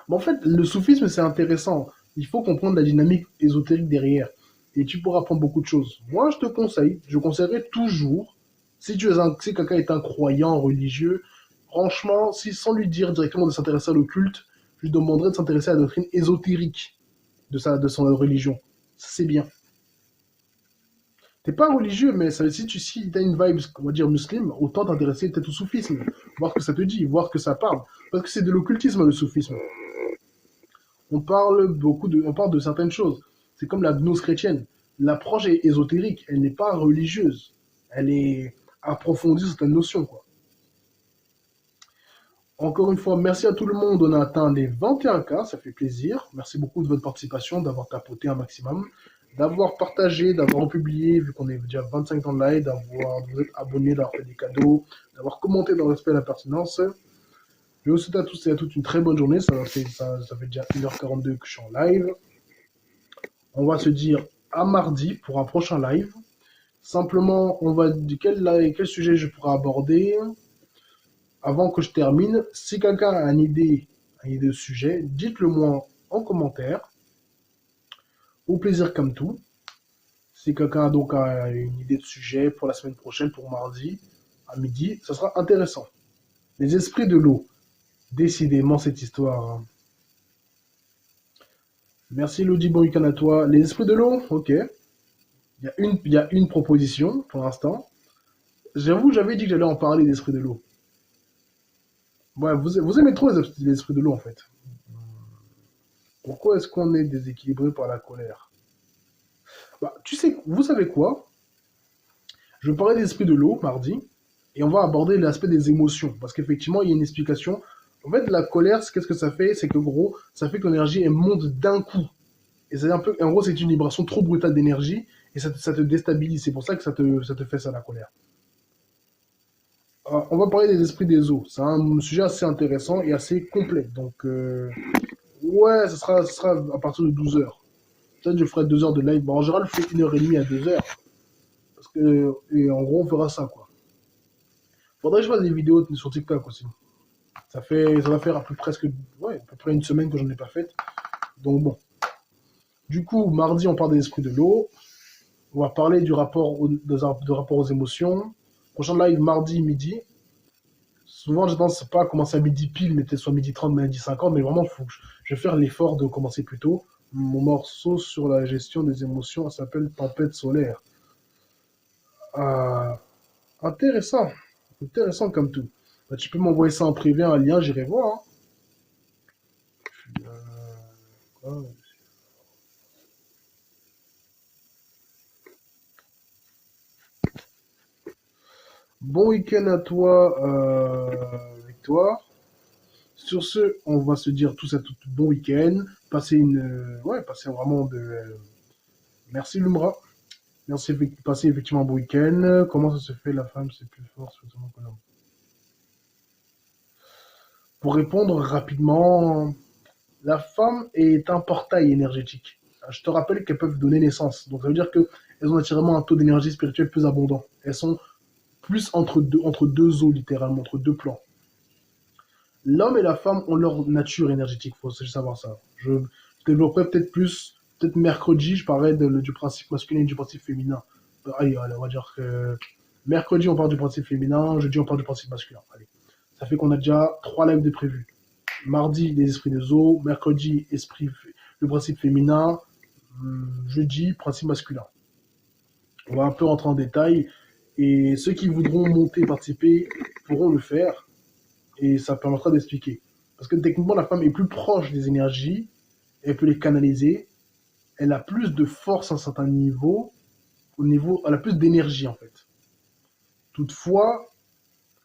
Mais en fait, le soufisme, c'est intéressant. Il faut comprendre la dynamique ésotérique derrière. Et tu pourras apprendre beaucoup de choses. Moi, je conseillerais toujours, si quelqu'un est un croyant religieux, franchement, sans lui dire directement de s'intéresser à l'occulte, je lui demanderais de s'intéresser à la doctrine ésotérique de son religion. C'est bien. T'es pas religieux, mais si t'as une vibe, on va dire, musulmane, autant t'intéresser peut-être au soufisme. Voir ce que ça te dit, voir que ça parle. Parce que c'est de l'occultisme, le soufisme. On parle de certaines choses. C'est comme la gnose chrétienne. L'approche est ésotérique, elle n'est pas religieuse. Elle est approfondie sur certaines notions, quoi. Encore une fois, merci à tout le monde. On a atteint les 21 cas, ça fait plaisir. Merci beaucoup de votre participation, d'avoir tapoté un maximum, d'avoir partagé, d'avoir publié, vu qu'on est déjà 25 ans de live, de vous être abonné, d'avoir fait des cadeaux, d'avoir commenté dans le respect et la pertinence. Je vous souhaite à tous et à toutes une très bonne journée. Ça fait déjà 1h42 que je suis en live. On va se dire à mardi pour un prochain live. Simplement, on va dire quel sujet je pourrais aborder avant que je termine. Si quelqu'un a une idée de sujet, dites-le moi en commentaire. Au plaisir comme tout. Si quelqu'un a donc une idée de sujet pour la semaine prochaine, pour mardi, à midi, ça sera intéressant. Les esprits de l'eau. Décidément, cette histoire, hein. Merci Lodi Boykan à toi. Les esprits de l'eau, ok. Il y a une proposition pour l'instant. J'avoue, j'avais dit que j'allais en parler des esprits de l'eau. Ouais, vous aimez trop les esprits de l'eau en fait. Pourquoi est-ce qu'on est déséquilibré par la colère? Bah, vous savez quoi? Je vais parler des esprits de l'eau mardi et on va aborder l'aspect des émotions parce qu'effectivement, il y a une explication. En fait, la colère, qu'est-ce que ça fait? C'est que gros, ça fait que l'énergie elle monte d'un coup. Et c'est un peu, en gros, c'est une vibration trop brutale d'énergie et ça te déstabilise. C'est pour ça que ça te fait ça, la colère. On va parler des esprits des eaux. C'est un sujet assez intéressant et assez complet. Donc, ouais, ça sera à partir de 12 heures. Peut-être que je ferai 2 heures de live. Bon, en général, je fais 1h30 à 2 heures. Et en gros, on fera ça, quoi. Faudrait que je fasse des vidéos sur TikTok aussi. Ça va faire à peu près une semaine que j'en ai pas fait. Donc bon. Du coup, mardi, on parle des esprits de l'eau. On va parler de rapport aux émotions. Prochain live, mardi, midi. Souvent, j'ai tendance pas à commencer à midi pile, mais peut-être soit midi 30, midi 50, mais vraiment, je vais faire l'effort de commencer plus tôt. Mon morceau sur la gestion des émotions s'appelle Tempête solaire. Ah, intéressant. Intéressant comme tout. Bah, tu peux m'envoyer ça en privé, un lien, j'irai voir, hein. Quoi. Bon week-end à toi, Victoire. Sur ce, on va se dire tous à tous bon week-end. Passez vraiment merci Lumra. Passez effectivement un bon week-end. Comment ça se fait, la femme, c'est plus fort effectivement, que l'homme? Pour répondre rapidement, la femme est un portail énergétique. Je te rappelle qu'elles peuvent donner naissance. Donc ça veut dire qu'elles ont naturellement un taux d'énergie spirituelle plus abondant. Elles sont plus entre deux eaux, littéralement, entre deux plans. L'homme et la femme ont leur nature énergétique, il faut savoir ça. Je développerai peut-être plus, peut-être mercredi, je parlerai du principe masculin et du principe féminin. Allez, on va dire que mercredi, on parle du principe féminin, jeudi, on parle du principe masculin. Allez. Ça fait qu'on a déjà 3 lives de prévus. Mardi, les esprits des eaux, mercredi, le principe féminin, jeudi, principe masculin. On va un peu rentrer en détail, et ceux qui voudront monter, participer, pourront le faire. Et ça permettra d'expliquer. Parce que techniquement, la femme est plus proche des énergies, elle peut les canaliser, elle a plus de force à un certain niveau, elle a plus d'énergie en fait. Toutefois,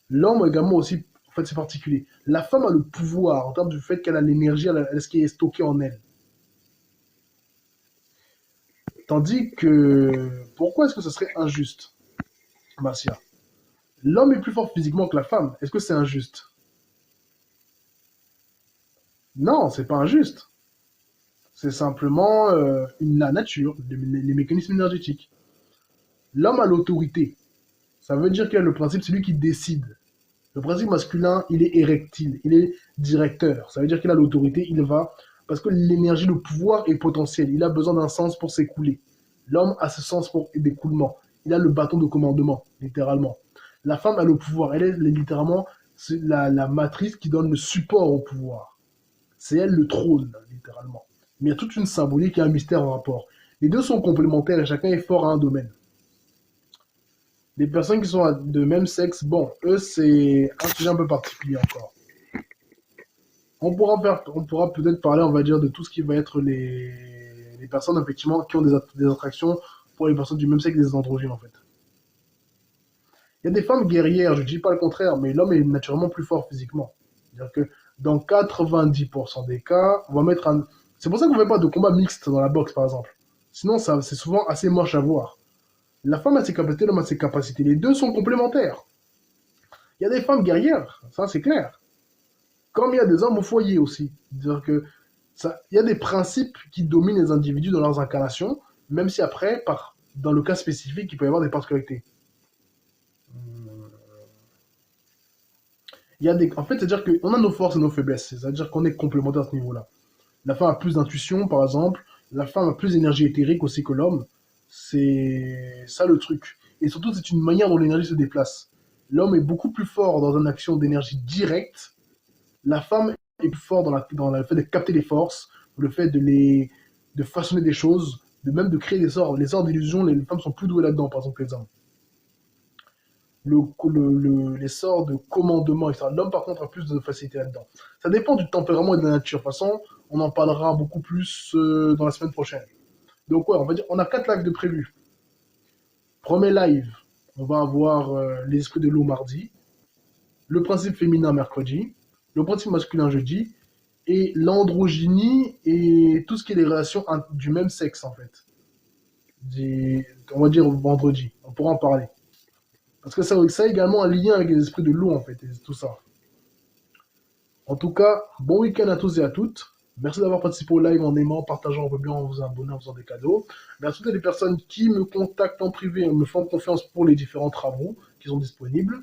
l'homme également aussi, en fait, c'est particulier. La femme a le pouvoir en termes du fait qu'elle a l'énergie, elle a ce qui est stocké en elle. Tandis que, pourquoi est-ce que ce serait injuste, Marcia? L'homme est plus fort physiquement que la femme. Est-ce que c'est injuste? Non, c'est pas injuste. C'est simplement la nature, les mécanismes énergétiques. L'homme a l'autorité. Ça veut dire qu'il y a le principe, c'est lui qui décide. Le principe masculin, il est érectile, il est directeur. Ça veut dire qu'il a l'autorité, il va. Parce que l'énergie, le pouvoir est potentiel. Il a besoin d'un sens pour s'écouler. L'homme a ce sens pour d'écoulement. Il a le bâton de commandement, littéralement. La femme a le pouvoir. Elle est littéralement la matrice qui donne le support au pouvoir. C'est elle le trône, littéralement. Mais il y a toute une symbolique et un mystère en rapport. Les deux sont complémentaires et chacun est fort à un domaine. Les personnes qui sont de même sexe, bon, eux, c'est un sujet un peu particulier encore. On pourra peut-être parler, on va dire, de tout ce qui va être les personnes, effectivement, qui ont des attractions pour les personnes du même sexe, des androgynes, en fait. Il y a des femmes guerrières, je ne dis pas le contraire, mais l'homme est naturellement plus fort physiquement. C'est-à-dire que dans 90% des cas, on va mettre un... C'est pour ça qu'on ne fait pas de combat mixte dans la boxe, par exemple. Sinon, c'est souvent assez moche à voir. La femme a ses capacités, l'homme a ses capacités. Les deux sont complémentaires. Il y a des femmes guerrières, ça c'est clair. Comme il y a des hommes au foyer aussi. C'est-à-dire que il y a des principes qui dominent les individus dans leurs incarnations, même si après, dans le cas spécifique, il peut y avoir des particularités. En fait, c'est-à-dire qu'on a nos forces et nos faiblesses. C'est-à-dire qu'on est complémentaires à ce niveau-là. La femme a plus d'intuition, par exemple. La femme a plus d'énergie éthérique aussi que l'homme. C'est ça le truc. Et surtout, c'est une manière dont l'énergie se déplace. L'homme est beaucoup plus fort dans une action d'énergie directe. La femme est plus forte dans le fait de capter les forces, le fait de façonner des choses, même de créer des sorts. Les sorts d'illusion, les femmes sont plus douées là-dedans, par exemple, que les hommes. Les sorts de commandement, etc. L'homme, par contre, a plus de facilité là-dedans. Ça dépend du tempérament et de la nature. De toute façon, on en parlera beaucoup plus dans la semaine prochaine. Donc, ouais, on va dire, on a 4 lives de prévus. Premier live, on va avoir les esprits de l'eau mardi, le principe féminin mercredi, le principe masculin jeudi, et l'androgynie et tout ce qui est les relations du même sexe, en fait. On va dire vendredi, on pourra en parler. Parce que ça a également un lien avec les esprits de l'eau, en fait, et tout ça. En tout cas, bon week-end à tous et à toutes. Merci d'avoir participé au live en aimant, partageant, en rebliant, en vous abonnant, en faisant des cadeaux. Merci à toutes les personnes qui me contactent en privé et me font confiance pour les différents travaux qui sont disponibles.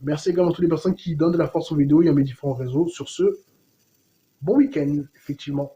Merci également à toutes les personnes qui donnent de la force aux vidéos et à mes différents réseaux. Sur ce, bon week-end, effectivement.